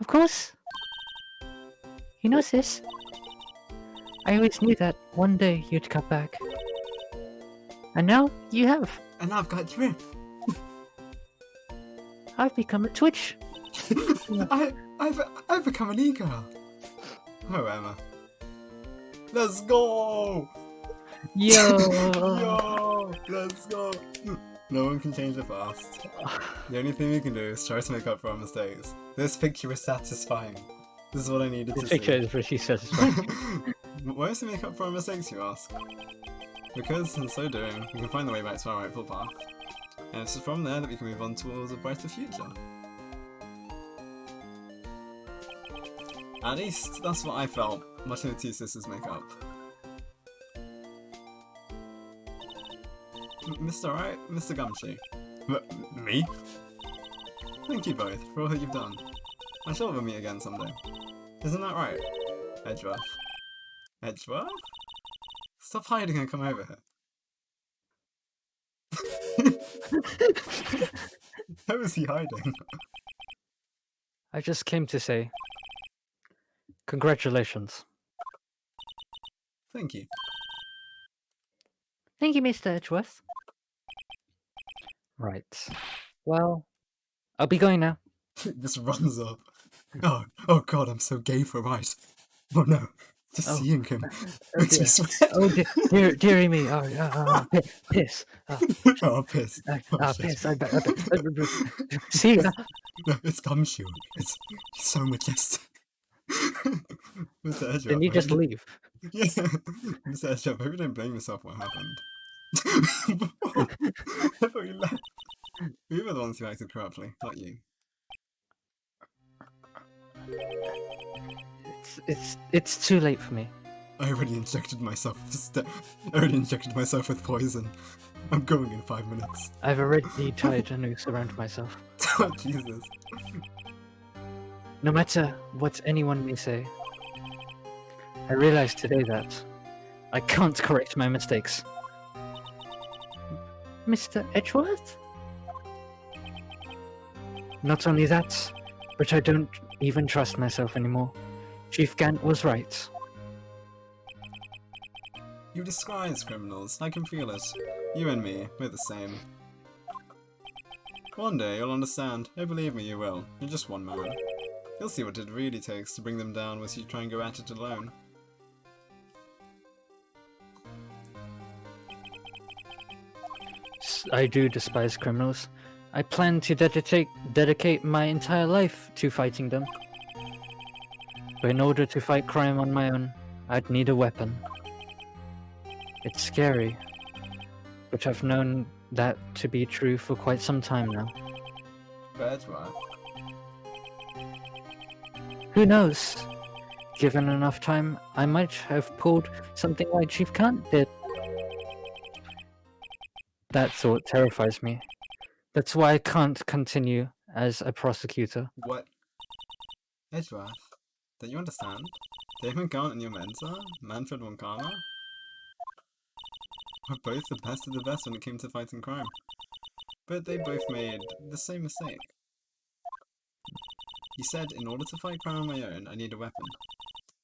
Of course. You know, sis, I always knew that one day you'd come back. And now you have. And I've got drip! I've become a Twitch. I've become an e-girl! Oh, Emma. Let's go! Yo! Yo! Let's go! No one can change the past. The only thing we can do is try to make up for our mistakes. This picture is satisfying. This is what I needed to see. This picture is pretty satisfying. Why is it make up for our mistakes, you ask? Because, in so doing, we can find the way back to our rightful path. And it's from there that we can move on towards a brighter future. At least, that's what I felt watching the 2 sisters make up. Mr. Right, Mr. Gumshoe. Me? Thank you both for all that you've done. I'm sure we'll meet again someday. Isn't that right? Edgeworth. Edgeworth? Stop hiding and come over here. How is he hiding? I just came to say, congratulations. Thank you. Thank you, Mr. Edgeworth. Right. Well, I'll be going now. Just runs up. Oh god, I'm so gay for right. Oh no, just seeing him makes me sweat. Oh dearie me. Oh, piss. Oh, piss. Piss. See ya. No, it's Gumshoe. He's so majestic. Mr. Edgeworth. Then you just leave. Yeah. Mr. Edgeworth, I hope you don't blame yourself for what happened. I thought you left. We were the ones who acted corruptly, not you. It's too late for me. I already injected myself with poison. I'm going in 5 minutes. I've already tied a noose around myself. Oh, Jesus. No matter what anyone may say, I realized today that I can't correct my mistakes. Mr. Edgeworth? Not only that, but I don't even trust myself anymore. Chief Gant was right. You despise criminals, I can feel it. You and me, we're the same. One day you'll understand. Oh, believe me, you will. You're just one man. You'll see what it really takes to bring them down once you try and go at it alone. I do despise criminals. I plan to dedicate my entire life to fighting them. But in order to fight crime on my own, I'd need a weapon. It's scary, but I've known that to be true for quite some time now. Edgeworth. Who knows? Given enough time, I might have pulled something like Chief Kant did. That thought terrifies me. That's why I can't continue as a prosecutor. What? Edgeworth, don't you understand? David Gaunt and your mentor, Manfred Wonkama, were both the best of the best when it came to fighting crime. But they both made the same mistake. You said, in order to fight crime on my own, I need a weapon.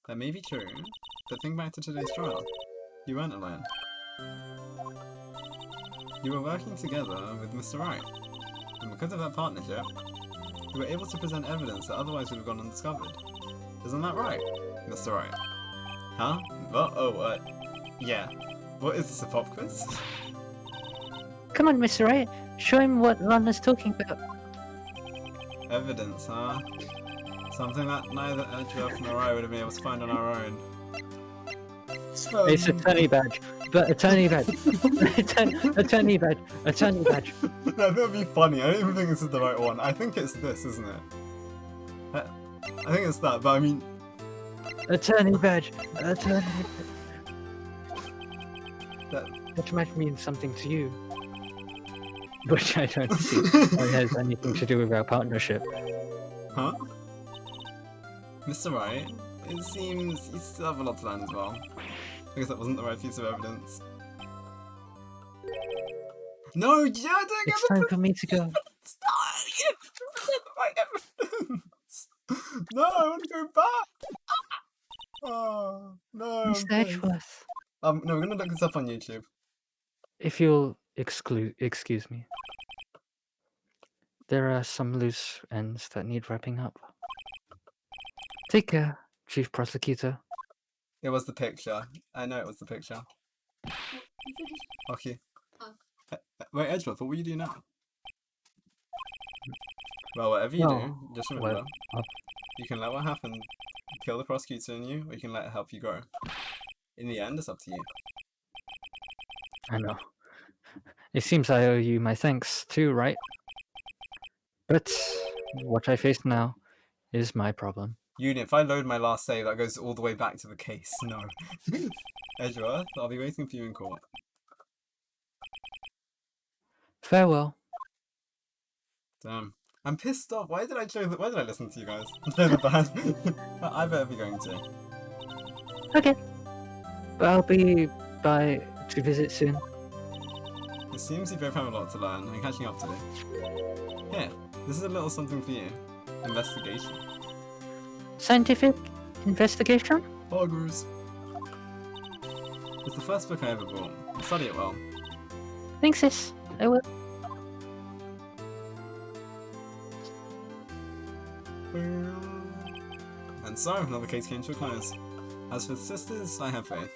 That may be true, but think back to today's trial. You weren't alone. You were working together with Mr. Wright, and because of that partnership, you were able to present evidence that otherwise would have gone undiscovered. Isn't that right, Mr. Wright? Huh? Yeah. What is this, a pop quiz? Come on, Mr. Wright. Show him what Lana's talking about. Evidence, huh? Something that neither Edgeworth nor I would have been able to find on our own. It's attorney badge. But attorney badge. Attorney badge. Attorney badge. That would be funny. I don't even think this is the right one. I think it's this, isn't it? I think it's that, but I mean... Attorney badge. Attorney That... Which might mean something to you. Which I don't see it has anything to do with our partnership. Huh? Mr. Wright, it seems you still have a lot to learn as well. I guess that wasn't the right piece of evidence. No, yeah, don't get It's time for me to go. No, I want to go back! Oh, no. Mr. Edgeworth, No, we're gonna look this up on YouTube. if you'll excuse me. There are some loose ends that need wrapping up. Take care, Chief Prosecutor. It was the picture. I know it was the picture. Okay. Wait, Edgeworth, what will you do now? Well, whatever you do, just remember, you can let what happened kill the prosecutor in you, or you can let it help you grow. In the end, it's up to you. I know. It seems I owe you my thanks too, right? But what I face now is my problem. Uni, if I load my last save, that goes all the way back to the case. No. Edgeworth, I'll be waiting for you in court. Farewell. Damn. I'm pissed off. Why did I listen to you guys? They're the bad. I better be going to. Okay. But I'll be by to visit soon. It seems you both have a lot to learn. I'm catching up today. Here, this is a little something for you. Investigation. Scientific investigation? Boggers. It's the first book I ever bought. Study it well. Thanks, sis. I will. And so, another case came to a close. As for the sisters, I have faith.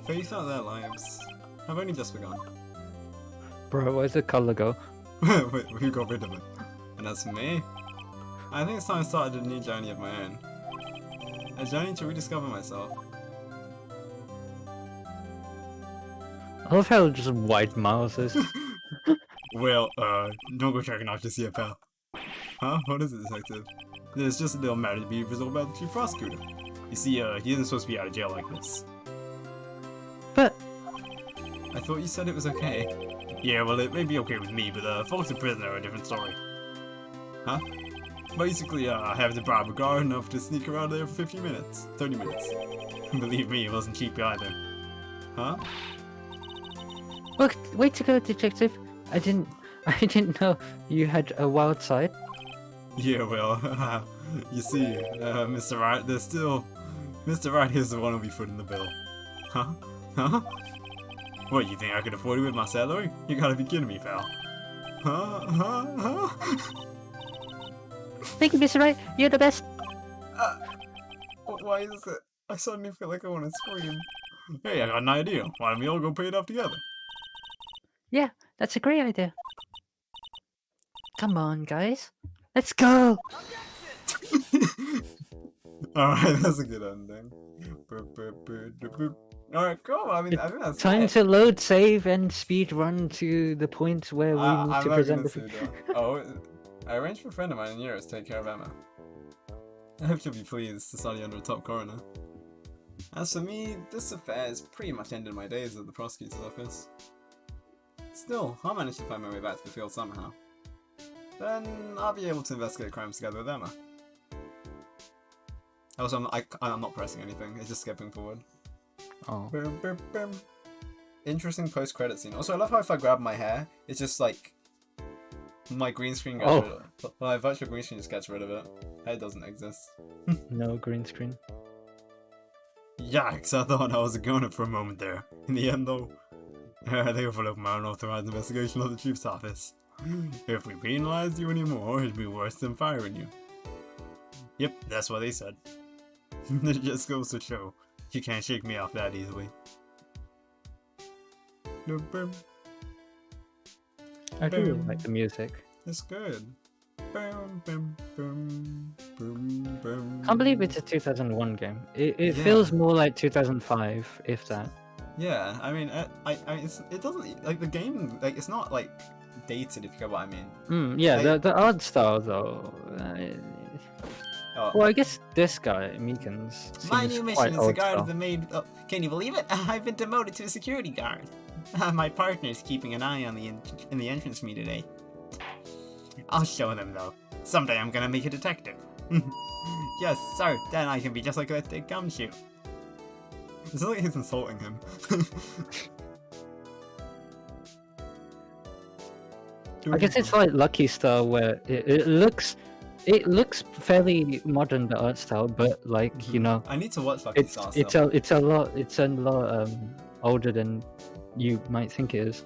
Faith that their lives have only just begun. Bro, where's the color go? Wait, who got rid of it? And as for me, I think it's time I started a new journey of my own. A journey to rediscover myself. I love how just white mouse is. Well, don't go checking out just yet, pal. Huh? What is it, detective? There's just a little matter to be resolved about the chief prosecutor. You see, he isn't supposed to be out of jail like this. But I thought you said it was okay. Yeah, well, it may be okay with me, but folks in prison are a different story. Huh? Basically, I have to bribe a guard enough to sneak around there for 50 minutes. 30 minutes. Believe me, it wasn't cheap either. Huh? look, way to go, detective. I didn't know you had a wild side. Yeah, well, you see, Mr. Wright, Mr. Wright here's the one who'll be footing the bill. Huh? Huh? What, you think I could afford it with my salary? You gotta be kidding me, pal. Huh? Thank you, Mr. Wright. You're the best. Why is it? I suddenly feel like I want to scream. Hey, I got an idea. Why don't we all go pay it off together? Yeah, that's a great idea. Come on, guys. Let's go! Alright, that's a good ending. Alright, cool. I mean, I think that's Time it. to load, save, and speed run to the point where we need I'm to not present gonna the. say that. Oh, I arranged for a friend of mine in Europe to take care of Emma. I hope she'll be pleased to study under a top coroner. As for me, this affair has pretty much ended my days at the prosecutor's office. Still, I'll manage to find my way back to the field somehow. Then I'll be able to investigate crimes together with Emma. Also, I'm not pressing anything, it's just skipping forward. Oh. Boom, boom, boom. Interesting post-credit scene. Also, I love how if I grab my hair, it's just like my green screen gets rid of it. My virtual green screen just gets rid of it. Hair doesn't exist. No green screen. Yikes, I thought I was a goner for a moment there. In the end, though, they overlooked my unauthorized investigation of the chief's office. If we penalized you anymore, it'd be worse than firing you. Yep, that's what they said. It just goes to show, you can't shake me off that easily. I do like the music. It's good. Can't believe it's a 2001 game. It Yeah. feels more like 2005, if that. Yeah, I mean, it doesn't, like, the game, like, it's not, like, dated, if you get what I mean. Yeah, Like- the art style, though. Oh. Well, I guess this guy, Meekins, My seems new quite mission is to old guard style. the main. Oh, can you believe it? I've been demoted to a security guard. My partner's keeping an eye on in the entrance to me today. I'll show them though. Someday I'm gonna make a detective. Yes, sir. Then I can be just like that big gumshoe. It's like he's insulting him. I guess it's like Lucky style, where it looks fairly modern, the art style, but like you know, I need to watch Lucky Star still. it's a lot older than you might think it is.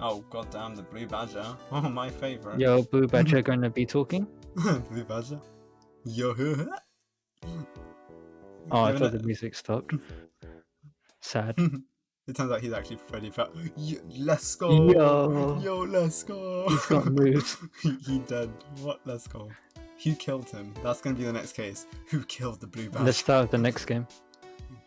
Oh goddamn, the Blue Badger. Oh, my favorite. Yo, Blue Badger gonna be talking? Blue Badger. Yo. Oh, I Even thought it- the music stopped. Sad. It turns out he's actually Freddy Fazbear. Let's go! Yo. Let's go! He's got moves. he dead. What? Let's go. Who killed him? That's gonna be the next case. Who killed the Blue Badger? Let's start the next game.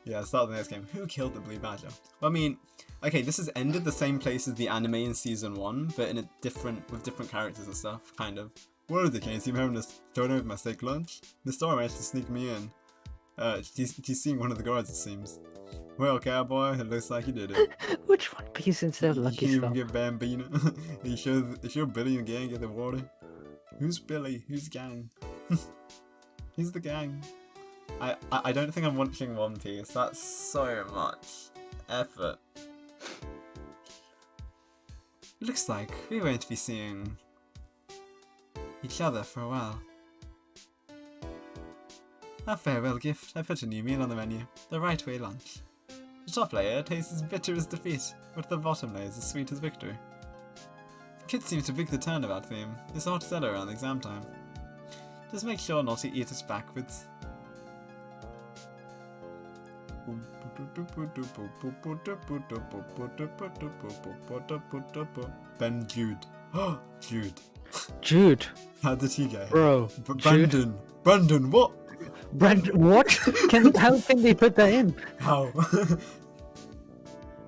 Yeah, start the next game. Who killed the Blue Badger? Well, I mean, okay, this has ended the same place as the anime in season 1, but in a with different characters and stuff, kind of. What is the case? I'm having this thrown over my steak lunch? The store managed to sneak me in. He's seeing one of the guards, it seems. Well, cowboy, it looks like you did it. Which One Piece instead of You Lucky can't even Star? get Bambina. You sure Billy and the gang get the water? Who's Billy? Who's gang? He's the gang. I don't think I'm watching One Piece. That's so much effort. Looks like we're going to be seeing each other for a while. A farewell gift. I put a new meal on the menu. The right way lunch. The top layer tastes as bitter as defeat, but the bottom layer is as sweet as victory. Kids seem to pick the turnabout theme. It's a hot seller around exam time. Just make sure not to eat it backwards. Ben Jude. Jude. Jude, How did he get? bro. Brandon. Brandon, what? What? How can they put that in? How?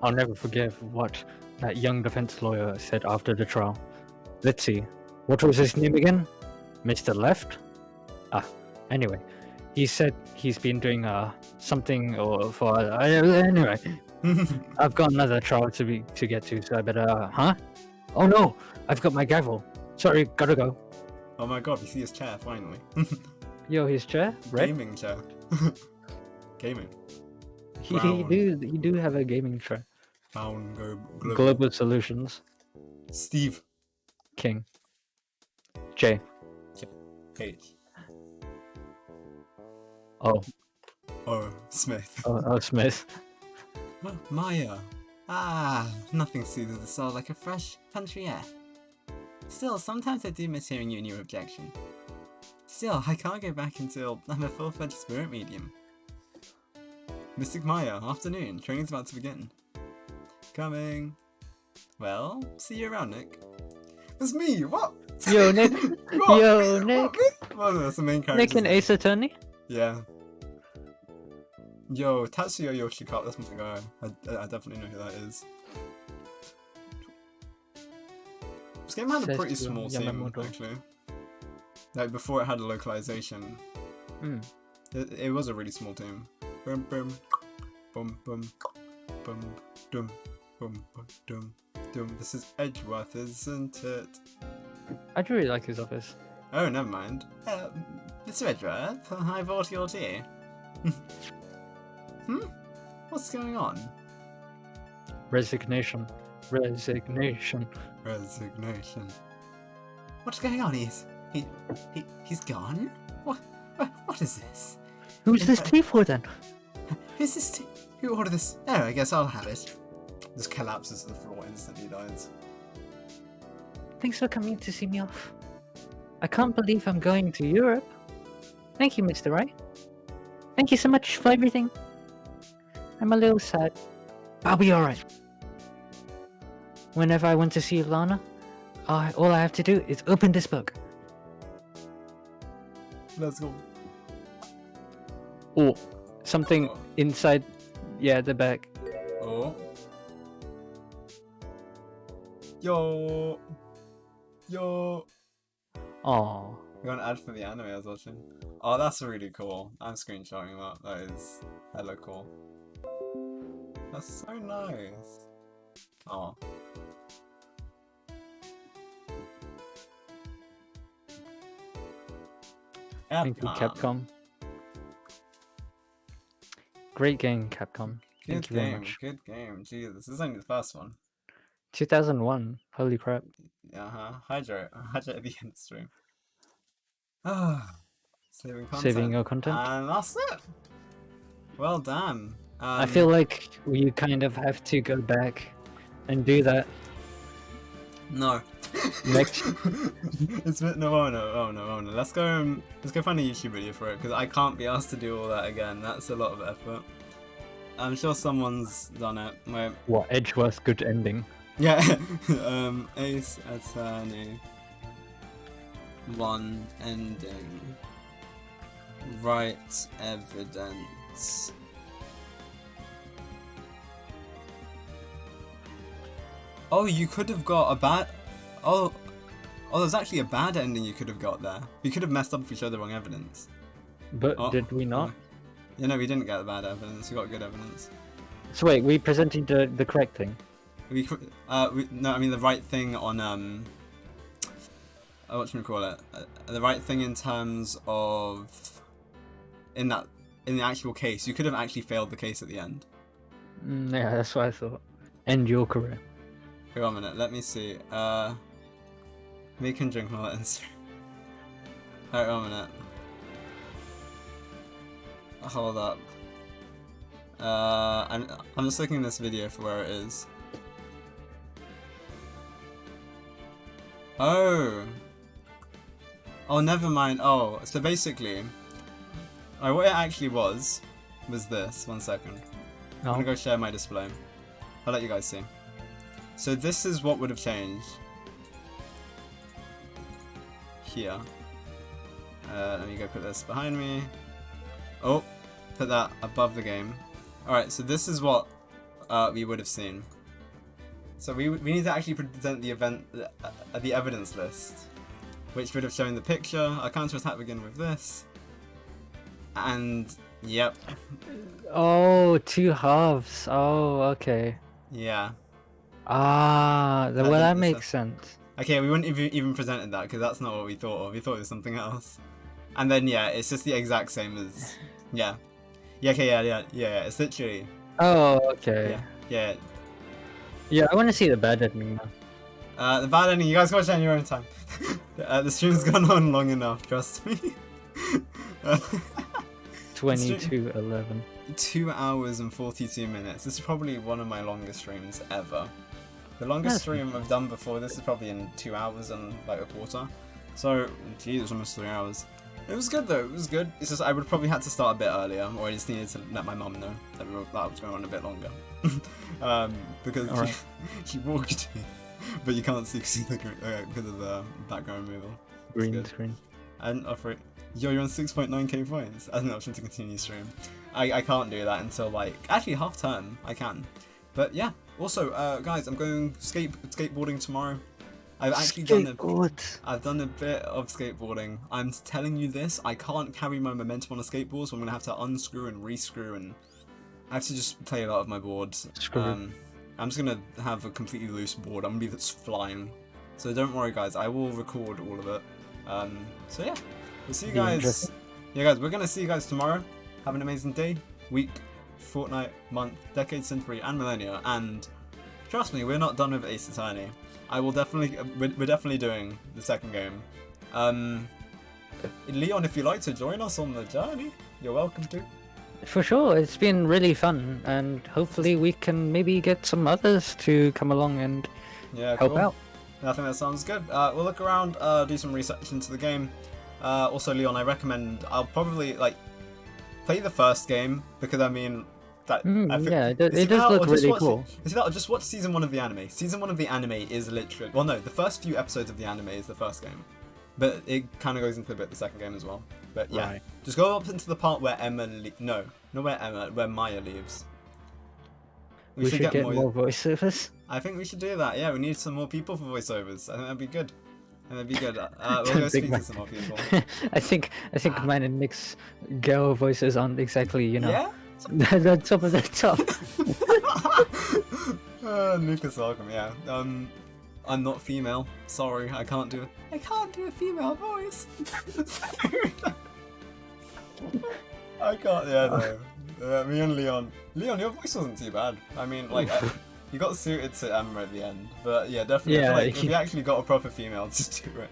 I'll never forgive what that young defense lawyer said after the trial. Let's see, what was his name again? Mr. Left? Anyway, he said he's been doing something or for anyway. I've got another trial to get to, so I better huh? Oh no, I've got my gavel. Sorry, gotta go. Oh my god, you see his chair finally. Yo, his chair, red. Gaming chair. Gaming. You do have a gaming chair. Found global. Global Solutions, Steve. King. J. H. Oh, Smith. oh, Smith. Maya. Nothing soothes the soul like a fresh country air. Still, sometimes I do miss hearing you and your objection. Still, I can't go back until I'm a full-fledged spirit medium. Mystic Maya, afternoon. Training's about to begin. Coming. Well, see you around, Nick. It's me! What? Yo, Nick. What? Yo, Nick. Well, that's the main character. Nick and Ace Attorney? Yeah. Yo, Tatsuya Yoshikawa, that's my guy. I definitely know who that is. This game had a pretty small team, actually. Like, before it had a localization. It was a really small team. Boom, boom, boom, boom, boom, dum, boom, dum, dum. This is Edgeworth, isn't it? I'd really like his office. Oh, never mind. Mr. Edgeworth, I bought your tea. What's going on? Resignation. Resignation. Resignation. What's going on? He's gone? What is this? Who's this tea for then? Who's this tea? Who ordered this? Oh, I guess I'll have it. Just collapses to the floor, instantly dies. Thanks for coming to see me off. I can't believe I'm going to Europe. Thank you, Mr. Wright. Thank you so much for everything. I'm a little sad. I'll be alright. Whenever I want to see Lana, all I have to do is open this book. Let's go. Oh, something inside, yeah, the back. Oh. Yo. Aww. We got an ad for the anime I was watching. Oh, that's really cool. I'm screenshotting that. That is hella cool. That's so nice. Oh. Thank you, Capcom. Great game, Capcom. Thank you very much. Good game. Jesus, this is only the first one. 2001. Holy crap. Hydrate at the end stream. Ah, saving content. Saving your content. And that's it. Well done. I feel like you kind of have to go back and do that. No. Next. It's no. Let's go find a YouTube video for it because I can't be asked to do all that again. That's a lot of effort. I'm sure someone's done it. Wait. What, Edgeworth good ending? Yeah. Ace Attorney 1 ending. Right evidence. Oh, you could have got a bad. Oh, there's actually a bad ending you could have got there. You could have messed up if you showed the wrong evidence. But did we not? Yeah, no, we didn't get the bad evidence. We got good evidence. So wait, we presented the correct thing. No, I mean the right thing on what should we call it? The right thing in terms of in the actual case. You could have actually failed the case at the end. Yeah, that's what I thought. End your career. Wait 1 minute, let me see. Me can drink more and Alright, 1 minute. Hold up. I'm just looking at this video for where it is. Oh, never mind. Oh, so basically, what it actually was this. 1 second. I'm gonna go share my display. I'll let you guys see. So this is what would have changed here. Let me go put this behind me. Oh, put that above the game. Alright, so this is what we would have seen. So we need to actually present the evidence list, which would have shown the picture. Our counter-attack begin with this. And, yep. Oh, 2 halves. Oh, okay. Yeah. Well, that makes sense. Okay, we wouldn't have even presented that because that's not what we thought of. We thought it was something else. And then yeah, it's just the exact same as yeah. Yeah. It's literally. Oh, okay. Yeah. Yeah, I want to see the bad ending now. The bad ending. You guys watch it on your own time. The stream's gone on long enough. Trust me. 22:11. 2 hours and 42 minutes. This is probably one of my longest streams ever. The longest stream I've done before this is probably in 2 hours and like a quarter. So, geez, it was almost 3 hours. It was good though, it was good. It's just I would probably had to start a bit earlier, or I just needed to let my mum know that that was going on a bit longer. Because she walked me. but you can't see because of the background removal. Green screen. And offer it. Yo, you're on 6.9k points as an option to continue stream. I can't do that until like actually half term. I can, but yeah. Also, guys, I'm going skateboarding tomorrow. I've actually done a bit of skateboarding. I'm telling you this, I can't carry my momentum on a skateboard, so I'm gonna have to unscrew and rescrew, and I have to just play a lot of my boards. I'm just gonna have a completely loose board. I'm gonna be flying. So don't worry, guys. I will record all of it. So yeah, we'll see you guys. Yeah, guys, we're gonna see you guys tomorrow. Have an amazing day, week, fortnight, month, decade, century, and millennia. And trust me, we're not done with Ace Attorney. I will definitely. We're definitely doing the second game. Leon, if you'd like to join us on the journey, you're welcome to. For sure, it's been really fun, and hopefully we can maybe get some others to come along and help out. I think that sounds good. We'll look around, do some research into the game. Also, Leon, I recommend I'll probably play the first game because I mean that. It does look really cool. Just watch season 1 of the anime. Season 1 of the anime is literally the first few episodes of the anime is the first game, but it kind of goes into a bit the second game as well. But yeah, just go up into the part where where Maya leaves. We should get more voiceovers. I think we should do that. Yeah, we need some more people for voiceovers. I think that'd be good. We'll go speak to some more people. I think mine and Nick's girl voices aren't exactly, Yeah? the top of the top. Nick is welcome, yeah. I'm not female. Sorry, I can't do a female voice. I can't, no. Me and Leon. Leon, your voice wasn't too bad. I mean, you got suited to Emma at the end. But yeah, definitely, I feel like if you actually got a proper female to do it,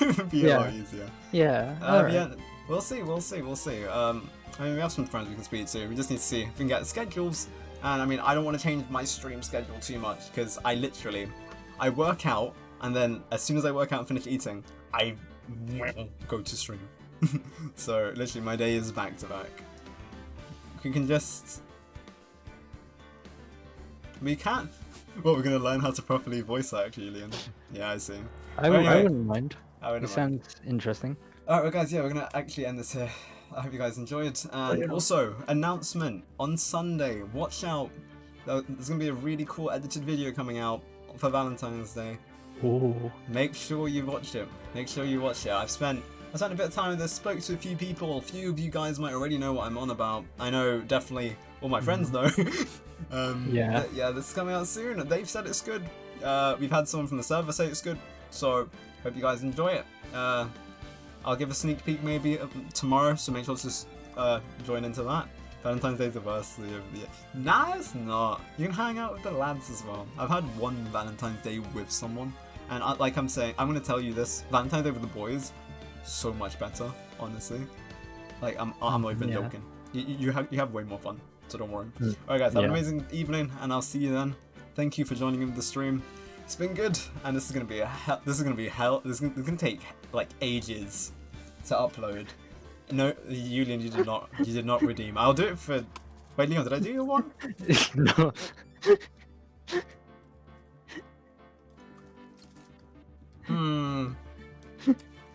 it would be a lot easier. Yeah, yeah, we'll see. I mean, we have some friends we can speak to. We just need to see if we can get schedules. And I mean, I don't want to change my stream schedule too much because I work out, and then as soon as I work out and finish eating, I go to stream. So literally, my day is back to back. We can't. Well, we're gonna learn how to properly voice act, Julian. Yeah, I see. I wouldn't mind. It sounds interesting. Alright, guys, yeah, we're gonna actually end this here. I hope you guys enjoyed. And also, announcement on Sunday. Watch out. There's gonna be a really cool edited video coming out for Valentine's Day. Ooh. Make sure you watch it. I spent a bit of time with this, spoke to a few people. A few of you guys might already know what I'm on about. I know definitely all my friends know. Yeah, this is coming out soon. They've said it's good. We've had someone from the server say it's good. So, hope you guys enjoy it. I'll give a sneak peek maybe tomorrow, so make sure to just join into that. Valentine's Day's the worst day of the year. Nah, it's not. You can hang out with the lads as well. I've had one Valentine's Day with someone, and like I'm saying, I'm gonna tell you this: Valentine's Day with the boys, so much better, honestly. Like I'm not even joking. You have way more fun, so don't worry. Alright, guys, have an amazing evening, and I'll see you then. Thank you for joining in the stream. It's been good, and this is gonna be hell. This is gonna take like ages to upload. No, Julian, you did not redeem. I'll do it for. Wait, Leon, did I do your one? No.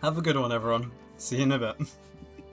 Have a good one, everyone. See you in a bit.